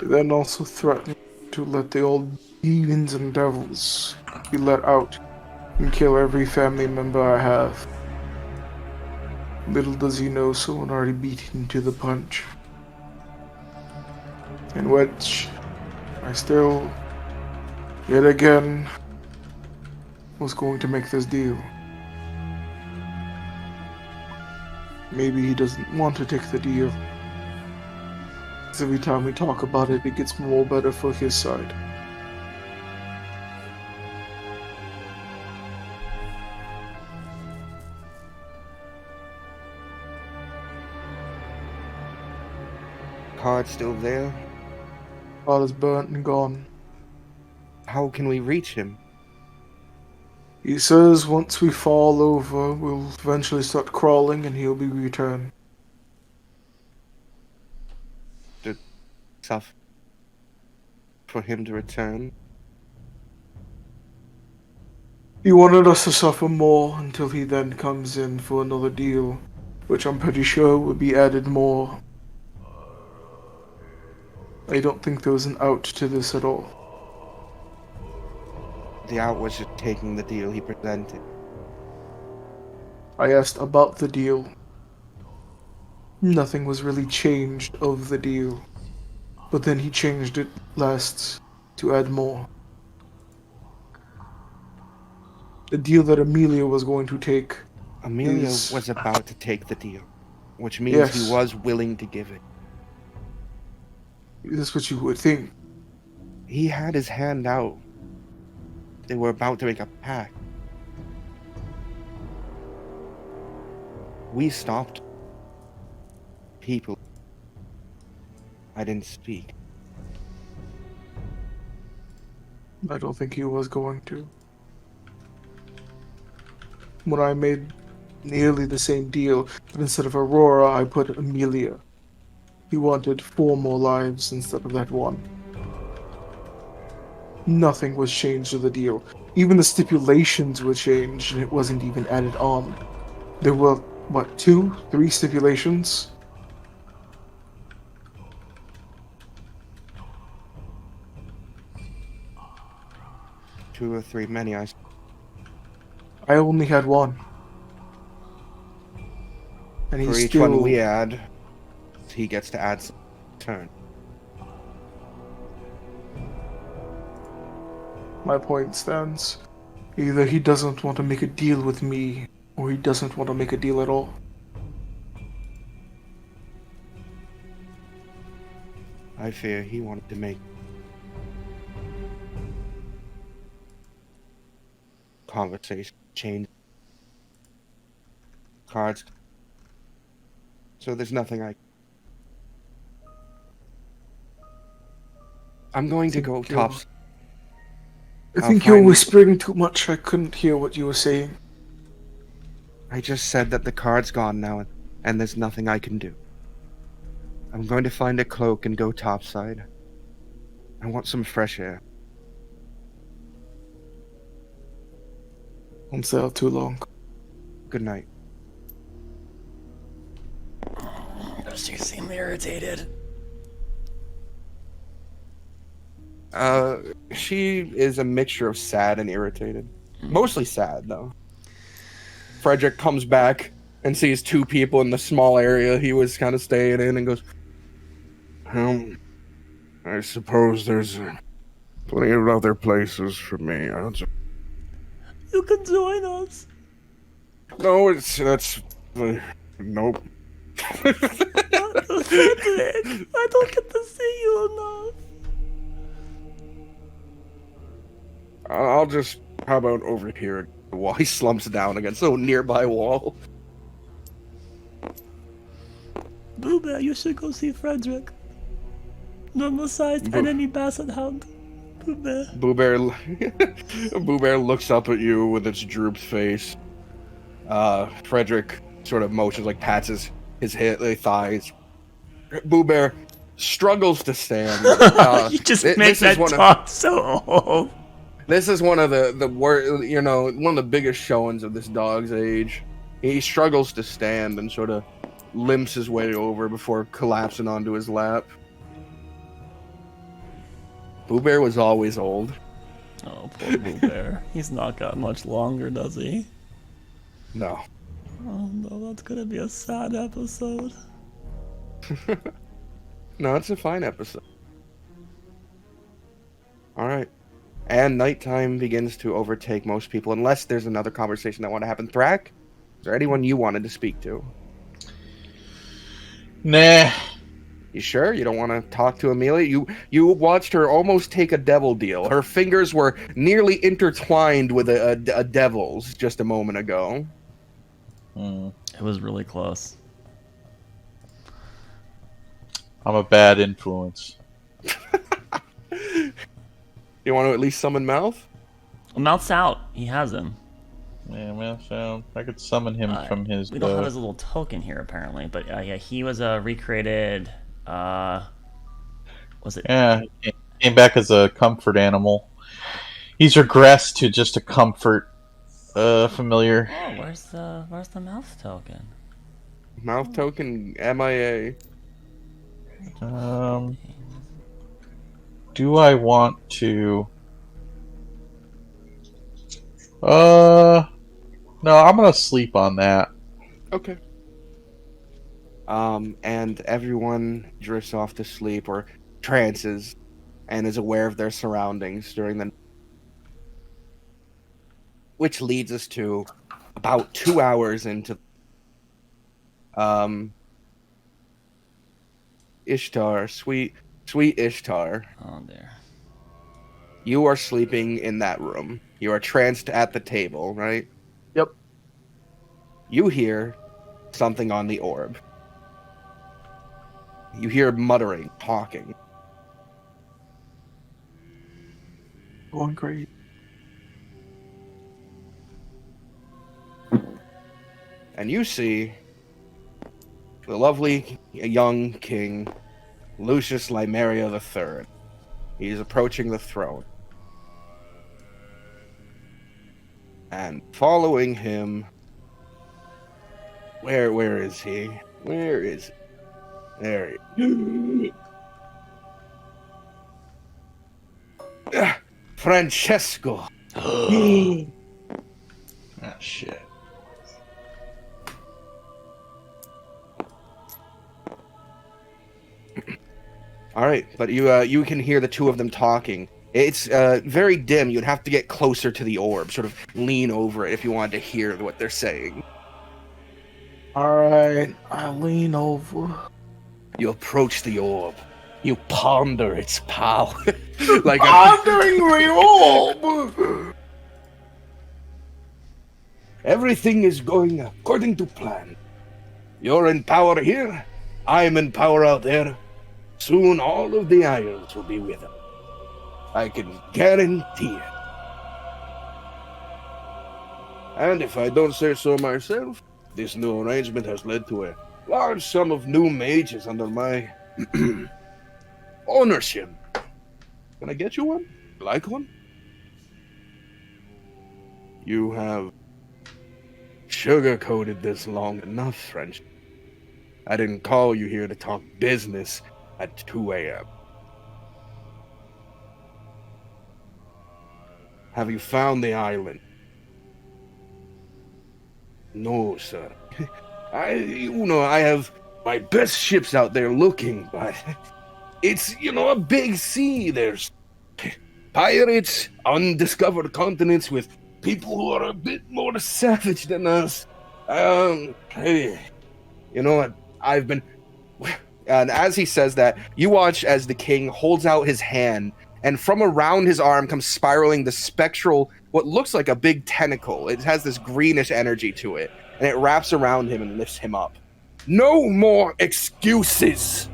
He then also threatened to let the old demons and devils be let out and kill every family member I have. Little does he know someone already beat him to the punch. In which I still, yet again, was going to make this deal. Maybe he doesn't want to take the deal. 'Cause every time we talk about it, it gets more better for his side. Card's still there. All is burnt and gone. How can we reach him? He says once we fall over, we'll eventually start crawling and he'll be returned. Tough for him to return. He wanted us to suffer more until he then comes in for another deal, which I'm pretty sure would be added more. I don't think there was an out to this at all. The out was just taking the deal he presented. I asked about the deal. Nothing was really changed of the deal, but then he changed it last to add more. The deal that Amelia was going to take. Amelia is- was about to take the deal, which means Yes. he was willing to give it. That's what you would think. He had his hand out. They were about to make a pact. We stopped. People. I didn't speak. I don't think he was going to. when I made nearly the same deal, but instead of Aurora, I put Amelia. He wanted 4 more lives instead of that 1. Nothing was changed to the deal. Even the stipulations were changed, and it wasn't even added on. There were, what, 2, 3 stipulations? Two or three, many. I only had 1. And For he's each one still... we add, he gets to add some turn. My point stands. Either he doesn't want to make a deal with me, or he doesn't want to make a deal at all. I fear he wanted to make conversation change cards. So there's nothing I'm going to go tops. I I'll think you're find- whispering too much. I couldn't hear what you were saying. I just said that the card's gone now, and there's nothing I can do. I'm going to find a cloak and go topside. I want some fresh air. Don't stay out too long. Good night. She seemed irritated. She is a mixture of sad and irritated. Mostly sad, though. Frederick comes back and sees 2 people in the small area he was kind of staying in and goes, I suppose there's plenty of other places for me. You can join us. No, nope. Frederick, I don't get to see you enough. I'll just, how about over here? While he slumps down against a nearby wall. Boo Bear, you should go see Frederick. Normal-sized enemy basset hound. Boo Bear. Boo Bear looks up at you with its drooped face. Frederick sort of motions, like pats his thighs. Boo Bear struggles to stand. You just make that talk so old. This is one of the worst, one of the biggest showings of this dog's age. He struggles to stand and sort of limps his way over before collapsing onto his lap. Boo Bear was always old. Oh, poor Boo Bear. He's not got much longer, does he? No. Oh no, that's gonna be a sad episode. No, it's a fine episode. Alright. And nighttime begins to overtake most people, unless there's another conversation that want to happen. Thrak, is there anyone you wanted to speak to? Nah. You sure? You don't want to talk to Amelia? You watched her almost take a devil deal. Her fingers were nearly intertwined with a devil's just a moment ago. It was really close. I'm a bad influence. You want to at least summon Mouth? Well, Mouth's out. He has him. Yeah, man, so I could summon him from his... We don't have his little token here, apparently. But yeah, he was recreated... was it... Yeah, he came back as a comfort animal. He's regressed to just a comfort familiar. Oh, where's the Mouth token? Mouth token MIA. Do I want to... No, I'm gonna sleep on that. Okay. And everyone drifts off to sleep or trances and is aware of their surroundings during the... Which leads us to about 2 hours into... Ishtar, sweet Ishtar. Oh, there. You are sleeping in that room. You are tranced at the table, right? Yep. You hear something on the orb. You hear muttering, talking. Going great. and you see the lovely young king, Lucius Limeria III. He's approaching the throne. And following him... Where is he? Where is he? There he is. Francesco. Ah, shit. All right, but you can hear the two of them talking. It's very dim. You'd have to get closer to the orb, sort of lean over it if you wanted to hear what they're saying. Alright, I lean over. You approach the orb. You ponder its power. like Pondering the orb! Everything is going according to plan. You're in power here. I'm in power out there. Soon all of the islands will be with him. I can guarantee it. And if I don't say so myself, this new arrangement has led to a large sum of new mages under my ownership. Can I get you one? Like one? You have sugar-coated this long enough, French. I didn't call you here to talk business at 2 a.m. Have you found the island? No, sir. I have my best ships out there looking, but it's, a big sea. There's pirates, undiscovered continents with people who are a bit more savage than us. I've been... And as he says that, you watch as the king holds out his hand, and from around his arm comes spiraling the spectral, what looks like a big tentacle. It has this greenish energy to it, and it wraps around him and lifts him up. No more excuses,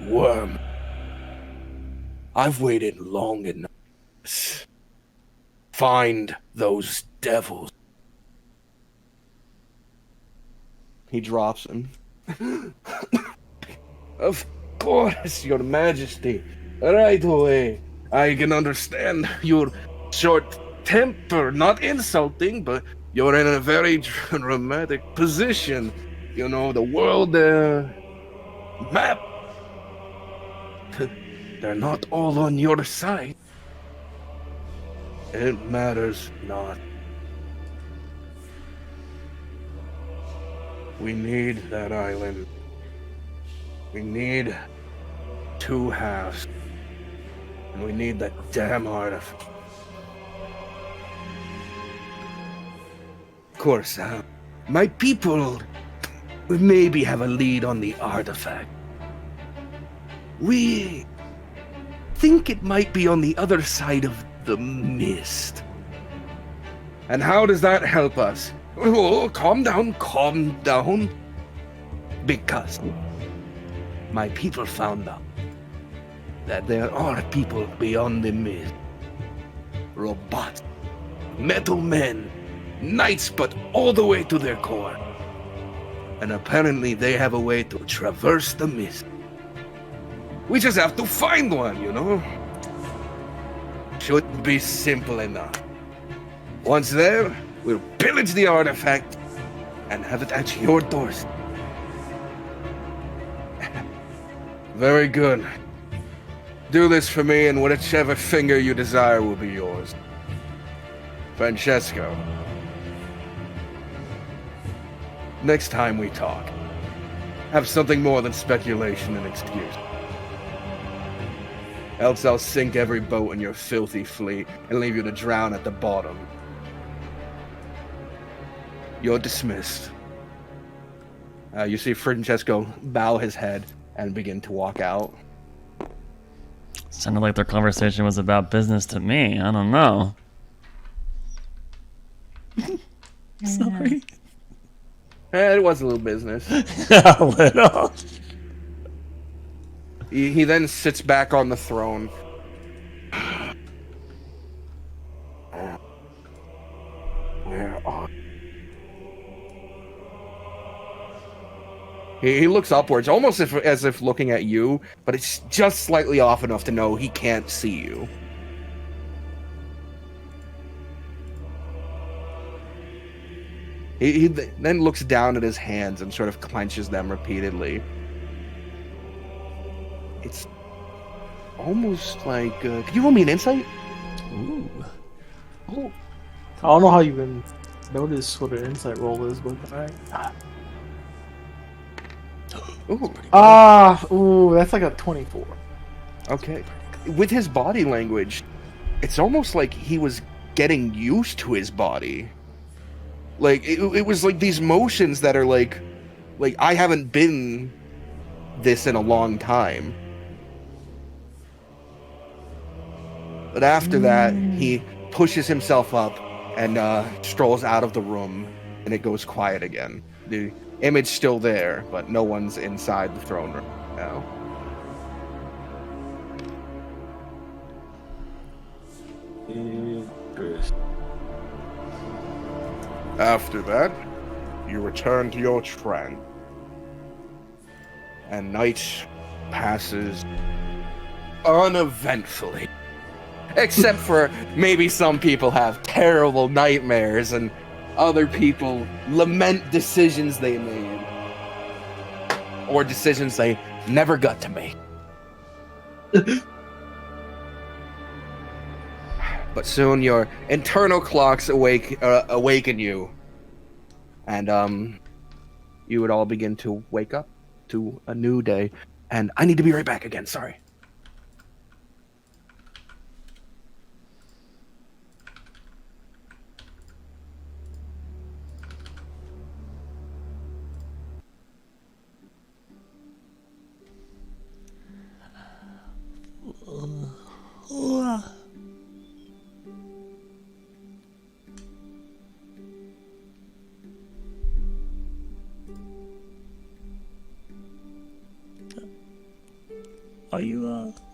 worm. I've waited long enough. Find those devils. He drops him. Of course, your majesty. Right away. I can understand your short temper, not insulting, but you're in a very dramatic position. The world map. They're not all on your side. It matters not. We need that island. We need 2 halves. And we need that damn artifact. Of course, my people would maybe have a lead on the artifact. We think it might be on the other side of the mist. And how does that help us? Oh, calm down. Because my people found out that there are people beyond the mist. Robots, metal men, knights, but all the way to their core. And apparently they have a way to traverse the mist. We just have to find one, Should be simple enough. Once there, we'll pillage the artifact and have it at your doorstep. Very good. Do this for me, and whichever finger you desire will be yours. Francesco. Next time we talk, have something more than speculation and excuse. Else I'll sink every boat in your filthy fleet and leave you to drown at the bottom. You're dismissed. You see Francesco bow his head and begin to walk out. Sounded like their conversation was about business to me. I don't know. Sorry. It was a little business. A little. He then sits back on the throne. Where are you? He looks upwards, almost as if looking at you, but it's just slightly off enough to know he can't see you. He then looks down at his hands and sort of clenches them repeatedly. It's almost like... could you roll me an insight? Ooh. Oh. I don't know how you even notice what an insight roll is, but alright. Ooh, that's like a 24. Okay. With his body language, it's almost like he was getting used to his body. Like, it was like these motions that are like, I haven't been this in a long time. But after that, he pushes himself up and strolls out of the room, and it goes quiet again. The image still there, but no one's inside the throne room now. After that, you return to your trance, and night passes uneventfully. Except for maybe some people have terrible nightmares and other people lament decisions they made. Or decisions they never got to make. But soon your internal clocks awaken you. And you would all begin to wake up to a new day. And I need to be right back again, sorry.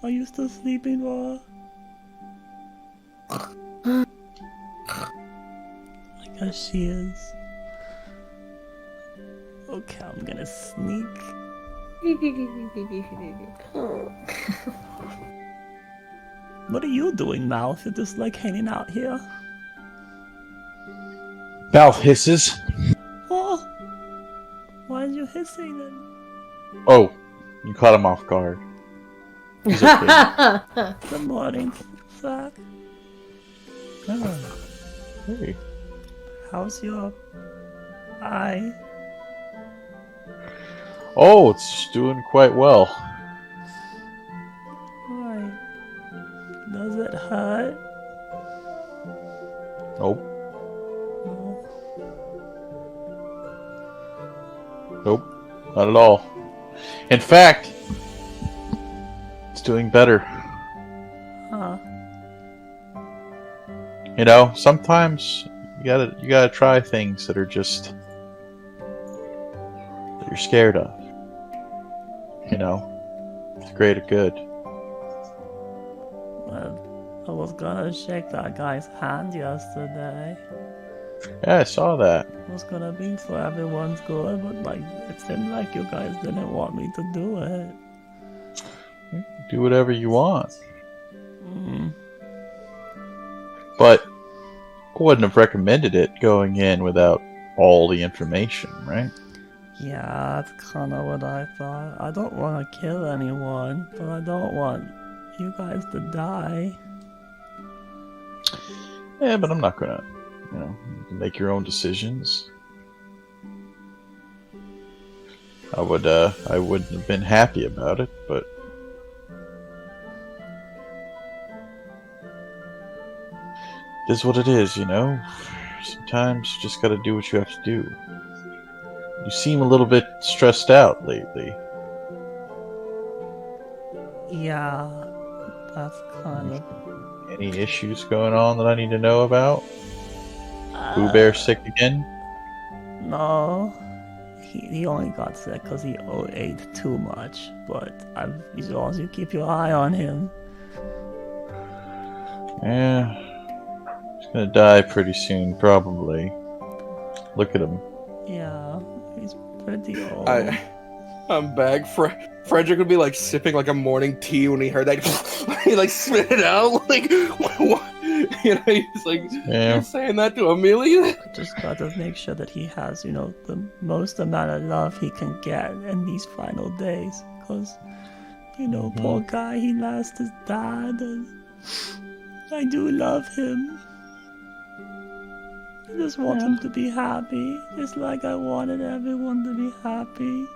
Are you still sleeping, Laura? I guess she is. Okay, I'm gonna sneak. What are you doing, Mouth? You're just like hanging out here? Mouth hisses. Oh! Why are you hissing then? Oh, you caught him off guard. He's okay. Good morning, Zach. Oh, hey. How's your eye? Oh, it's doing quite well. Why? Does it hurt? Nope. No. Nope. Not at all. In fact, it's doing better. Huh. You know, sometimes you gotta try things that are just that you're scared of. You know, it's greater good. Well, I was gonna shake that guy's hand yesterday. Yeah, I saw that. It was gonna be for everyone's good, but like it seemed like you guys didn't want me to do it. Do whatever you want. Mm. But I wouldn't have recommended it going in without all the information, right? Yeah, that's kind of what I thought. I don't want to kill anyone, but I don't want you guys to die. Yeah, but I'm not gonna, you know, you can make your own decisions. I wouldn't have been happy about it, but it is what it is, you know? Sometimes you just gotta do what you have to do. You seem a little bit stressed out lately. Yeah, that's kind of... Any issues going on that I need to know about? Pooh Bear sick again? No, he only got sick because he ate too much, but as long as you keep your eye on him. Yeah. He's gonna die pretty soon, probably. Look at him. Yeah, he's pretty old. I'm back. Frederick would be like sipping like a morning tea when he heard that. He like spit it out. Like, what? You know, he's like, Yeah. you're saying that to Amelia? Just gotta make sure that he has, the most amount of love he can get in these final days. Because, poor guy, he lost his dad, and I do love him. I just want him to be happy, just like I wanted everyone to be happy.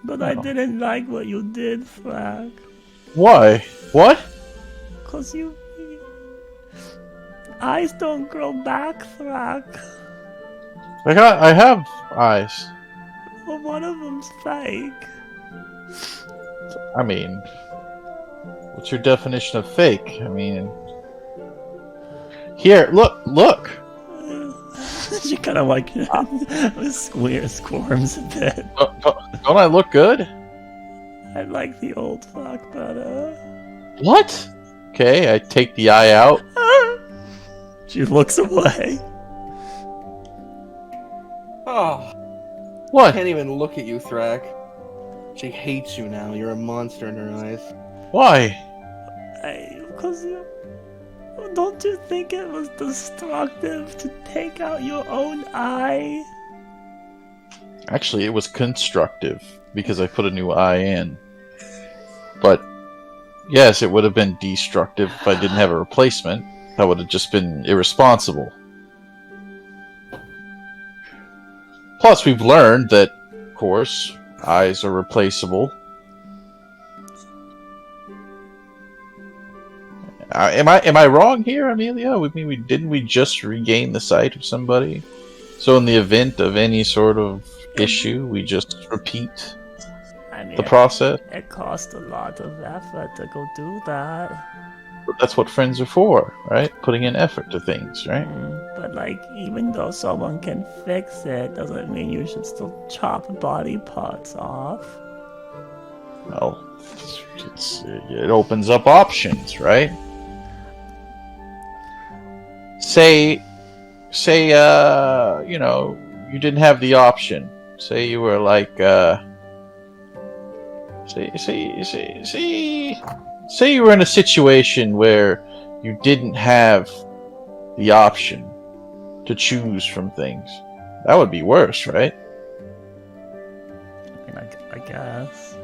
But I didn't like what you did, Frank. Why? What? Cause eyes don't grow back, Thrak. I have eyes. Well, one of them's fake. I mean, what's your definition of fake? I mean, here, look. She kind of like squirms a bit. Don't I look good? I like the old Thrak better. What? Okay, I take the eye out. She looks away. Oh, I What? can't even look at you, Thrak. She hates you now. You're a monster in her eyes. Why? Because don't you think it was destructive to take out your own eye? Actually, it was constructive because I put a new eye in. But yes, it would have been destructive if I didn't have a replacement. That would have just been irresponsible. Plus, we've learned that, of course, eyes are replaceable. Am I wrong here, Amelia? Didn't we just regain the sight of somebody? So in the event of any sort of issue, we just repeat the process? It cost a lot of effort to go do that. But that's what friends are for, right? Putting in effort to things, right? But even though someone can fix it, doesn't mean you should still chop body parts off. Well, it opens up options, right? Say, you didn't have the option. Say you were like, say you were in a situation where you didn't have the option to choose from things. That would be worse, right? I guess.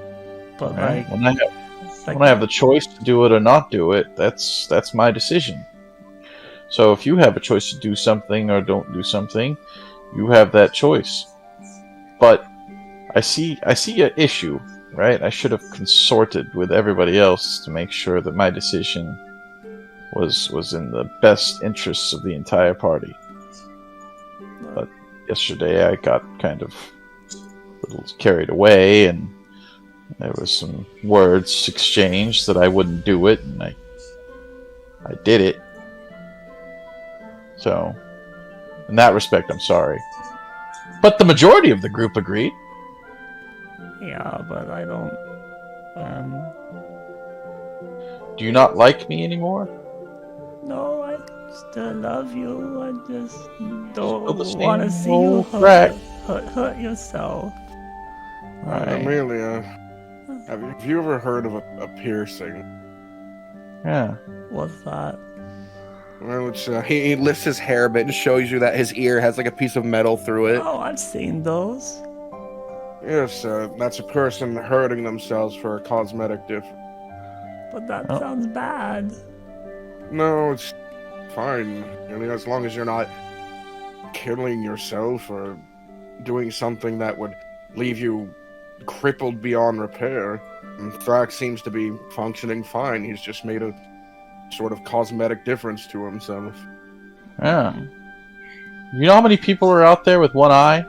But Right? When I have the choice to do it or not do it, that's my decision. So if you have a choice to do something or don't do something, you have that choice. But I see an issue, right? I should have consorted with everybody else to make sure that my decision was in the best interests of the entire party. But yesterday I got kind of a little carried away, and there was some words exchanged that I wouldn't do it, and I did it. So, in that respect, I'm sorry. But the majority of the group agreed. Yeah, but I don't... Do you not like me anymore? No, I still love you. I just Still the don't same want to see you old crack. hurt yourself. Right. Amelia, have you ever heard of a piercing? Yeah. What's that? Well, it's, he lifts his hair a bit and shows you that his ear has like a piece of metal through it. Oh, I've seen those. Yes, that's a person hurting themselves for a cosmetic difference. But that sounds bad. No, it's fine. Really, as long as you're not killing yourself or doing something that would leave you crippled beyond repair. And Thrak seems to be functioning fine. He's just made a sort of cosmetic difference to himself. Yeah. You know how many people are out there with one eye?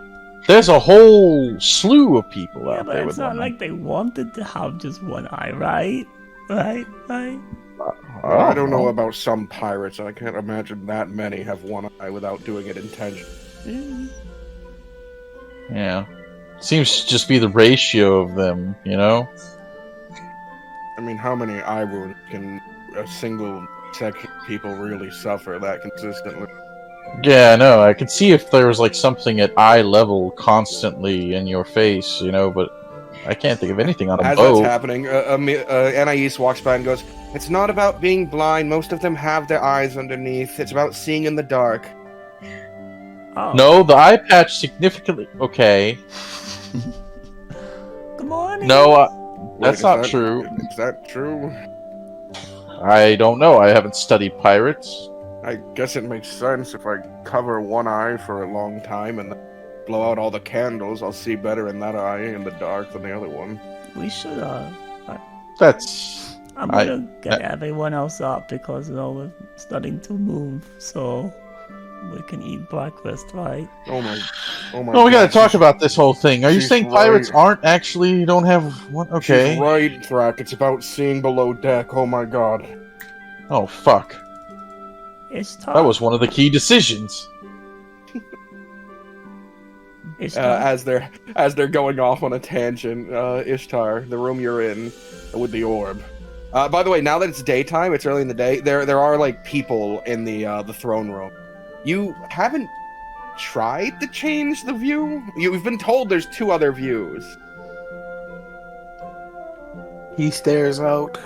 There's a whole slew of people out but there it's with not one like they wanted to have just one eye, right? Right? eye. I don't know about some pirates. I can't imagine that many have one eye without doing it intentionally. Yeah. Seems to just be the ratio of them, you know? I mean, how many eye wounds can a single section of people really suffer that consistently? Yeah, no, I could see if there was like something at eye level constantly in your face, but I can't think of anything on a As boat. that's happening, Anais walks by and goes, "It's not about being blind. Most of them have their eyes underneath. It's about seeing in the dark." Oh. No, the eye patch significantly. Okay. Good morning. No, Wait, that's is not that- true. Is that true? I don't know. I haven't studied pirates. I guess it makes sense if I cover one eye for a long time and then blow out all the candles. I'll see better in that eye in the dark than the other one. We should, That's. I'm gonna get everyone else up because, we're starting to move, so we can eat breakfast, right? Oh my No, we gotta God, talk she's- about this whole thing. Are you she's saying pirates right. aren't actually don't have one? Okay. She's right, Thrak. It's about seeing below deck. Oh my God. Oh fuck. Ishtar. That was one of the key decisions. Ishtar. As they're going off on a tangent, Ishtar, the room you're in with the orb. By the way, now that it's daytime, it's early in the day. There are like people in the throne room. You haven't tried to change the view? You've been told there's 2 other views. He stares out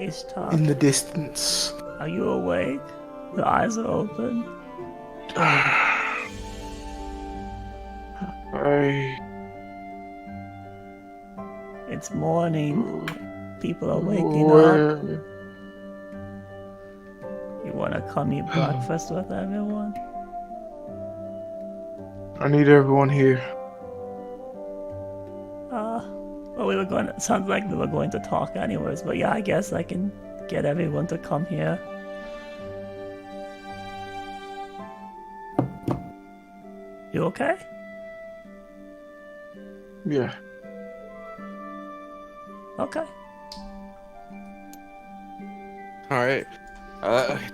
Ishtar. in the distance. Are you awake? The eyes are open. It's morning. People are waking up. You wanna come eat breakfast with everyone? I need everyone here. Well, we were going to, sounds like we were going to talk anyways, but yeah, I guess I can get everyone to come here. You okay? Yeah. Okay. Alright.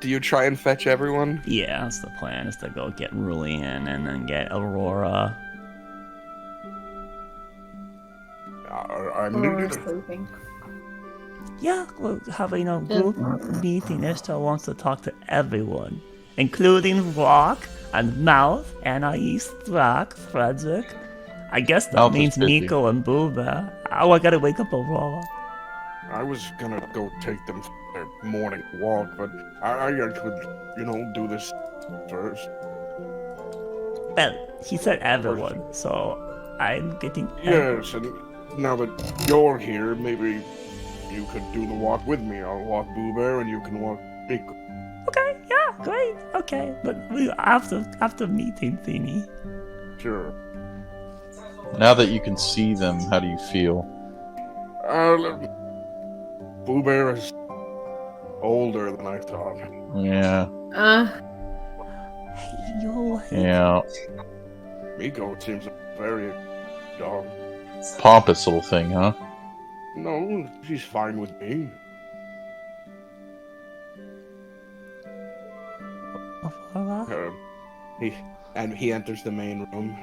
Do you try and fetch everyone? Yeah, that's the plan, is to go get Ruli in and then get Aurora. Or sleeping. Yeah, we'll have a group meeting. Ishtar wants to talk to everyone, including Rock and Mouth, Anais, Thrak, Frederick. I guess that Mouth is means busy. Miko and Booba. Oh, I gotta wake up Aurora. I was gonna go take them for their morning walk, but I could, do this first. Well, he said everyone, so I'm getting. Yes, and now that you're here, maybe you could do the walk with me. I'll walk Boo Bear and you can walk Miko. Okay, yeah, great, okay. But we after meeting thingy. Sure. Now that you can see them, how do you feel? Boo Bear is older than I thought. Yeah. Hey, yo. Yeah. Miko seems very dog. Pompous little thing, huh? No, she's fine with me. Aurora? He enters the main room.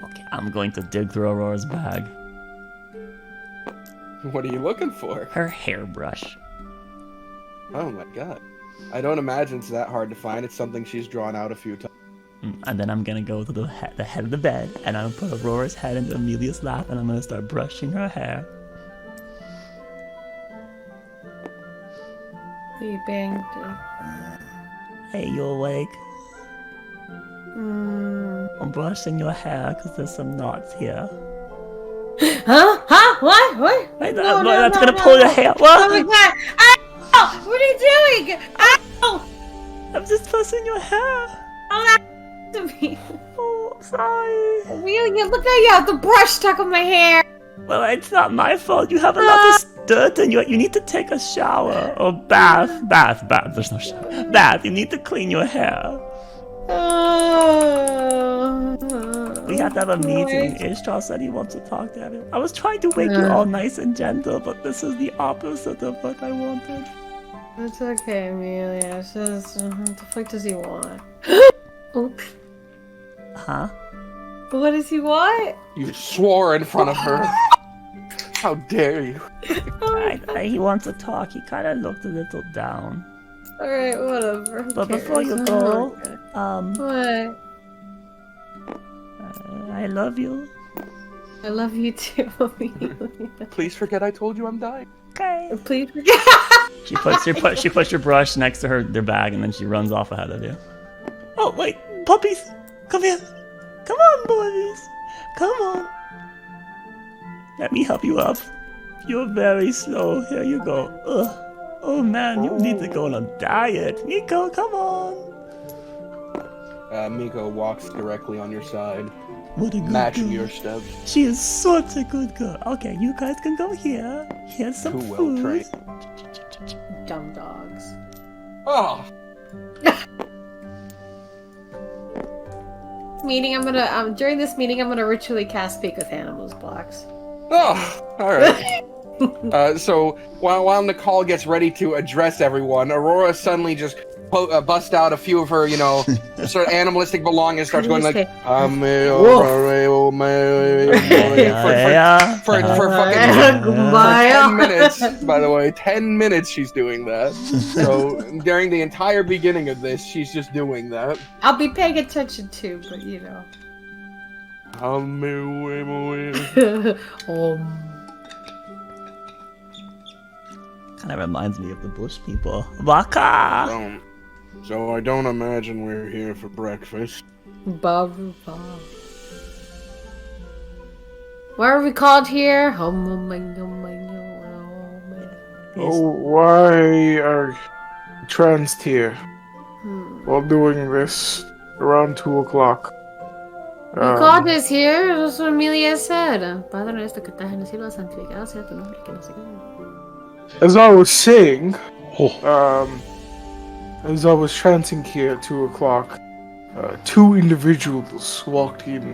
Okay, I'm going to dig through Aurora's bag. What are you looking for? Her hairbrush. Oh my God. I don't imagine it's that hard to find. It's something she's drawn out a few times. And then I'm gonna go to the head of the bed, and I'm gonna put Aurora's head into Amelia's lap, and I'm gonna start brushing her hair. Sleeping. Hey, you awake? I'm brushing your hair because there's some knots here. Huh? Huh? What? What? Wait, No, that's no, gonna no, pull no. your hair. Oh What? my God! Ow! What are you doing? Ow! I'm just pressing your hair. Oh, that's to me. Oh, I'm sorry. Really? Look how you have the brush stuck on my hair. Well, it's not my fault. You have a lot of dirt in you. You need to take a shower or bath. Bath. There's no shower. Bath. You need to clean your hair. We have to have a meeting. Ishtar said he wants to talk to everyone. I was trying to wake you all nice and gentle, but this is the opposite of what I wanted. It's okay, Amelia. It's just, what the fuck does he want? Oops. Huh? What does he want? You swore in front of her. How dare you? He wants to talk. He kind of looked a little down. Alright, whatever. Who But before you cares? go, What? I love you. I love you too. Please forget I told you I'm dying. Okay. Please forget. She puts your brush next to their bag, and then she runs off ahead of you. Oh wait, puppies, come here. Come on, boys. Come on. Let me help you up. You're very slow. Here you go. Ugh. Oh man, you need to go on a diet. Miko, come on. Miko walks directly on your side, What a good matching girl. your steps. She is such a good girl. Okay, you guys can go here. Here's some Too well food. trained. Dumb dogs. Oh, During this meeting, I'm gonna ritually cast Speak with Animals blocks. oh, all right. So while Nicole gets ready to address everyone, Aurora suddenly just busts out a few of her, sort of animalistic belongings, starts going like, for fucking 10 minutes, by the way. 10 minutes she's doing that. So during the entire beginning of this, she's just doing that. I'll be paying attention too, but you know. Kind of reminds me of the bush people. Waka! So I don't imagine we're here for breakfast. Why are we called here? Oh, why are tranced here while doing this around 2 o'clock? God is here, that's what Amelia said. Padre nuestro que estás en el cielo, santificado sea tu nombre, que no sé qué. As I was saying, as I was trancing here at 2 o'clock, 2 individuals walked in.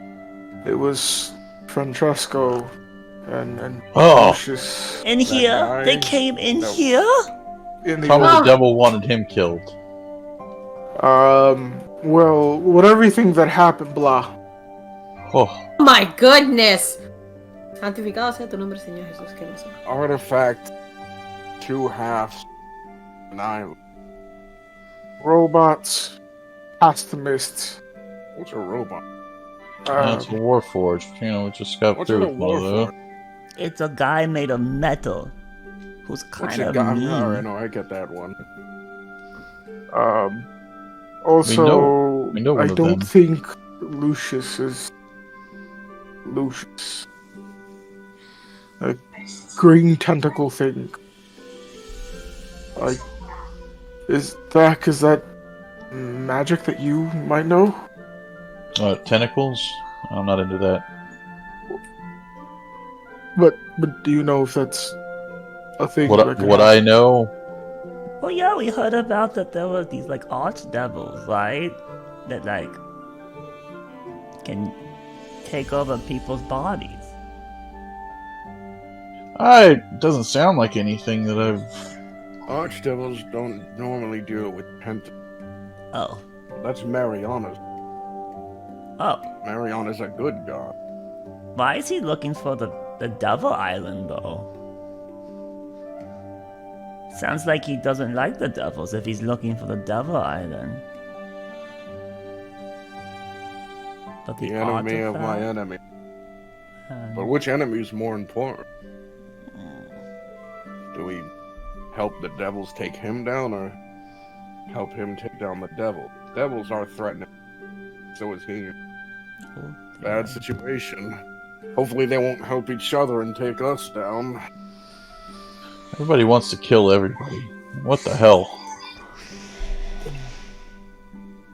It was Francesco and Lucius. In here? guy? They came in No. here? In the Tell me the devil wanted him killed. well, with everything that happened, blah. Oh, Oh my goodness! Santificado sea tu nombre, Señor Jesús, que no sé. Artifact, 2 halves, an island. Robots, pessimists. What's a robot? that's a Warforged. We just got What's through a with one of those. warforged? It's a guy made of metal who's What's kind a of guy? mean. Alright, no, I get that one. Also, we know one I of don't them. think Lucius is Lucius. A green tentacle thing. Is that magic that you might know? Tentacles? I'm not into that. But do you know if that's a thing? What I know? Well, yeah, we heard about that there were these, like, archdevils, right? That, like, can take over people's bodies. It doesn't sound like anything that I've... Archdevils don't normally deal with pent. Oh. That's Mariana's. Oh. Mariana's a good god. Why is he looking for the Devil Island, though? Sounds like he doesn't like the devils if he's looking for the Devil Island. But The enemy of my enemy. But which enemy is more important? Do we help the devils take him down, or help him take down the devil? Devils are threatening. So is he. Bad situation. Hopefully they won't help each other and take us down. Everybody wants to kill everybody. What the hell?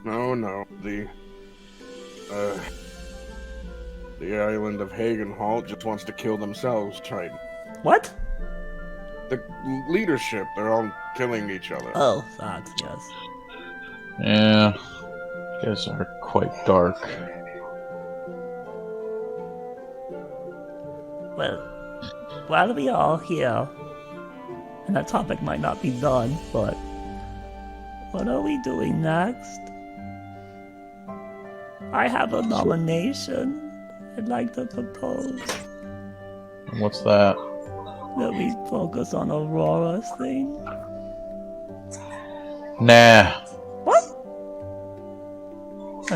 No. The island of Hagenhalt just wants to kill themselves, Triton. What? The leadership, they're all killing each other. Oh, that, yes. Yeah. You guys are quite dark. Well, while we are all here, and that topic might not be done, but what are we doing next? I have a nomination I'd like to propose. And what's that? That we focus on Aurora's thing. Nah. What?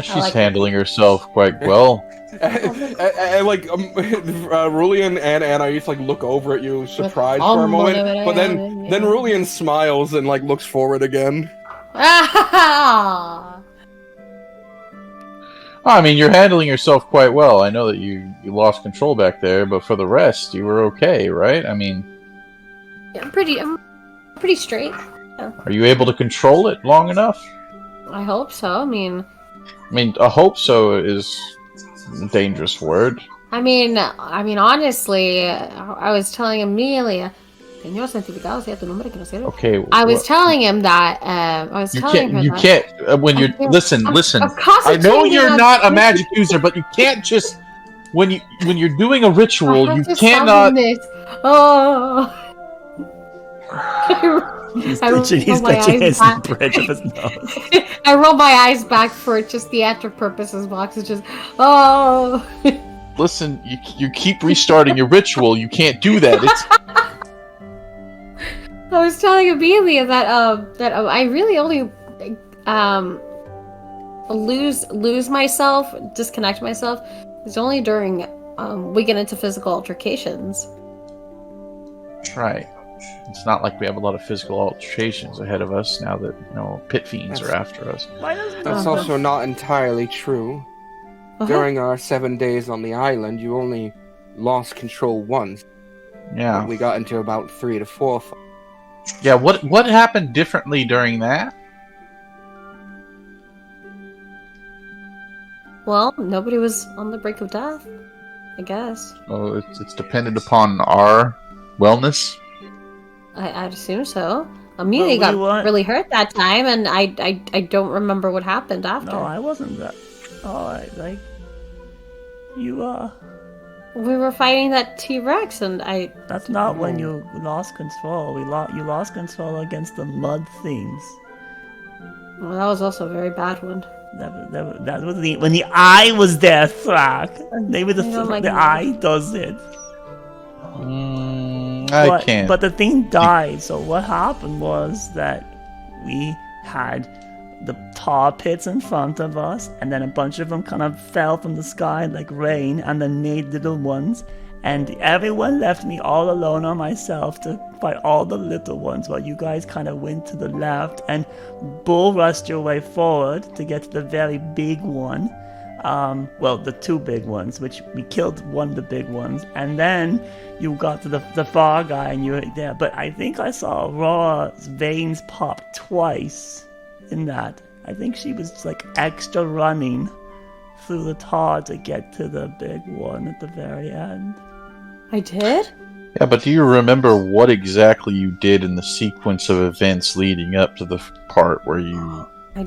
She's handling herself quite well. and like Rulian and Anais like look over at you, surprised for a moment, but then Rulian smiles and like looks forward again. I mean, you're handling yourself quite well. I know that you lost control back there, but for the rest, you were okay, right? I mean, Yeah, I'm pretty straight. Yeah. Are you able to control it long enough? I hope so. I mean, I hope so is a dangerous word. I mean, honestly, I was telling Amelia. Señor certificado, sea tu nombre que no sirve. Okay. I was telling him that. You can't. When you're listen. I know you're not a magic user, but you can't just when you're doing a ritual, you cannot. Oh. He's touching his bridge of his nose. I roll my eyes back for just theatric purposes. Box is just Listen, you keep restarting your ritual. You can't do that. It's. I was telling Amelia that I really only lose myself, disconnect myself. It's only during we get into physical altercations. Right. It's not like we have a lot of physical altercations ahead of us now that pit fiends are after us. That's also not entirely true. During our 7 days on the island, you only lost control once. Yeah. We got into about 3 to 4. Yeah, what happened differently during that? Well, nobody was on the brink of death, I guess. Oh, it's dependent upon our wellness? I'd assume so. Amelia got really hurt that time, and I don't remember what happened after. No, I wasn't that. Oh, you We were fighting that T-Rex, and I... That's not when you lost control. You lost control against the mud things. Well, that was also a very bad one. That was when the eye was there, Thrak. Maybe the eye does it. I can't. But the thing died, so what happened was that we had the tar pits in front of us, and then a bunch of them kind of fell from the sky like rain, and then made little ones, and everyone left me all alone on myself to fight all the little ones, while you guys kind of went to the left and bull rushed your way forward to get to the very big one. Well, the two big ones, which we killed one of the big ones, and then you got to the far guy and you were there. But I think I saw Aurora's veins pop twice in that. I think she was like extra running through the tar to get to the big one at the very end. I did? Yeah, but do you remember what exactly you did in the sequence of events leading up to the part where you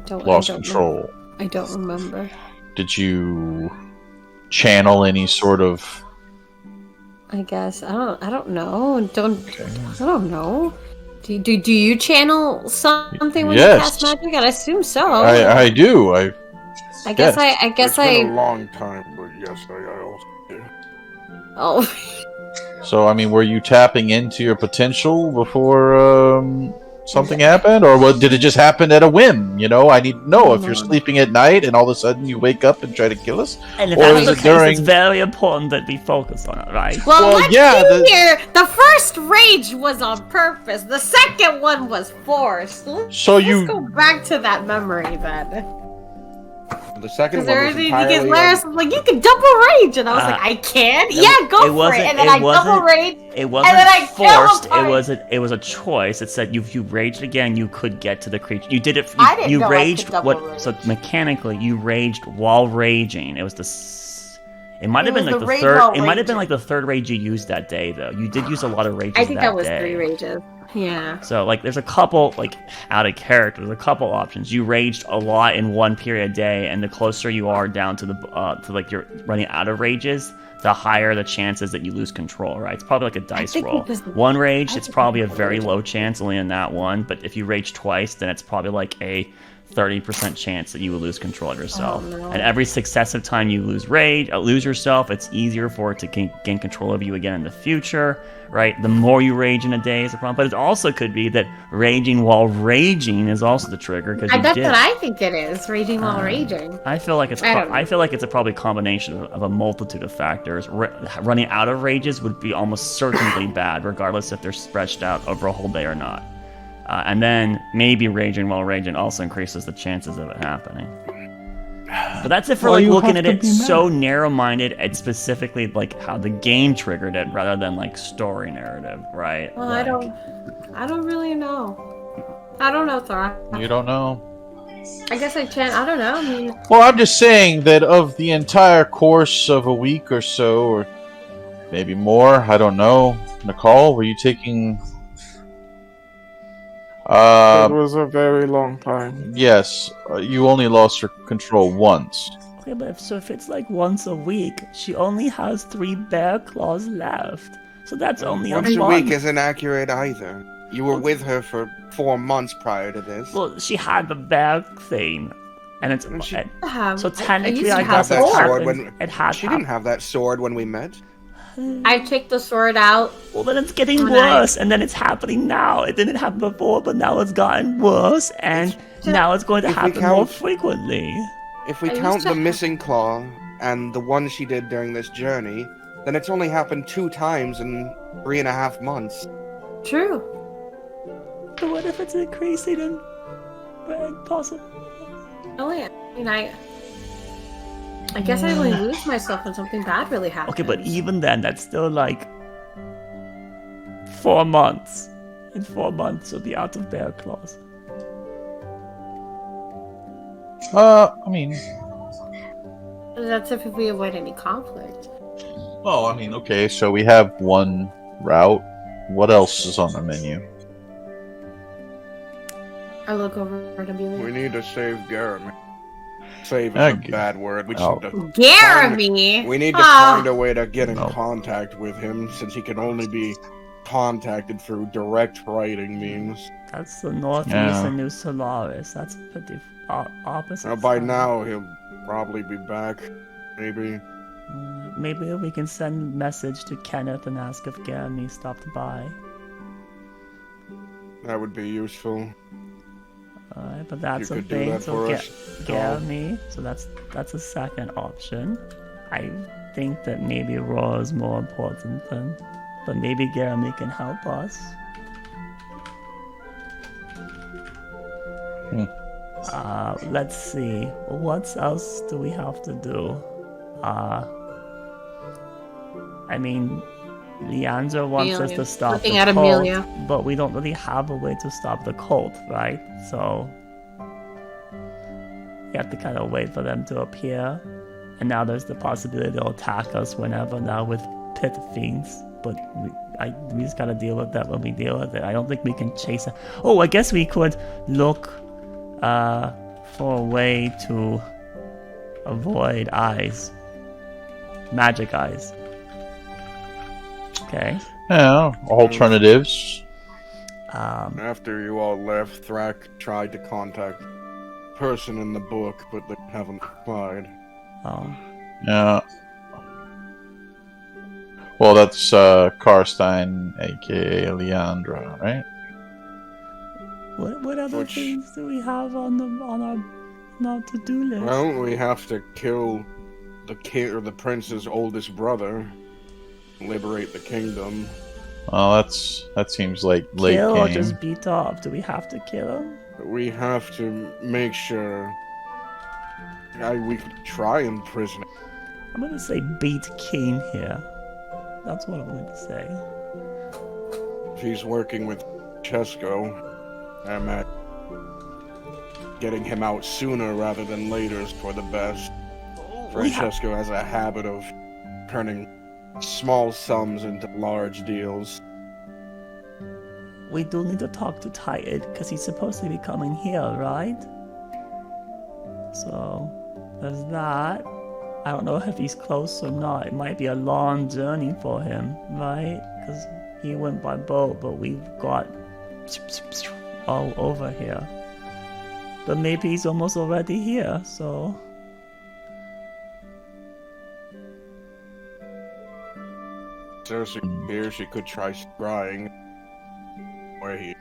lost control? I don't remember. Did you channel any sort of... I guess I don't know. I don't know. Do you channel something when you cast magic? I assume so. I do. I guess it's been a long time, but yes, I also do. Oh. So I mean, were you tapping into your potential before something happened, or did it just happen at a whim? I need to know if you're sleeping at night and all of a sudden you wake up and try to kill us. And if that's the case, it's very important that we focus on it, right? Well, let's see here. The first rage was on purpose. The second one was forced. Let's go back to that memory then. The second one was entirely... Because Laris was like, you can double rage! And I was like, I can? Yeah, go for it! And then I double rage, it wasn't and then I forced, it was a choice. It said if you raged again, you could get to the creature. You did it... I didn't know raged I could double rage. So mechanically, you raged while raging. It was It might have been like the third... It might have been like the third rage you used that day, though. You did use a lot of rages that day. I think that was 3 rages. Yeah. So, there's a couple, out of character, there's a couple options. You raged a lot in one period a day, and the closer you are down to you're running out of rages, the higher the chances that you lose control, right? It's probably like a dice roll. One rage, it's probably a very low chance, only in that one, but if you rage twice, then it's probably like a 30% chance that you will lose control of yourself. Oh, no. And every successive time you lose yourself, it's easier for it to gain control of you again in the future, right? The more you rage in a day is a problem. But it also could be that raging while raging is also the trigger. Because That's what I think it is. Raging while raging. I feel like it's a probably combination of a multitude of factors. Running out of rages would be almost certainly bad, regardless if they're stretched out over a whole day or not. And then maybe raging while raging also increases the chances of it happening. But that's if we're looking at it so narrow-minded and specifically how the game triggered it rather than story narrative, right? Well, I don't really know. I don't know, Thor. You don't know? I guess I don't know. I mean, Well, I'm just saying that of the entire course of a week or so, or maybe more, I don't know. Nicole, were you taking... It was a very long time. Yes, you only lost her control once. Okay, but if it's once a week, she only has 3 bear claws left. So that's only Once a a week month. isn't accurate either. You were with her for 4 months prior to this. Well, she had the bear thing. And it's... And she- so technically, I have guess that it sword happened. It had She didn't have that sword when we met. I took the sword out. Well, then it's getting When worse, and then it's happening now. It didn't happen before, but now it's gotten worse, and now it's going to If we happen more count- frequently. If we I count used to the have- missing claw and the one she did during this journey, then it's only happened 2 times in 3.5 months. True. But what if it's increasing in possible? Oh yeah. I mean, I guess I only lose myself when something bad really happens. Okay, but even then, that's still 4 months. In 4 months, you'll be out of bear claws. I mean... That's if we avoid any conflict. Well, I mean, okay, so we have one route. What else is on the menu? I look over at Amelia. We need to save Jeremy. Save is Okay. a bad word. We Oh. just need to Jeremy! We need to Ah. find a way to get in No. contact with him, since he can only be contacted through direct writing means. That's the northeast Yeah. and New Solaris. That's pretty opposite. By side. now, he'll probably be back. Maybe. Maybe we can send a message to Kenneth and ask if Jeremy stopped by. That would be useful. Alright, but that's You a could do thing. that So for get us, Jeremy. So that's a second option. I think that maybe Raw is more important than, but maybe Jeremy can help us. Let's see. What else do we have to do? I mean, Leandra wants us Amelia. to stop Looking the at cult, Amelia. but we don't really have a way to stop the cult, right? So we have to kind of wait for them to appear. And now there's the possibility they'll attack us whenever now with pit fiends. But we just gotta deal with that when we deal with it. I don't think we can chase it. Oh, I guess we could look for a way to avoid eyes. Magic eyes. Okay. Yeah, alternatives. After you all left, Thrak tried to contact person in the book, but they haven't replied. Oh. Yeah. Well, that's Karstein, aka Leandra, right? What other Which- things do we have on our to-do list? Well, we have to kill the king or the prince's oldest brother, liberate the kingdom. Well, that seems like late Kill or game. just beat up? Do we have to kill him? We have to make sure. We could try and imprison him. I'm gonna say beat King here. That's what I'm gonna say. If he's working with Chesko, I'm at getting him out sooner rather than later is for the best. Francesco has a habit of turning small sums into large deals. We do need to talk to Titan, because he's supposed to be coming here, right? So, there's that. I don't know if he's close or not. It might be a long journey for him, right? Because he went by boat, but we've got all over here. But maybe he's almost already here, so... Seriously, here she could try scrying. Where he?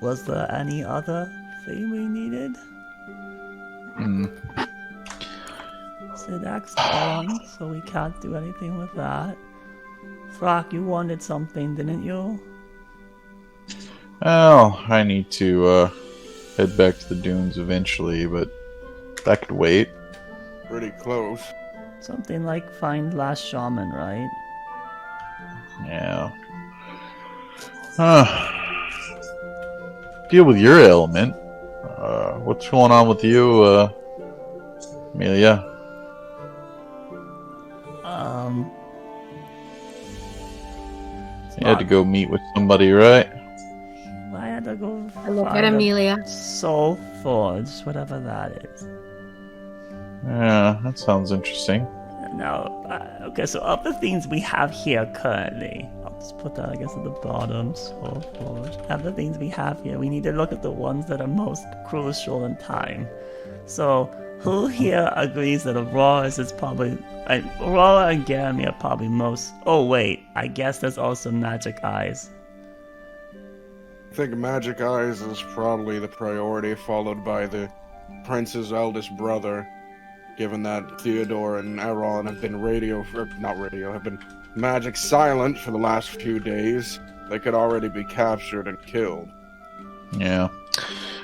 Was there any other thing we needed? Sidak's gone, so we can't do anything with that. Thrak, you wanted something, didn't you? Well, I need to head back to the dunes eventually, but that could wait. Pretty close. Something like find last shaman, right? Yeah. Deal with your ailment. What's going on with you, Amelia? You had to go meet with somebody, right? I had to go Look at find a Amelia. Soul Forge, whatever that is. Yeah, that sounds interesting. Now, okay, so of the things we have here currently, I'll just put that, I guess, at the bottom. Soul Forge. Of the things we have here, we need to look at the ones that are most crucial in time. So, who here agrees that Aurora is probably... Aurora and Jeremy are probably most... Oh, wait, I guess there's also Magic Eyes. I think Magic Eyes is probably the priority, followed by the Prince's eldest brother. Given that Theodore and Aaron have been have been magic silent for the last few days, they could already be captured and killed. Yeah.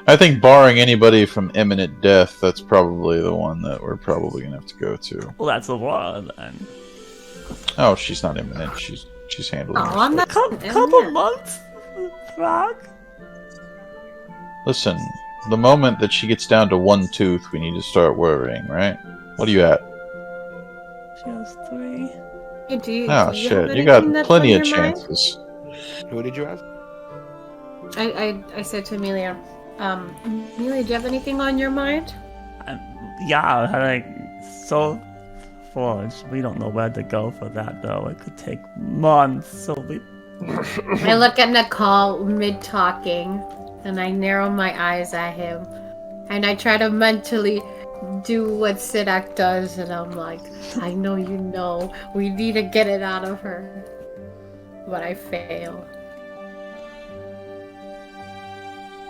I think barring anybody from imminent death, that's probably the one that we're probably gonna have to go to. Well, that's Aurora, then. Oh, she's not imminent. She's handling Oh, her I'm stuff. not. Couple months, Frog? Listen, the moment that she gets down to one tooth, we need to start worrying, right? What are you at? She has 3. Hey, do you Oh have shit, you got anything that's plenty on of your mind? chances. Who did you ask? I said to Amelia, Amelia, do you have anything on your mind? Yeah, like, Soul Forge. We don't know where to go for that, though. It could take months, so we... I look at Nicole mid-talking, and I narrow my eyes at him, and I try to mentally do what Sidak does, and I'm like, I know you know, we need to get it out of her. But I fail.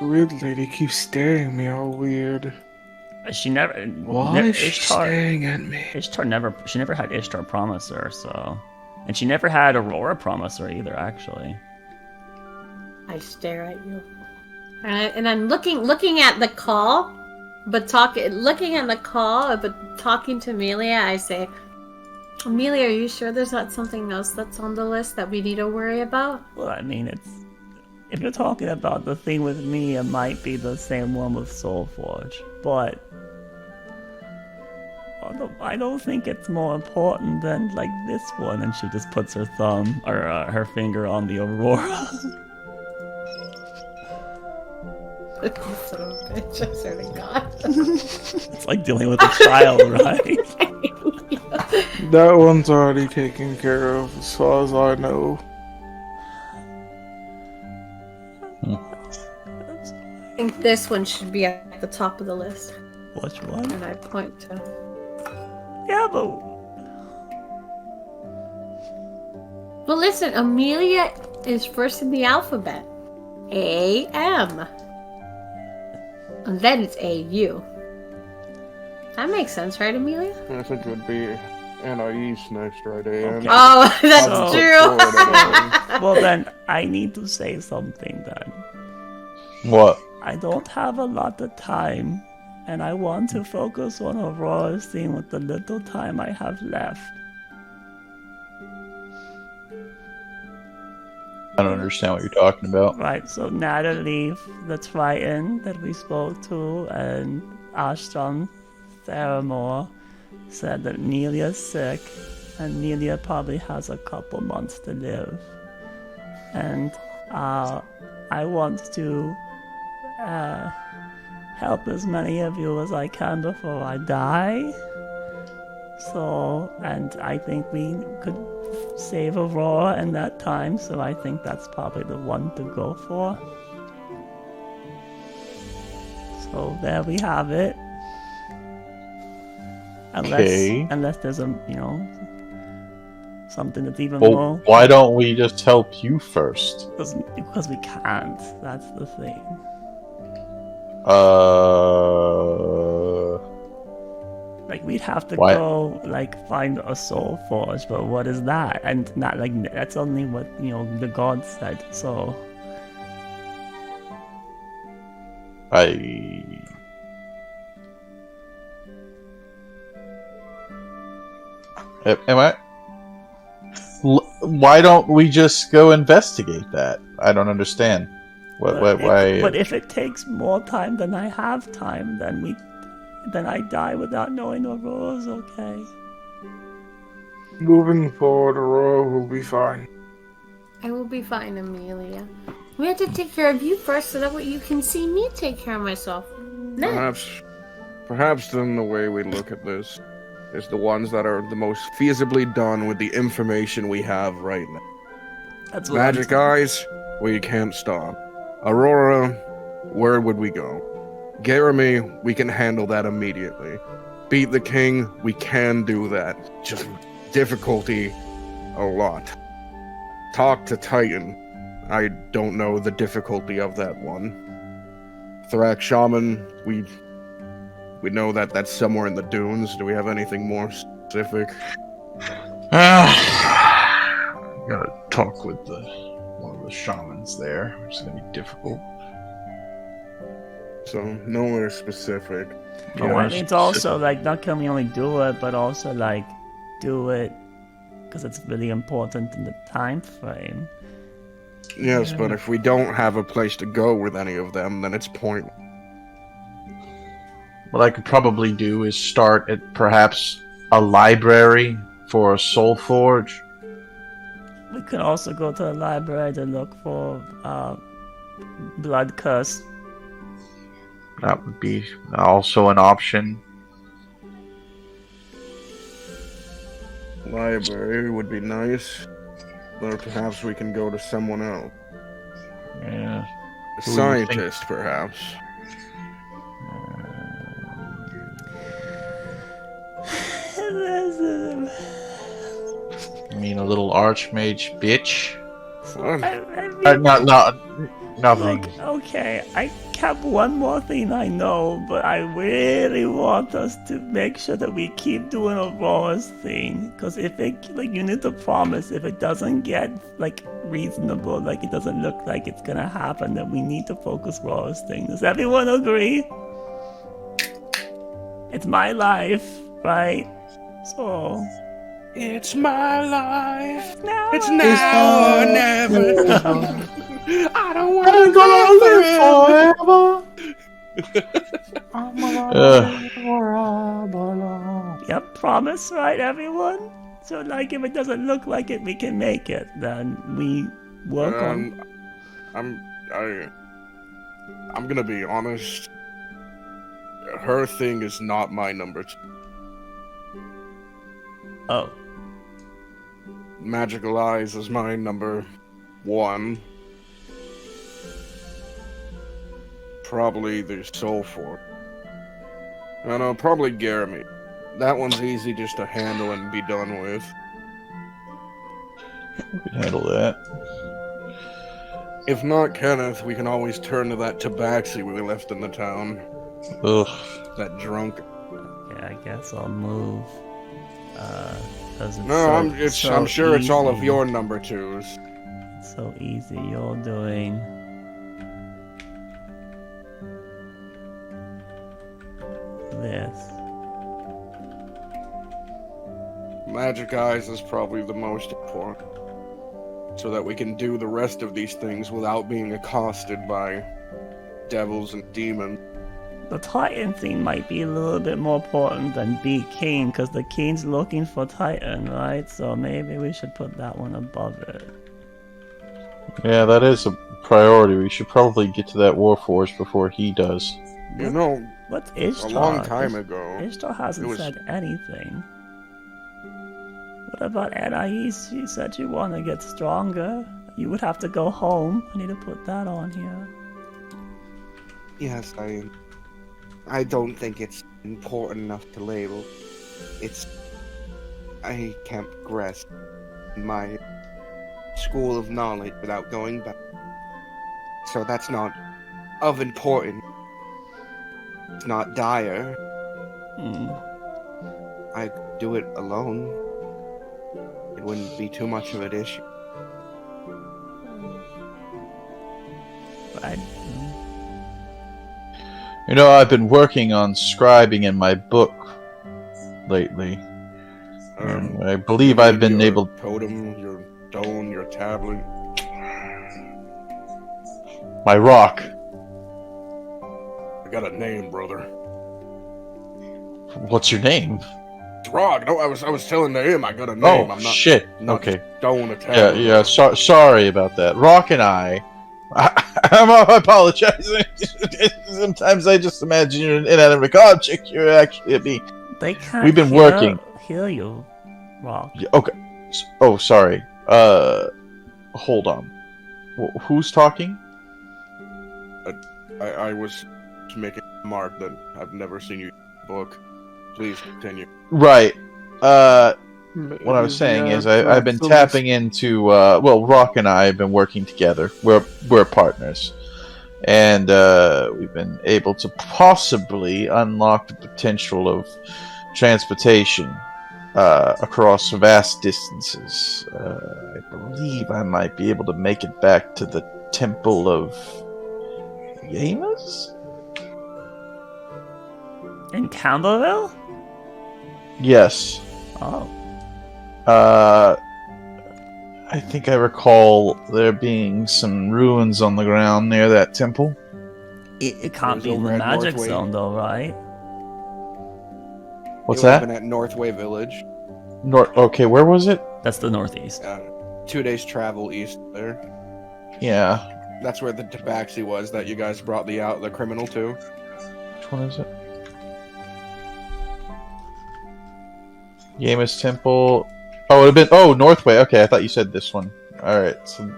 The weird lady keeps staring at me all weird. She never... Why is she staring at me? She never had Ishtar promise her, so... And she never had Aurora promise her either, actually. I stare at you. And I'm looking at the call, but talking to Amelia, I say, Amelia, are you sure there's not something else that's on the list that we need to worry about? Well, I mean, if you're talking about the thing with me, it might be the same one with Soulforge, but I don't think it's more important than, like, this one. And she just puts her thumb, or her finger on the Aurora. Son of a bitch, I swear to God. It's like dealing with a child, right? That one's already taken care of, as far as I know. I think this one should be at the top of the list. Which one? And I point to... Yeah, but... Well, listen, Amelia is first in the alphabet. A-M. And then it's A-U. That makes sense, right, Amelia? I think it would be Anais next, right? AM. Okay. Oh, that's So- true. Well, then, I need to say something, then. What? I don't have a lot of time, and I want to focus on Aurora's scene with the little time I have left. I don't understand what you're talking about. Right, so Natalie, the Triton that we spoke to, and Ashton Theramore said that Nelia's sick, and Nelia probably has a couple months to live. And I want to help as many of you as I can before I die. So, and I think we could save Aurora in that time, so I think that's probably the one to go for. So there we have it. Okay. Unless there's something that's even Well, more. why don't we just help you first? Because we can't. That's the thing. Like, we'd have to Why? go, find a soul forge, but what is that? And not, that's only what, the gods said, so... Am I? Why don't we just go investigate that? I don't understand. Why? But if it takes more time than I have time, then I die without knowing Aurora's okay. Moving forward, Aurora will be fine. I will be fine, Amelia. We have to take care of you first so that way you can see me take care of myself. Next. Perhaps then the way we look at this is the ones that are the most feasibly done with the information we have right now. That's what Magic eyes, we can't stop. Aurora, where would we go? Jeremy, we can handle that immediately. Beat the king, we can do that. Just difficulty a lot. Talk to Titan. I don't know the difficulty of that one. Thrak Shaman, we know that that's somewhere in the dunes. Do we have anything more specific? Gotta talk with one of the shamans there, which is gonna be difficult. So, nowhere specific. But I mean, it's also, not can we only do it, but also, do it because it's really important in the time frame. Yes, but if we don't have a place to go with any of them, then it's pointless. What I could probably do is start at perhaps a library for a soul forge. We could also go to the library to look for blood curse. That would be also an option. Library would be nice. Or perhaps we can go to someone else. Yeah. A scientist, perhaps. I mean, a little archmage bitch. Nothing. Okay, I kept one more thing I know, but I really want us to make sure that we keep doing Aurora's thing. Because if you need to promise, if it doesn't get, reasonable, it doesn't look like it's gonna happen, then we need to focus Aurora's thing. Does everyone agree? It's my life, right? So... It's my life. It's now or never. I don't want to live forever. Yep, promise, right, everyone? So, if it doesn't look like it, we can make it. Then we work on... I'm gonna be honest. Her thing is not my number 2. Oh. Magical Eyes is my number 1. Probably the Soul Forge. No, probably Jeremy. That one's easy just to handle and be done with. We can handle that. If not Kenneth, we can always turn to that tabaxi we left in the town. Ugh. That drunk. Yeah, I guess I'll move. I'm sure it's all of your number 2s. It's so easy. You're doing... this. Magic Eyes is probably the most important. So that we can do the rest of these things without being accosted by devils and demons. The Titan thing might be a little bit more important than beat King, because the King's looking for Titan, right? So maybe we should put that one above it. Yeah, that is a priority. We should probably get to that Warforged before he does. You know, what's Ishtar? a long time ago. Ishtar hasn't said anything. What about Anais? She said you want to get stronger. You would have to go home. I need to put that on here. Yes, I don't think it's important enough to label. I can't progress in my school of knowledge without going back. So that's not of importance. It's not dire. I could do it alone. It wouldn't be too much of an issue. Right. You know, I've been working on scribing in my book lately. I believe I've been able... Totem, your stone, your tablet. My rock. I got a name, brother. What's your name? It's Rog. No, I was telling him I got a name. Oh, I'm not, shit. not Okay. stone a tablet. Yeah, sorry about that. Rock and I'm apologizing. Sometimes I just imagine you're an inanimate object. You're actually a being. They can't We've been working. hear you, Rock. Yeah, okay. Oh, sorry. Hold on. Who's talking? I was making a mark that I've never seen you in a book. Please continue. Right. What I was saying is I've been tapping into Rock and I have been working together. We're partners. And we've been able to possibly unlock the potential of transportation across vast distances. I believe I might be able to make it back to the Temple of Yamas? In Campbellville? Yes. Oh. I think I recall there being some ruins on the ground near that temple. It can't be There's in the over at magic Northway. zone, though, right? What's It that? happened at Northway Village. Okay, where was it? That's the northeast. 2 days travel east there. Yeah. That's where the tabaxi was that you guys brought the criminal to. Which one is it? Yamas Temple. Oh, it would have been... Oh, Northway. Okay, I thought you said this one. Alright, so...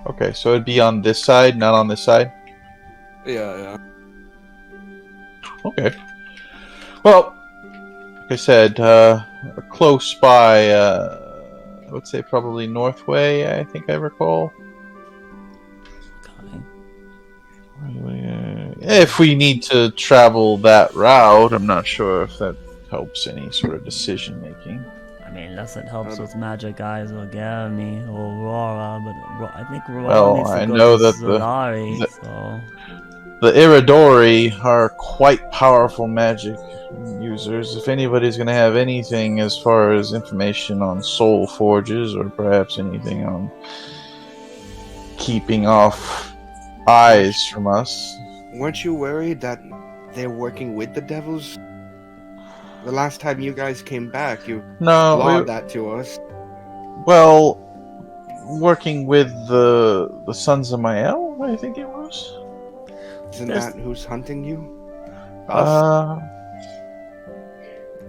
Okay, so it'd be on this side, not on this side? Yeah. Okay. Well, like I said, close by, I would say probably Northway, I think I recall. Okay. If we need to travel that route, I'm not sure if that helps any sort of decision making. I mean, unless it helps with magic eyes or Gary or Aurora, but I think Aurora Well, needs to I go know to that Zolari, the- so... The Iridori are quite powerful magic users. If anybody's going to have anything as far as information on soul forges, or perhaps anything on keeping off eyes from us. Weren't you worried that they're working with the devils? The last time you guys came back, you No, logged that to us. well, working with the Sons of Mael, I think it was. Isn't There's- that who's hunting you?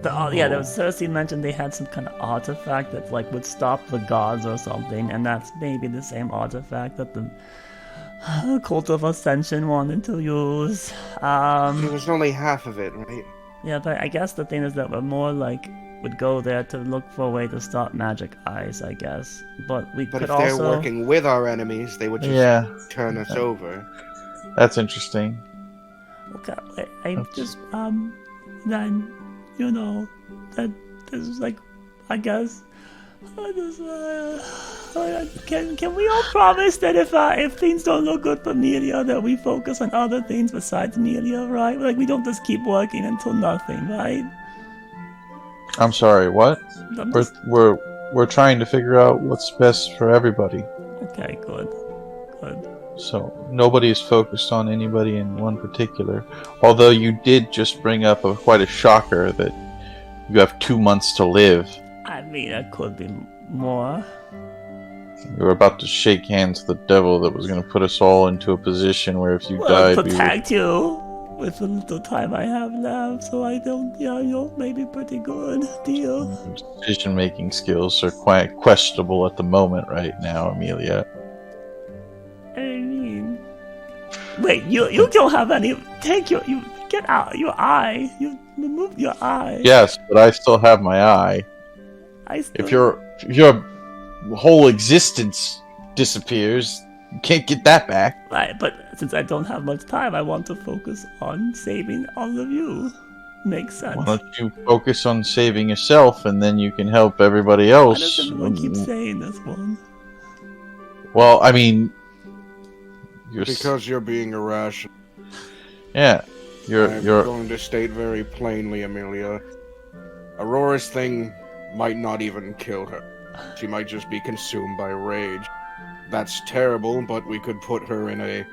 There was Cersei mentioned they had some kind of artifact that would stop the gods or something, and that's maybe the same artifact that the Cult of Ascension wanted to use. It was only half of it, right? Yeah, but I guess the thing is that we're more would go there to look for a way to stop magic eyes, I guess. But we But could if they're also... working with our enemies, they would just Yeah, turn us over. that's interesting. Okay, I just, then, that is I guess, I just, can we all promise that if things don't look good for Melia, that we focus on other things besides Melia, right? We don't just keep working until nothing, right? I'm sorry, what? I'm just- We're trying to figure out what's best for everybody. Okay, good. So nobody is focused on anybody in one particular. Although you did just bring up quite a shocker that you have 2 months to live. I mean, it could be more. You were about to shake hands with the devil that was going to put us all into a position where if you died, we would... protect you with the little time I have left, so I don't, maybe pretty good deal. Decision-making skills are quite questionable at the moment right now, Amelia. I mean, Wait, you don't have any. Take you get out your eye. You remove your eye. Yes, but I still have my eye. I still. If your whole existence disappears, you can't get that back. Right, but since I don't have much time, I want to focus on saving all of you. Makes sense. Why don't you focus on saving yourself, and then you can help everybody Why else? does everyone keep saying this one? Well, I mean, Because you're being irrational. yeah, I'm you're going to state very plainly, Amelia. Aurora's thing might not even kill her. She might just be consumed by rage. That's terrible, but we could put her in a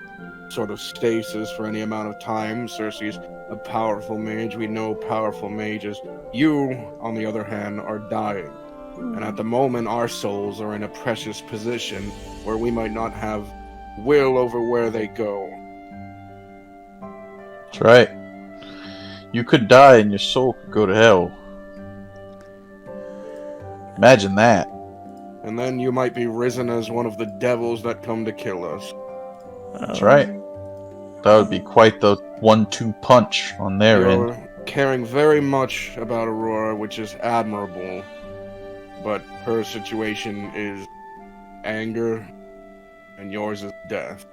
sort of stasis for any amount of time. Cersei's a powerful mage. We know powerful mages. You, on the other hand, are dying. And at the moment, our souls are in a precious position where we might not have will over where they go. That's right. You could die and your soul could go to hell. Imagine that. And then you might be risen as one of the devils that come to kill us. That's right. That would be quite the 1-2 punch on their end. You're caring very much about Aurora, which is admirable. But her situation is anger, and yours is death.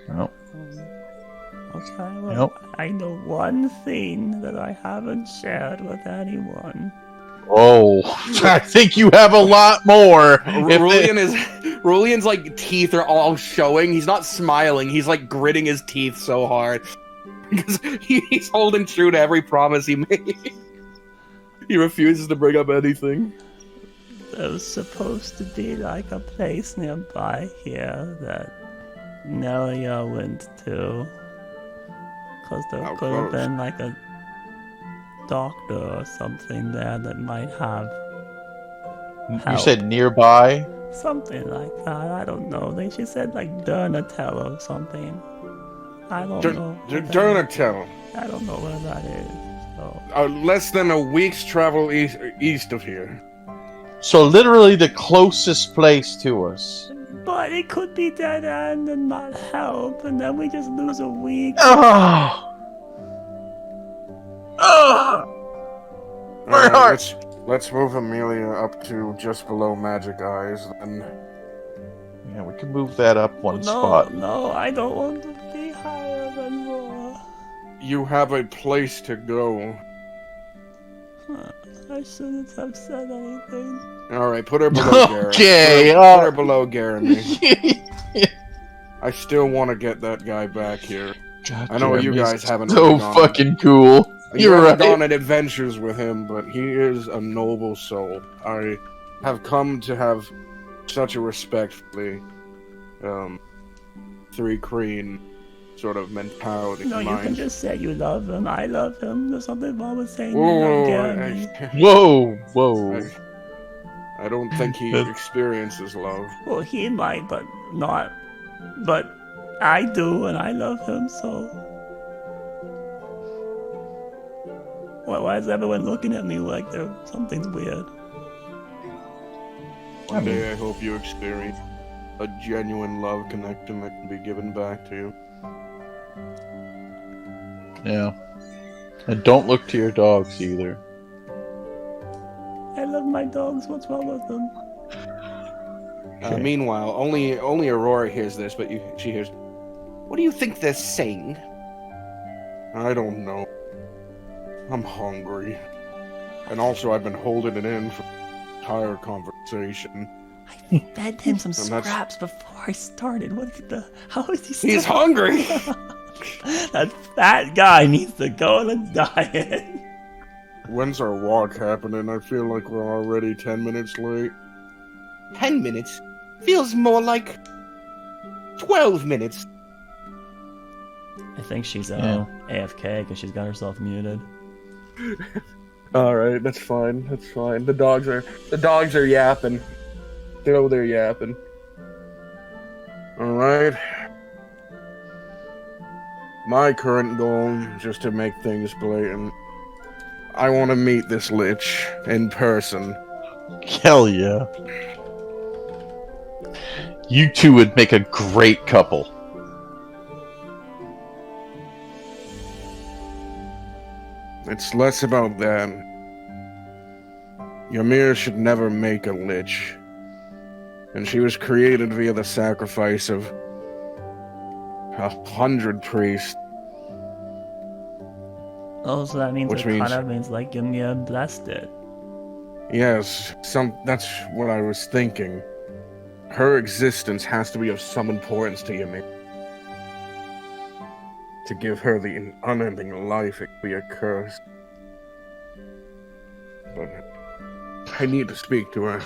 Nope. Okay, well, Nope. I know one thing that I haven't shared with anyone. Oh, I think you have a lot more. Rulian's like teeth are all showing. He's not smiling. He's like gritting his teeth so hard because he's holding true to every promise he made. He refuses to bring up anything. There was supposed to be like a place nearby here that Nelia went to. Because there How could have close? been like a doctor or something there that might have You help. said nearby? Something like that. I don't know. She said like Durnatello or something. I don't know. Durnatello. I don't know where that is. So. Less than a week's travel east of here. So literally the closest place to us. But it could be dead end and not help, and then we just lose a week. Oh. My Alright, heart. let's move Amelia up to just below Magic Eyes, then. Yeah, we can move that up one No, spot. no, I don't want to be higher than more. You have a place to go. I shouldn't have said anything. Alright, put her below Garen. Okay, Put her below Garen. I still want to get that guy back here. God I know damn, you he's guys haven't so really gone. fucking cool. You You're haven't right. gone on adventures with him, but he is a noble soul. I have come to have such a respect for the Three Queen sort of mentality. No, you can just say you love him. I love him. There's something wrong with saying you Whoa, love Gary. Whoa. I don't think he experiences love. Well, he might, but not. But I do, and I love him, so. Why is everyone looking at me like something's weird? One day I hope you experience a genuine love connection that can be given back to you. Yeah. And don't look to your dogs either. I love my dogs. What's wrong with them? Okay. Meanwhile, only Aurora hears this, but she hears, "What do you think they're saying?" I don't know. I'm hungry. And also I've been holding it in for the entire conversation. I fed him some And that's- scraps before I started. How is he still? He's hungry. That fat guy needs to go on a diet. When's our walk happening? I feel like we're already 10 minutes late. 10 minutes? Feels more like 12 minutes. I think she's Yeah. AFK because she's got herself muted. Alright, that's fine. That's fine. The dogs are yapping. They're yapping. Alright. My current goal, just to make things blatant, I want to meet this lich in person. Hell yeah. You two would make a great couple. It's less about that. Ymir should never make a lich. And she was created via the sacrifice of 100 priests. Oh, so that means Which it means- kind of means like Ymir blessed it. Yes, that's what I was thinking. Her existence has to be of some importance to Ymir. To give her the unending life, it could be a curse. But I need to speak to her.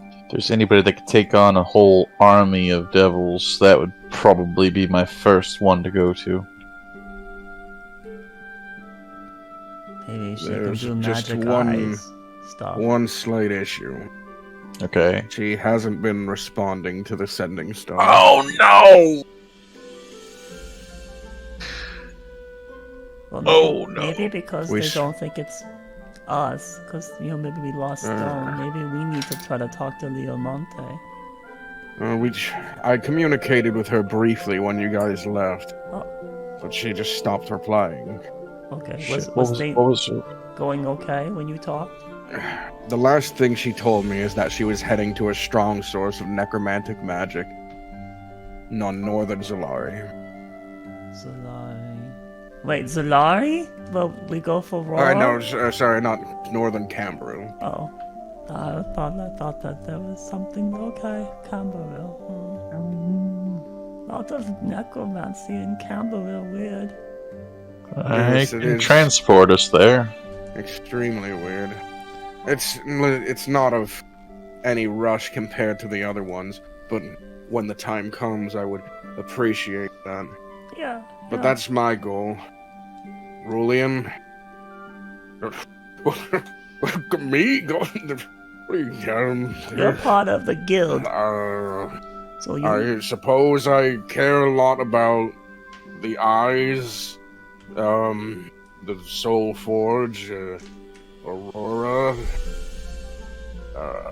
If there's anybody that could take on a whole army of devils, that would probably be my first one to go to. Maybe she There's can do just magic one- eyes stuff. One slight issue. Okay. She hasn't been responding to the sending star. Oh no! Well, Oh, no. Maybe because We they sh- don't think it's us. Because, maybe we lost Stone. Maybe we need to try to talk to Leomonte. I communicated with her briefly when you guys left, Oh, but she just stopped replying. okay. Shit, Was what was going okay when you talked? The last thing she told me is that she was heading to a strong source of necromantic magic on northern Zolari. Zolari. Wait, Zolari? Well, we go for Raw? No, sorry, not northern Cambril. Oh. I thought that there was something. Okay, Camberville. Lot of necromancy in Camberville, weird. I Yes, it can is. transport us there. Extremely weird. It's not of any rush compared to the other ones, but when the time comes, I would appreciate that. Yeah. But yeah. that's my goal. Rulian? Me? You're part of the guild, so you. I suppose I care a lot about the eyes, the Soul Forge, Aurora.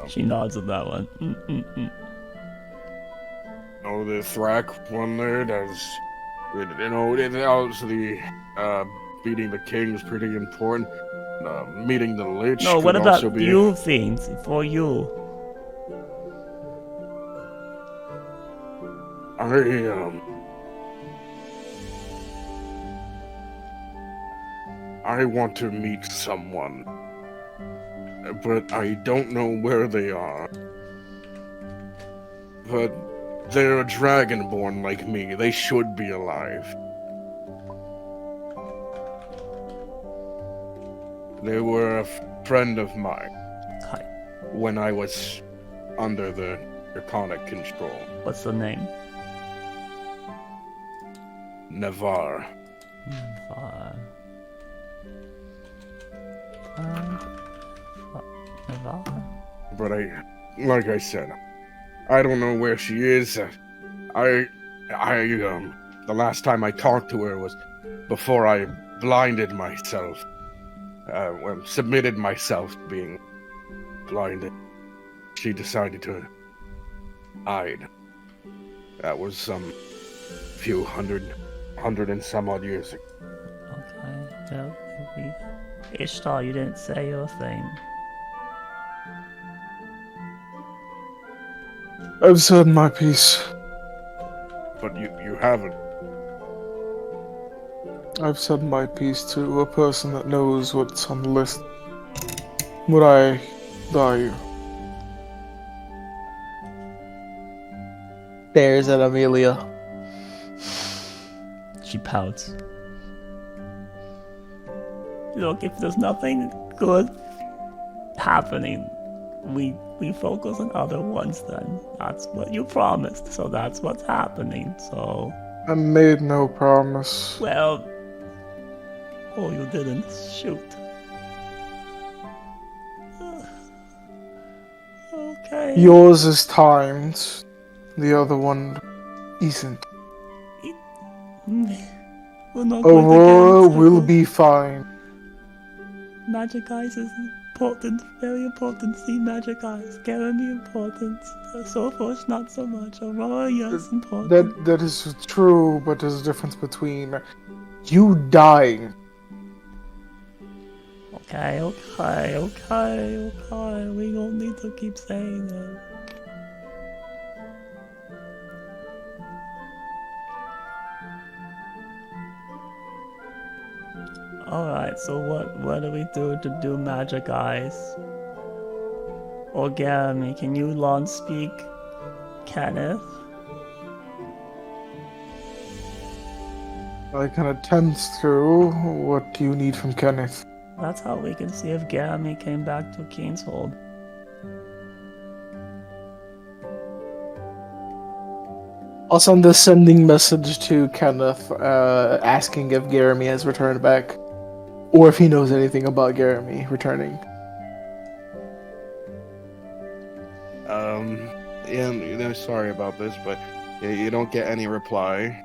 She nods at that one. Mm-mm-mm. The Thrak one there does. Also the beating the king is pretty important. Meeting the Lich. No, could what about also be... you things for you? I want to meet someone, but I don't know where they are. But they're a dragonborn like me. They should be alive. They were a friend of mine Hi. when I was under the draconic control. What's the name? Navarre. Navarre? But like I said, I don't know where she is. The last time I talked to her was before I blinded myself. Submitted myself to being blinded. She decided to hide. That was some few hundred and some odd years ago. Okay. Well, Ishtar, you didn't say your thing. I've said my piece. But you haven't. I've said my piece to a person that knows what's on the list. Would I value? Stares at Amelia. She pouts. Look, if there's nothing good happening, we focus on other ones then. That's what you promised, so that's what's happening, so... I made no promise. Well... Oh, you didn't. Shoot. Okay. Yours is timed. The other one isn't. We're not going to Aurora get will be fine. Magic eyes is important, very important. See magic eyes, Jeremy important. Soulforge not so much. Aurora, yes, important. That is true, but there's a difference between you dying Okay. We don't need to keep saying it. Alright, so what do we do to do magic eyes? Origami, can you lawn speak Kenneth? I kind of tense through. What do you need from Kenneth? That's how we can see if Gami came back to Kingshold. I'll send a sending message to Kenneth, asking if Jeremy has returned back, or if he knows anything about Jeremy returning. Yeah, sorry about this, but you don't get any reply.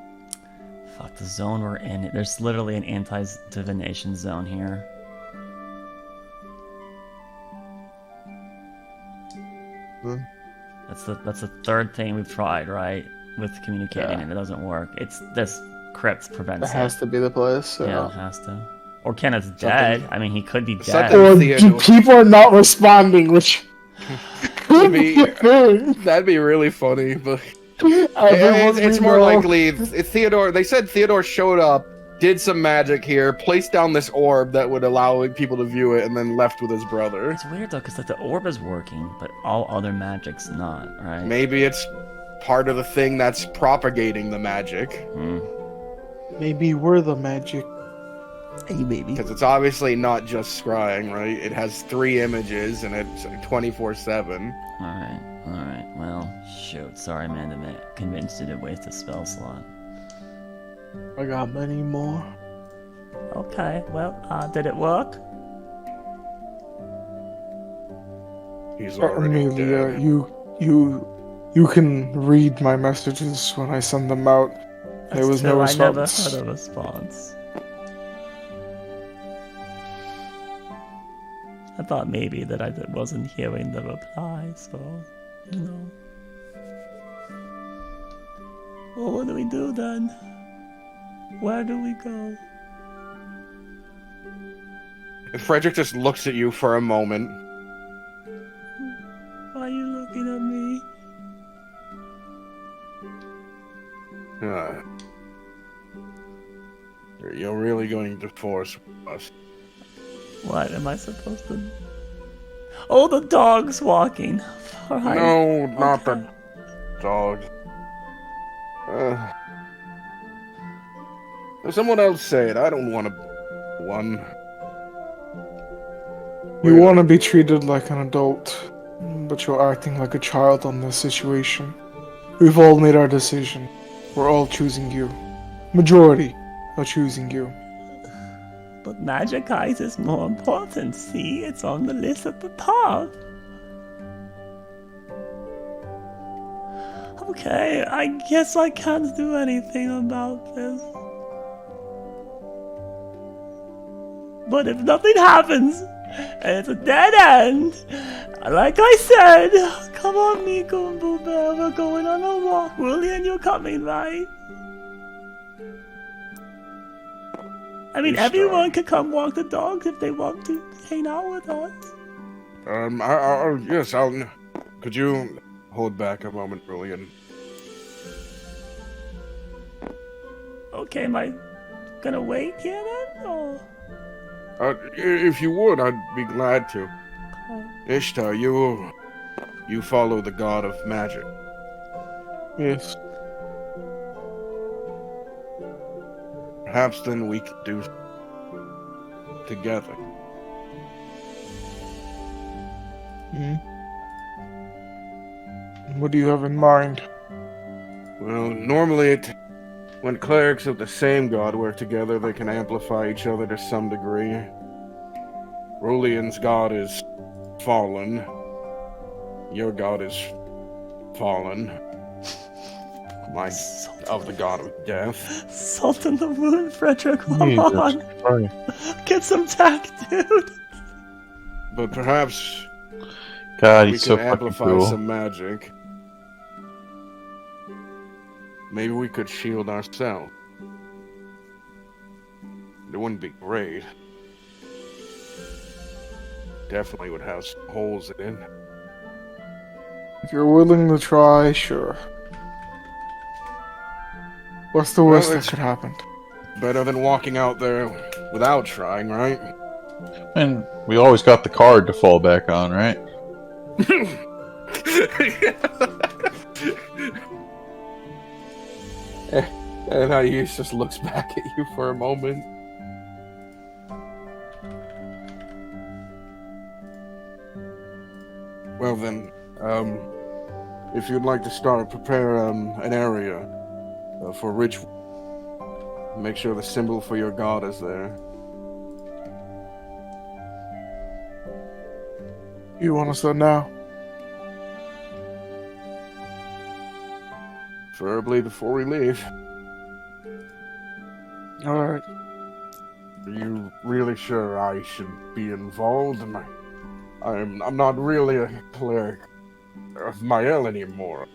Fuck, the zone we're in. There's literally an anti-divination zone here. That's the third thing we've tried, right? With communicating, and it doesn't work. It's this crypt prevents That has to be the place. Yeah, it has to. Or Kenneth's dead. I mean, he could be dead. Something- Or Theodore. people are not responding, which could be a thing. That'd be really funny, but Everyone it's we more know- likely Theodore. They said Theodore showed up, did some magic here, placed down this orb that would allow people to view it, and then left with his brother. It's weird though, because like the orb is working, but all other magic's not, right? Maybe it's part of the thing that's propagating the magic. Maybe we're the magic. Maybe. Because it's obviously not just scrying, right? It has 3 images and it's 24/7. Alright. Well, shoot. Sorry, man, to convince you to waste a spell slot. I got many more. Okay, well, did it work? He's already Amelia, dead. you can read my messages when I send them out. There was no I never response. had a response. I thought maybe that I wasn't hearing the reply, so, you know. Well, what do we do then? Where do we go? Frederick just looks at you for a moment. Why are you looking at me? You're really going to force us. What am I supposed to... Oh, the dog's walking. Alright. No, not Okay. the dog. Someone else say it. I don't want to. One. You want to be treated like an adult, but you're acting like a child on this situation. We've all made our decision. We're all choosing you. Majority are choosing you. But Magic Eyes is more important, see? It's on the list at the top. Okay, I guess I can't do anything about this. But if nothing happens, and it's a dead end, like I said, come on, Miko and Boo Bear, we're going on a walk. Wooly, and you're coming, right? I mean, everyone could come walk the dogs if they want to hang out with us. Yes, could you hold back a moment, Brilliant? Okay, am I gonna wait here then, or? If you would, I'd be glad to. Ishtar, you follow the god of magic. Yes. Perhaps then we could do together. What do you have in mind? Well, normally when clerics of the same god work together, they can amplify each other to some degree. Rolian's god is fallen. Your god is fallen. Mine of the god of death. Salt in the wound, Frederick, come Jesus on. Christ. Get some tact, dude. But perhaps God, we he's can so fucking amplify cool. some magic. Maybe we could shield ourselves. It wouldn't be great. definitely would have some holes in it. If you're willing to try, sure. What's the Well, worst that it's- could happen? Better than walking out there without trying, right? And we always got the card to fall back on, right? And Ayush just looks back at you for a moment. Well then, if you'd like to start, prepare an area for ritual. Make sure the symbol for your god is there. You want us to now? Preferably before we leave. Alright. Are you really sure I should be involved? I'm not really a cleric of Mael anymore.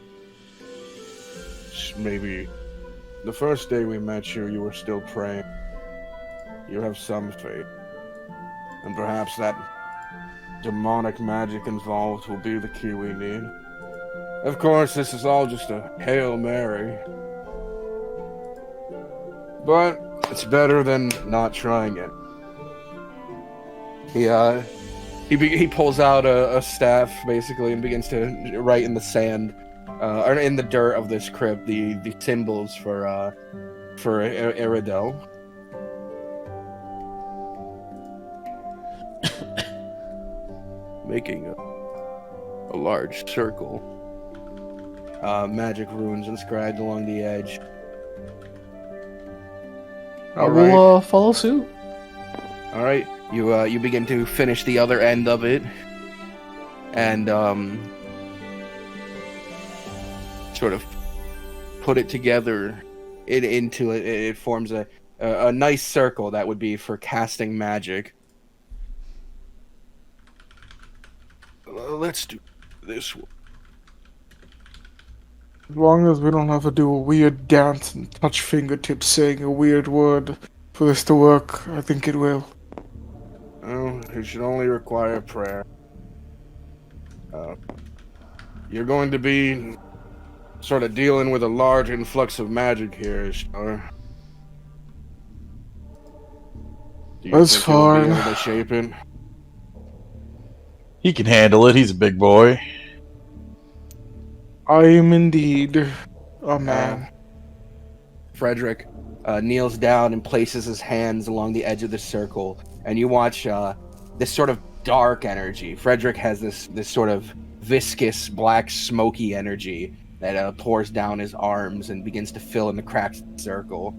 Maybe the first day we met you, you were still praying. You have some faith. And perhaps that demonic magic involved will be the key we need. Of course, this is all just a Hail Mary. But it's better than not trying it. He pulls out a staff basically and begins to write in the sand, or in the dirt of this crypt, the symbols for Iridel. Making a large circle. Magic runes inscribed along the edge. I will follow suit. All right, you begin to finish the other end of it, and sort of put it together. It forms a nice circle that would be for casting magic. Let's do this one. As long as we don't have to do a weird dance and touch fingertips saying a weird word for this to work, I think it will. Oh, it should only require prayer. You're going to be sort of dealing with a large influx of magic here, Ishtar. Do you That's think you'll be fine. able to shape it? He can handle it. He's a big boy. I am indeed a man. Frederick kneels down and places his hands along the edge of the circle, and you watch this sort of dark energy. Frederick has this sort of viscous, black, smoky energy that pours down his arms and begins to fill in the cracks of the circle.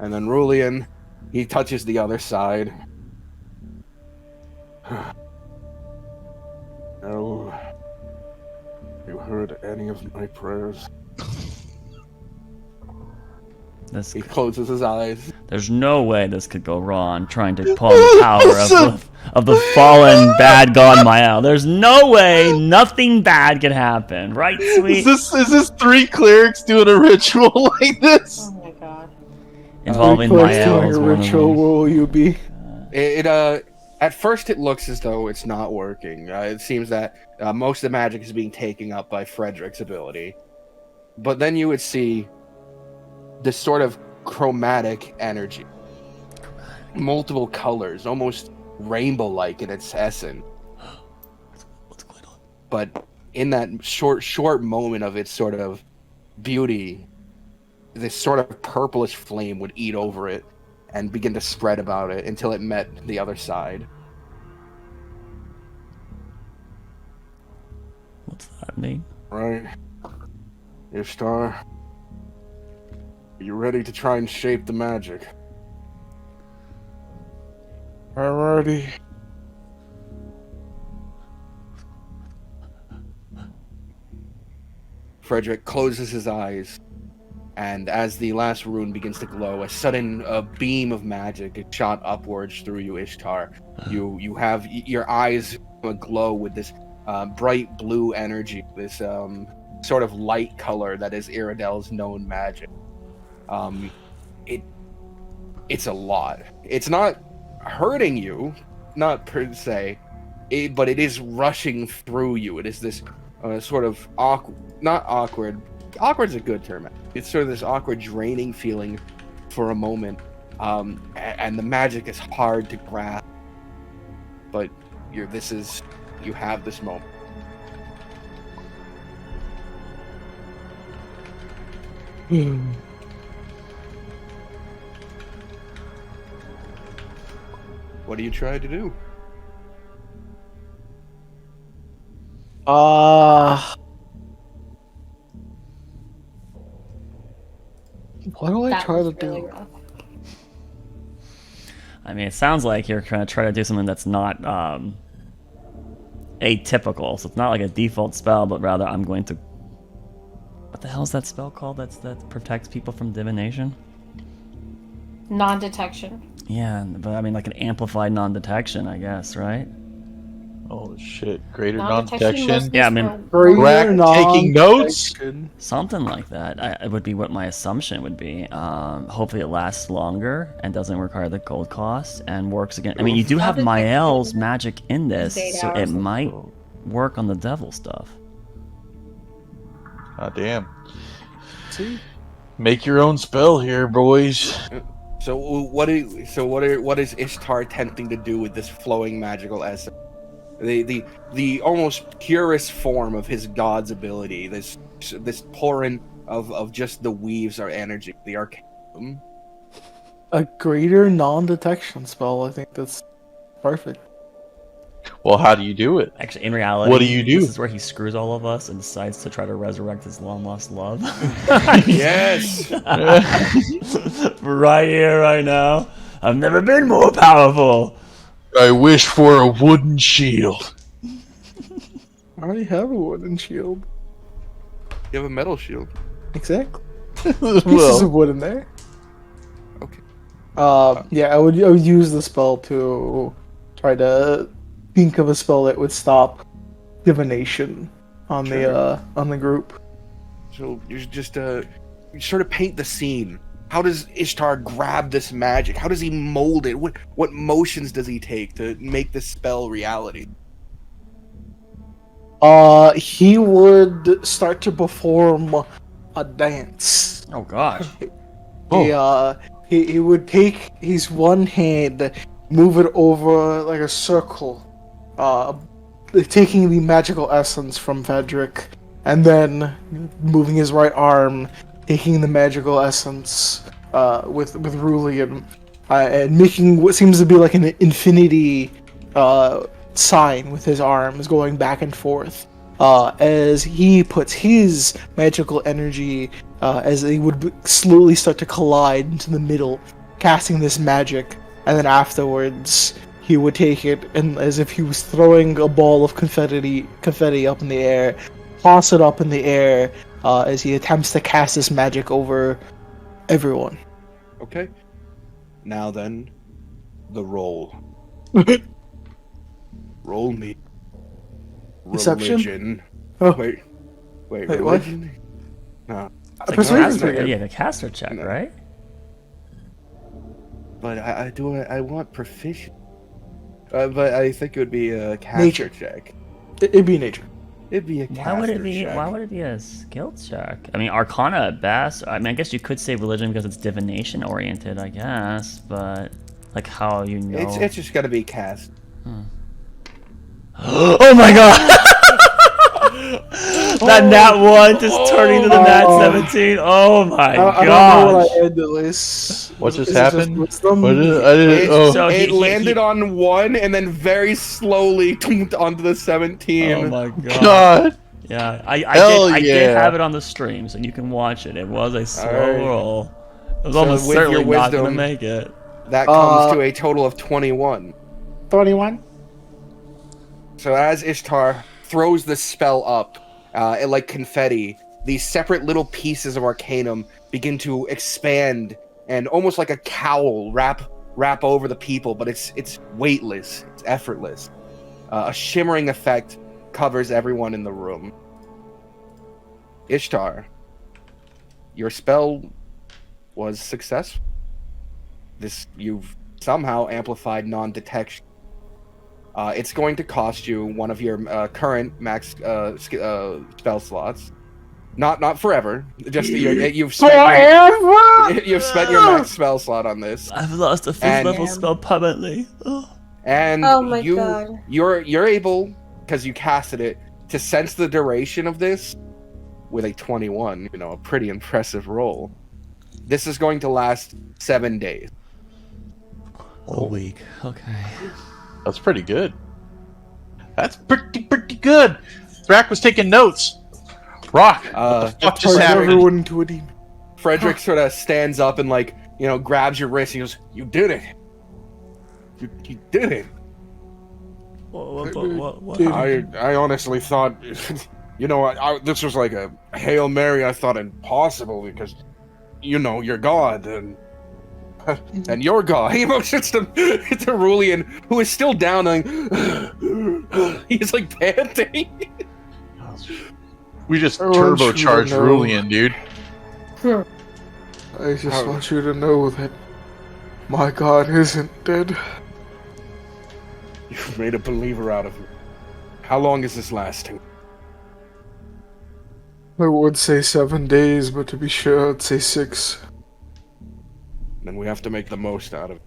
And then Rulian, he touches the other side. No. You heard any of my prayers? He closes his eyes. There's no way this could go wrong. Trying to pull the power of the fallen bad god Mael. There's no way nothing bad can happen, right, sweet? Is this 3 clerics doing a ritual like this? Oh my god. Involving Doing Mael a as one of ritual, them. where will you be? At first it looks as though it's not working. It seems that most of the magic is being taken up by Frederick's ability. But then you would see this sort of chromatic energy. Multiple colors, almost rainbow-like in its essence. What's going on? But in that short moment of its sort of beauty, this sort of purplish flame would eat over it and begin to spread about it until it met the other side. What's that mean? Right. Ishtar, are you ready to try and shape the magic? I'm ready. Frederick closes his eyes, and as the last rune begins to glow, a sudden beam of magic is shot upwards through you, Ishtar. You have your eyes glow with this bright blue energy, this sort of light color that is Iridel's known magic. It's a lot. It's not hurting you, not per se, but it is rushing through you. It is this sort of not awkward. Awkward's a good term. It's sort of this awkward, draining feeling for a moment, and the magic is hard to grasp. But you have this moment. What do you try to do? What do I That try to was really do? rough. I mean, it sounds like you're going to try to do something that's not atypical. So it's not like a default spell, but rather I'm going to... What the hell is that spell called that protects people from divination? Non-detection. Yeah, but I mean like an amplified non-detection, I guess, right? Oh shit! Greater Non-detection non-detection. must be Yeah, I mean- spelled- Rack taking notes? Something like that. It would be what my assumption would be. Hopefully it lasts longer and doesn't require the gold cost and works again. I mean, you do have Mael's magic in this, It's 8 so it hours. might work on the devil stuff. Ah, damn. See? Make your own spell here, boys. So what is Ishtar attempting to do with this flowing magical essence? The almost purest form of his god's ability. This torrent of just the weaves our energy, the arcanum. A greater non-detection spell. I think that's perfect. Well, how do you do it? Actually, in reality, What do you do? This is where he screws all of us and decides to try to resurrect his long-lost love. Yes. Right here, right now. I've never been more powerful. I wish for a wooden shield. I already have a wooden shield. You have a metal shield. Exactly. Pieces of wood in there. Okay. Yeah, I would use the spell to try to think of a spell that would stop divination on the group. So you just sort of paint the scene. How does Ishtar grab this magic? How does he mold it? What motions does he take to make this spell reality? He would start to perform a dance. Oh gosh. He would take his one hand, move it over like a circle, taking the magical essence from Fedric, and then moving his right arm, taking the magical essence with Rulian, and making what seems to be like an infinity sign with his arms going back and forth. As he puts his magical energy, as they would slowly start to collide into the middle, casting this magic, and then afterwards he would take it and, as if he was throwing a ball of confetti up in the air, toss it up in the air as he attempts to cast this magic over everyone. Okay. Now then, the roll. Roll me. Deception? Religion. Oh. Wait, Wait, religion? No. It's like Persuasion's caster, pretty good. yeah, the caster check, No. right? But I want proficient. But I think it would be a caster Nature. check. It'd be nature. It'd be a caster Why would it be? check. Why would it be a skill check? I mean, Arcana at best. I mean, I guess you could say religion because it's divination oriented, I guess. But like, how you know? It's just gotta be cast. Oh my god! That nat 1 just turning to the nat 17. Oh my I don't know gosh! what I added this. What just Is it happened? wisdom? What did I didn't? Oh, So It he- landed on 1 and then very slowly onto the 17. Oh my god! God! Yeah, I did yeah. have it on the stream, so you can watch it. It was a slow Alright. roll. It was So almost with certainly your not gonna wisdom- make it. That comes to a total of 21. 21? So as Ishtar throws the spell up, like confetti, these separate little pieces of Arcanum begin to expand and almost like a cowl wrap over the people, but it's weightless, it's effortless. A shimmering effect covers everyone in the room. Ishtar, your spell was successful. You've somehow amplified non-detection. It's going to cost you one of your current max spell slots. Not forever. Just you've spent you've spent your max spell slot on this, I've lost a 5th level spell permanently. Oh. and Oh my God. you're able, because you casted it, to sense the duration of this with a 21. You know, a pretty impressive roll. This is going to last 7 days. A week. Okay. That's pretty good. That's pretty good. Thrak was taking notes. Rock. What just Turn happened? everyone into a demon. Frederick sort of stands up and, like, you know, grabs your wrist. And he goes, "You did it. You did it." What? I honestly thought, you know, this was like a Hail Mary. I thought impossible because, you know, you're God and you're God. He motions to Rulian, who is still down, like, he's like panting. We just I want you to turbocharged know- Rulian, dude. I just want you to know that my God isn't dead. You've made a believer out of me. How long is this lasting? I would say 7 days, but to be sure, I'd say 6. Then we have to make the most out of it.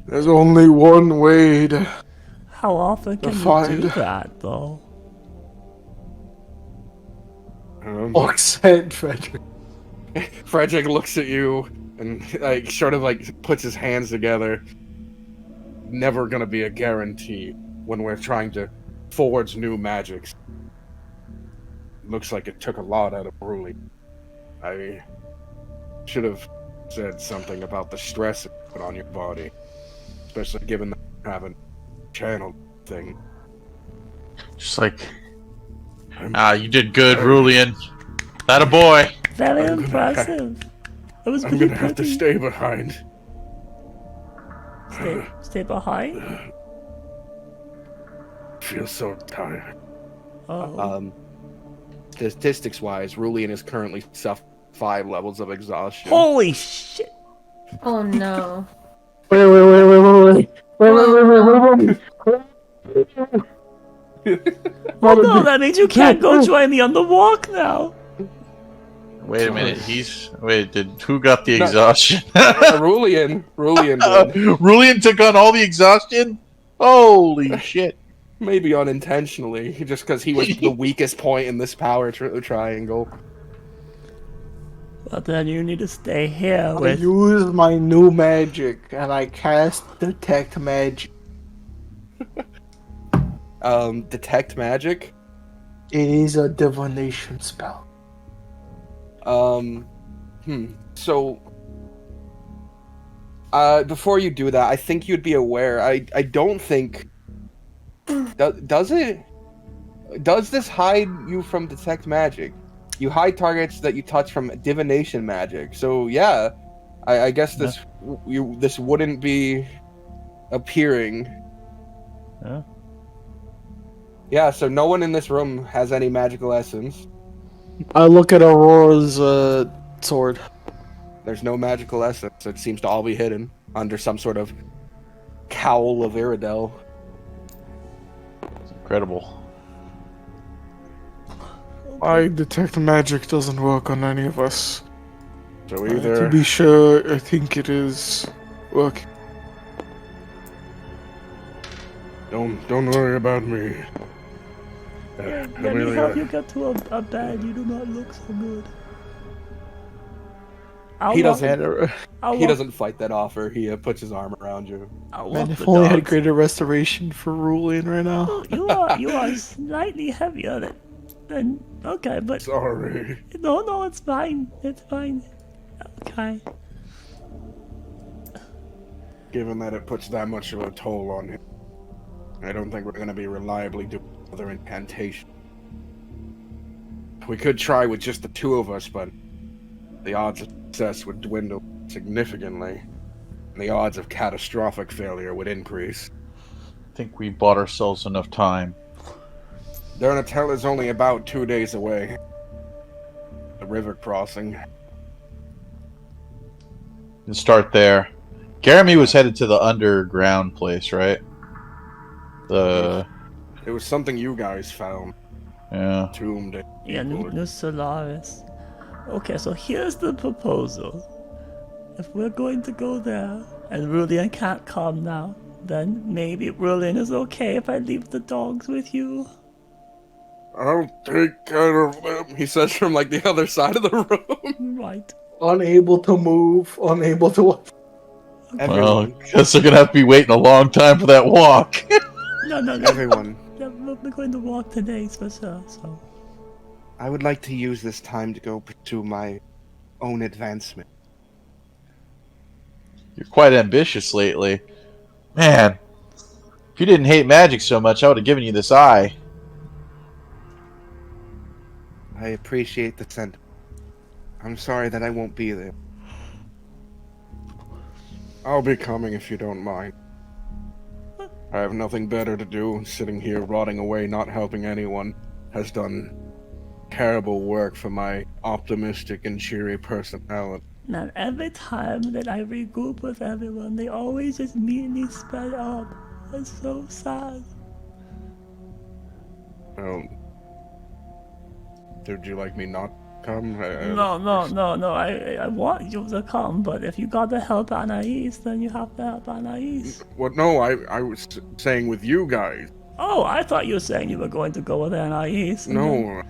There's only one way to... How often can you Find. do that, though? Accent, Frederick. Frederick looks at you and, like, sort of, like, puts his hands together. Never gonna be a guarantee when we're trying to forge new magics. Looks like it took a lot out of Ruli. I should have said something about the stress it put on your body, especially given that you have a channel thing. Just like, you did good, Rulian. That a boy. Very I'm gonna impressive. It was I'm really gonna have to pretty. stay behind. Stay behind. Feel so tired. Oh. Statistics-wise, Rulian is currently suffering 5 levels of exhaustion. Holy shit! Oh no. Wait. Oh no, that means you can't go join me on the walk now. Wait a minute. Who got the exhaustion? Rulian did. Rulian took on all the exhaustion? Holy shit. Maybe unintentionally, just because he was the weakest point in this power triangle. Well, then you need to stay here I with. use my new magic, and I cast Detect Magic. Detect magic? It is a divination spell. So, before you do that, I think you'd be aware. I don't think. Does it? Does this hide you from detect magic? You hide targets that you touch from divination magic. So yeah, I guess this wouldn't be appearing. Huh? Yeah. So no one in this room has any magical essence. I look at Aurora's sword. There's no magical essence. It seems to all be hidden under some sort of cowl of Iridel. Incredible. My Detect Magic doesn't work on any of us. So To either be sure, I think it is working. don't worry about me. Let me help you get to a bed. You do not look so good. He doesn't. I'll He doesn't fight that offer. He puts his arm around you. I'll Man, walk if the only I had dogs. greater restoration for Rulian right now. You are slightly heavier than okay, but Sorry. no, it's fine. It's fine. Okay. Given that it puts that much of a toll on him, I don't think we're going to be reliably doing another incantation. We could try with just the 2 of us, but the odds of success would dwindle significantly, and the odds of catastrophic failure would increase. I think we bought ourselves enough time. Dernatel is only about 2 days away. The river crossing. and start there. Jeremy was headed to the underground place, right? It was something you guys found. Yeah. Tombed. Yeah, New Solaris. Okay, so here's the proposal. If we're going to go there, and Rulian can't come now, then maybe Rulian is okay if I leave the dogs with you. I'll take care of them, he says from like the other side of the room. Right. Unable to move, unable to. Well, Everyone. guess they're gonna have to be waiting a long time for that walk. No. Everyone. Yeah, we're going to walk today for sure, so. I would like to use this time to go pursue my own advancement. You're quite ambitious lately. Man, if you didn't hate magic so much, I would have given you this eye. I appreciate the sentiment. I'm sorry that I won't be there. I'll be coming if you don't mind. I have nothing better to do. Sitting here rotting away, not helping anyone, has done terrible work for my optimistic and cheery personality. Now, every time that I regroup with everyone, they always just immediately spread up. It's so sad. Well, would you like me not come? No. I want you to come, but if you gotta help Anais, then you have to help Anais. What? No, I was saying with you guys. Oh, I thought you were saying you were going to go with Anais. No,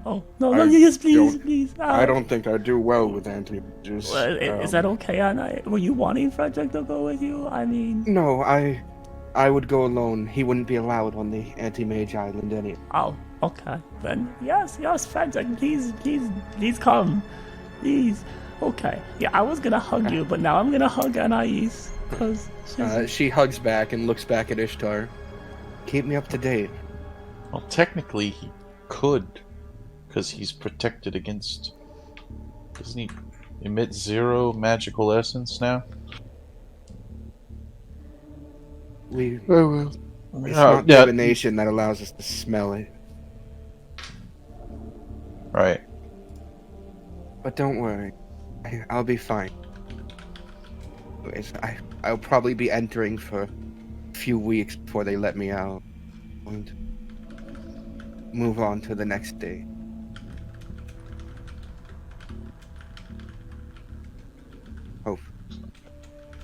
Oh, no, yes, please. I don't think I do well with anti-mages. Well, is that okay, Anais? Were you wanting Frederick to go with you? I mean... No, I would go alone. He wouldn't be allowed on the anti-mage island anyway. Oh, okay. Then, yes, Frederick, please come. Please. Okay. Yeah, I was gonna hug you, but now I'm gonna hug Anais. Because She hugs back and looks back at Ishtar. Keep me up to date. Well, technically he could, because he's protected against... Doesn't he emit 0 magical essence now? It's Oh, not divination that allows us to smell it. Right. But don't worry. I'll be fine. I'll probably be entering for a few weeks before they let me out. And move on to the next day. Hope.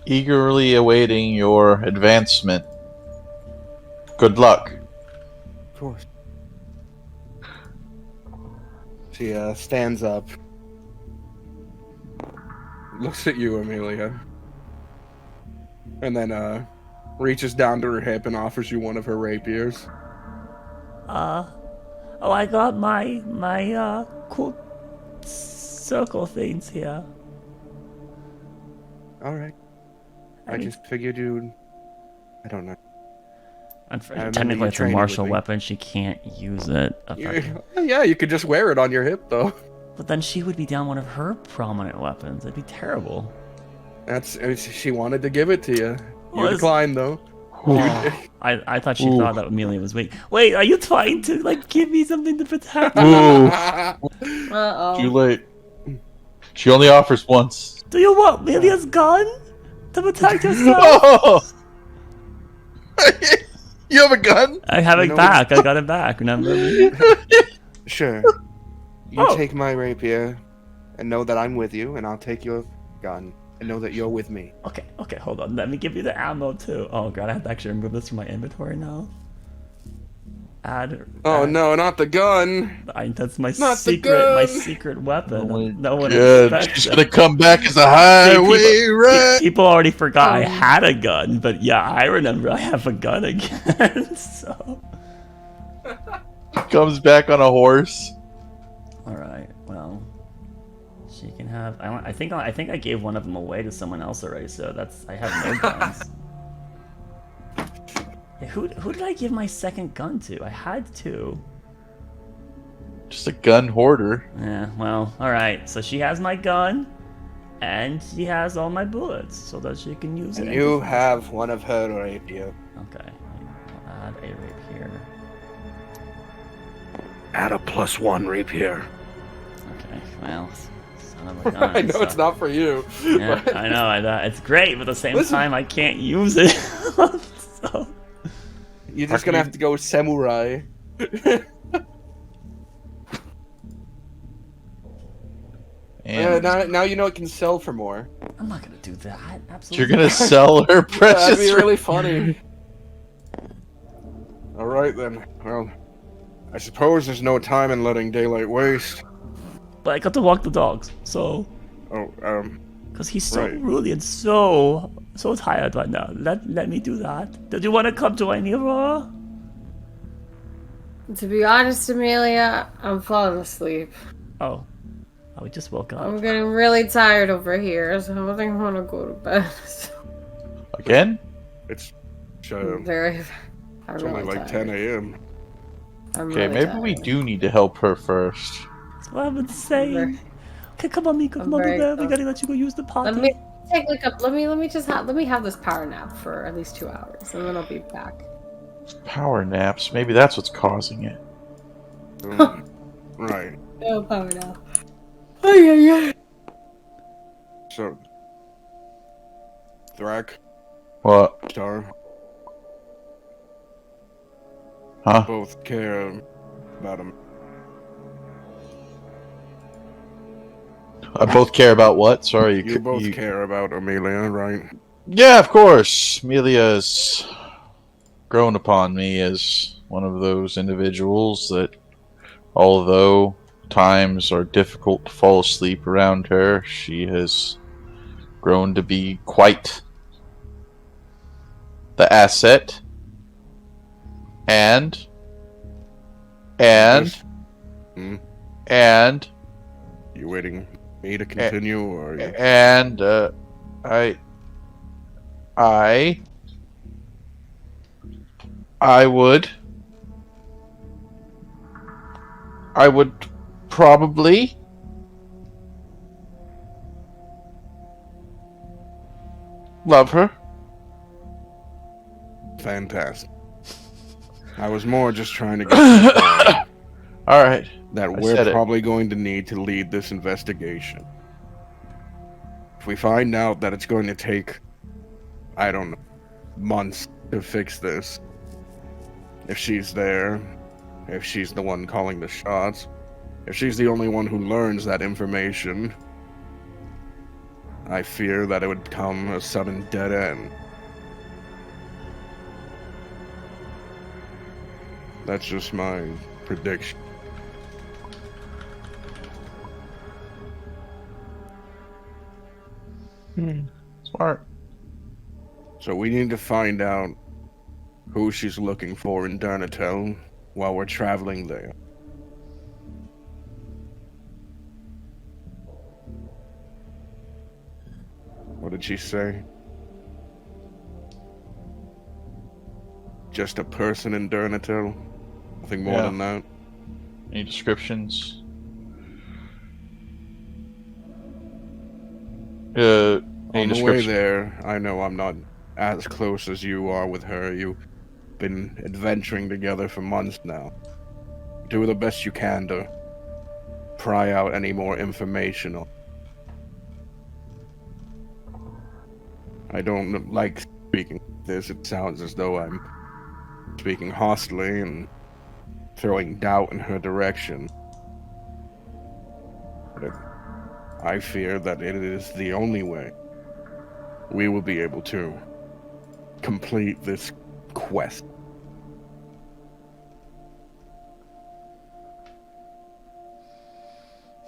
Eagerly awaiting your advancement. Good luck. Of course. She stands up. Looks at you, Amelia. And then reaches down to her hip and offers you one of her rapiers. Oh, I got my cool circle things here. Alright. I mean- just figured you'd... I don't know. remember Technically, you it's a training martial with me. weapon. She can't use it. Yeah, you could just wear it on your hip, though. But then she would be down one of her prominent weapons. It'd be terrible. She wanted to give it to you. You Was- declined, though. I thought she thought that Amelia was weak. Wait, are you trying to like give me something to protect me? Ooh, Uh-oh. too late. She only offers once. Do you want Amelia's gun to protect yourself? Oh! You have a gun? I have it No. back. I got it back. Remember? Sure. You Oh. take my rapier and know that I'm with you, and I'll take your gun and know that you're with me. Okay, hold on. Let me give you the ammo too. Oh god, I have to actually remove this from my inventory now. Add. Oh no, not the gun! That's my Not the my gun! secret weapon. Oh my No one God, expects she's it. gonna come back as a See, highway rat. people already forgot I had a gun, but yeah, I remember I have a gun again. So. Comes back on a horse. All right. Well, she can have. I think I gave one of them away to someone else already. So that's. I have no guns. Hey, who did I give my second gun to? I had two. Just a gun hoarder. Yeah. Well. All right. So she has my gun, and she has all my bullets, so that she can use it. And you have one of her rapier. Okay. I'll add a rapier. Add a +1 rapier. Okay. Well. So Oh my God, I know it's not for you. Yeah, but- I know. It's great, but at the same Listen. time, I can't use it. So, You're just gonna have to go samurai. And Now you know it can sell for more. I'm not gonna do that. Absolutely. you're gonna sell her precious. That'd be really funny. All right then. Well, I suppose there's no time in letting daylight waste. But I got to walk the dogs, so Oh, because he's so Right. rudely and so tired right now. Let me do that. Did you want to come join me, Aurora? To be honest, Amelia, I'm falling asleep. Oh, we just woke up. I'm getting really tired over here, so I think I want to go to bed. Again? It's I'm very. I'm it's only really like tired. 10 a.m. I'm Okay, really maybe we tired. do need to help her first. That's what I've been saying. Okay, come on, Miko. Come on, very over there. We gotta let you go use the potty. Let me take like a. Let me have this power nap for at least 2 hours, and then I'll be back. Power naps. Maybe that's what's causing it. Right. No power nap. Ay. So, Thrak, What? Star, Huh? both care about him. I both care about what? Sorry, You both care about Amelia, right? Yeah, of course. Amelia's grown upon me as one of those individuals that, although times are difficult to fall asleep around her, she has grown to be quite the asset. And Hmm? and You waiting me to continue, or you... and I would probably love her. Fantastic. I was more just trying to get you informed All right. that I we're said it. probably going to need to lead this investigation. If we find out that it's going to take, I don't know, months to fix this, if she's there, if she's the one calling the shots, if she's the only one who learns that information, I fear that it would come a sudden dead end. That's just my prediction. Smart. So we need to find out who she's looking for in Dernatel while we're traveling there. What did she say? Just a person in Dernatel? Nothing more Yeah. than that? Any descriptions? Any On the way description? there, I know I'm not as close as you are with her. You've been adventuring together for months now. Do the best you can to pry out any more information. I don't like speaking this. It sounds as though I'm speaking hostily and throwing doubt in her direction. But I fear that it is the only way we will be able to complete this quest.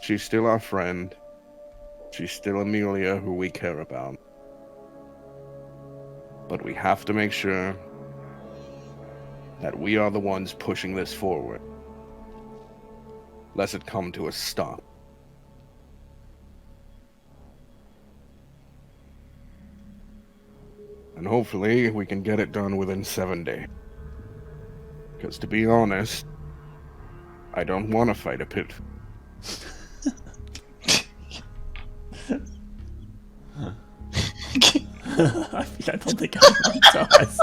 She's still our friend. She's still Amelia, who we care about. But we have to make sure that we are the ones pushing this forward, lest it come to a stop. And hopefully we can get it done within 7 days. Because to be honest, I don't want to fight a pit. I don't think anyone does.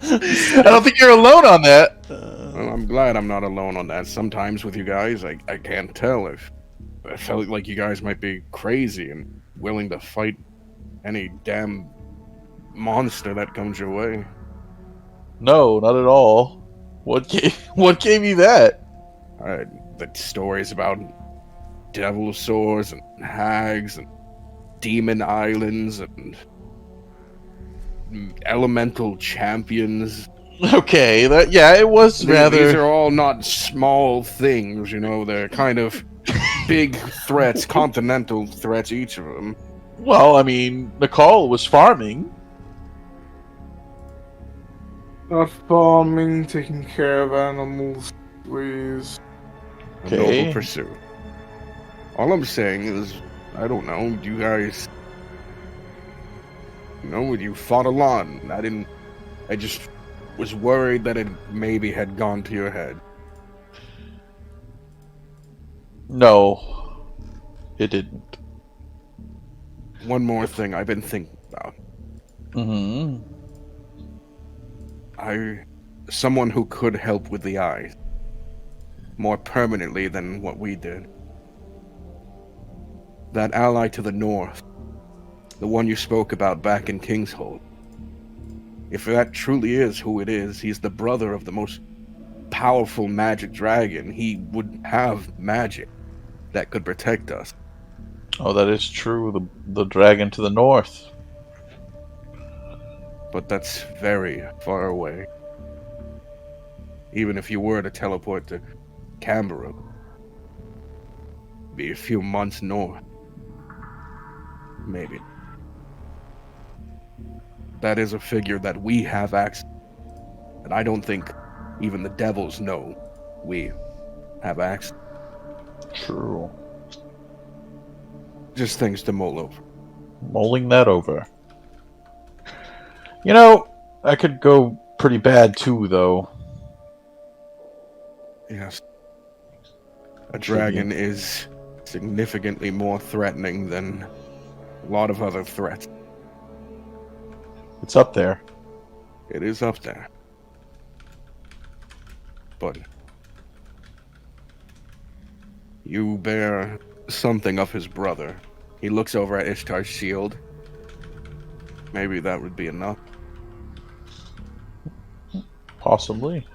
I don't think you're alone on that. Well, I'm glad I'm not alone on that. Sometimes with you guys, I can't tell if I felt like you guys might be crazy and willing to fight any damn monster that comes your way. No, not at all. What gave you that? The stories about devil swords and hags and demon islands and elemental champions. Okay, it was These rather. are all not small things, you know. They're kind of big threats, continental threats, each of them. Well, I mean, Nicole was farming. Not farming, taking care of animals, please. A Okay. noble pursuit. All I'm saying is, I don't know, you guys, you fought a lot. I just was worried that it maybe had gone to your head. No, it didn't. One more thing I've been thinking about. Mm-hmm. Someone who could help with the eyes. More permanently than what we did. That ally to the north. The one you spoke about back in Kingshold. If that truly is who it is, he's the brother of the most powerful magic dragon. He would have magic that could protect us. Oh, that is true. The dragon to the north. But that's very far away. Even if you were to teleport to Canberra, be a few months north. Maybe. That is a figure that we have access to. And I don't think even the devils know we have access. True. Just things to mull over. Mulling that over. You know, that could go pretty bad too, though. Yes. A dragon is significantly more threatening than a lot of other threats. It's up there. It is up there. But you bear something of his brother. He looks over at Ishtar's shield. Maybe that would be enough. Possibly.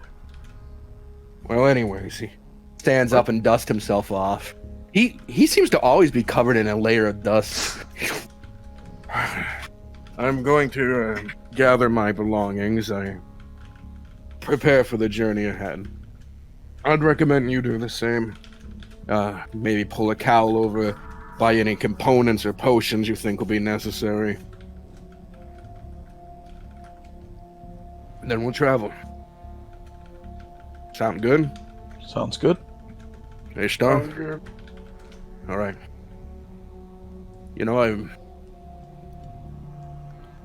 Well, anyways, he stands up and dusts himself off. He seems to always be covered in a layer of dust. I'm going to gather my belongings. I prepare for the journey ahead. I'd recommend you do the same. Maybe pull a cowl over, buy any components or potions you think will be necessary. And then we'll travel. Sound good? Sounds good. Ishtar? Sounds good. Alright. You know,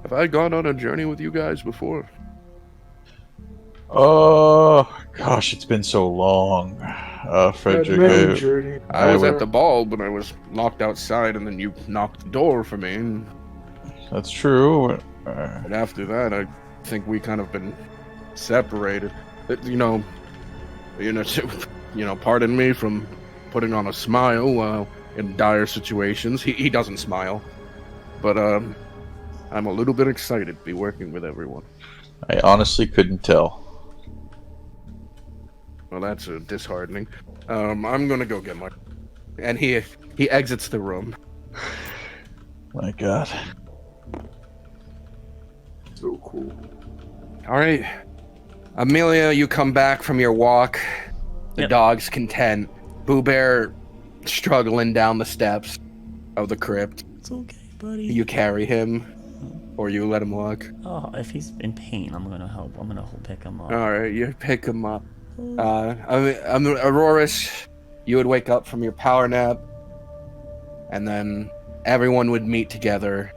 have I gone on a journey with you guys before? Oh, gosh, it's been so long. Frederick, Many journey. I was would- at the ball, but I was locked outside, and then you knocked the door for me. And that's true. after that, I think we kind of been separated. Pardon me from putting on a smile while in dire situations. He doesn't smile, but I'm a little bit excited to be working with everyone. I honestly couldn't tell. Well, that's disheartening. I'm gonna go get my... And he exits the room. My God. So cool. All right. Amelia, you come back from your walk. The Yep. dog's content. Boo Bear struggling down the steps of the crypt. It's okay, buddy. You carry him, or you let him walk. Oh, if he's in pain, I'm gonna help. I'm gonna pick him up. All right, you pick him up. Auroras, you would wake up from your power nap, and then everyone would meet together.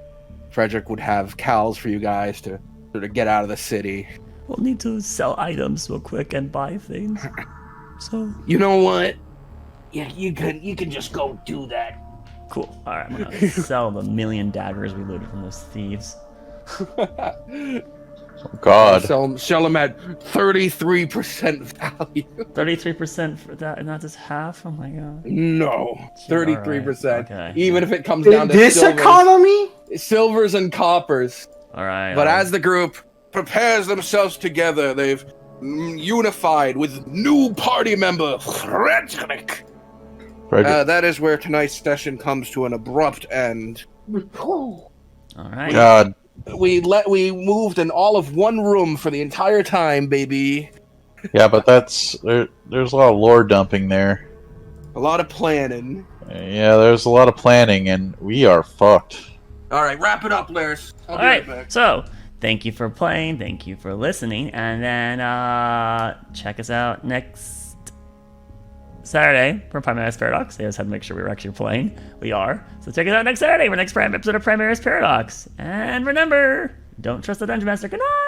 Frederick would have cowls for you guys to sort of get out of the city. We'll need to sell items real quick and buy things. So You know what? Yeah, you can just go do that. cool. All right, I'm gonna sell the 1,000,000 daggers we looted from those thieves. Oh, God. Sell them at 33% value. 33% for that, and not just half? Oh my god. No, 33%. Okay. Even if it comes down to This economy? silvers and coppers. Alright. But as the group prepares themselves together, they've unified with new party member Frederick. That is where tonight's session comes to an abrupt end. Alright. God. We moved in all of one room for the entire time, baby. Yeah, but there's a lot of lore dumping there. A lot of planning. Yeah, there's a lot of planning, and we are fucked. All right, wrap it up, Laris. I'll be Alright, right back. so thank you for playing, thank you for listening, and then check us out next Saturday for Primerus Paradox. I just had to make sure we were actually playing. We are. So check us out next Saturday for the next episode of Primerus Paradox. And remember, don't trust the Dungeon Master. Good night!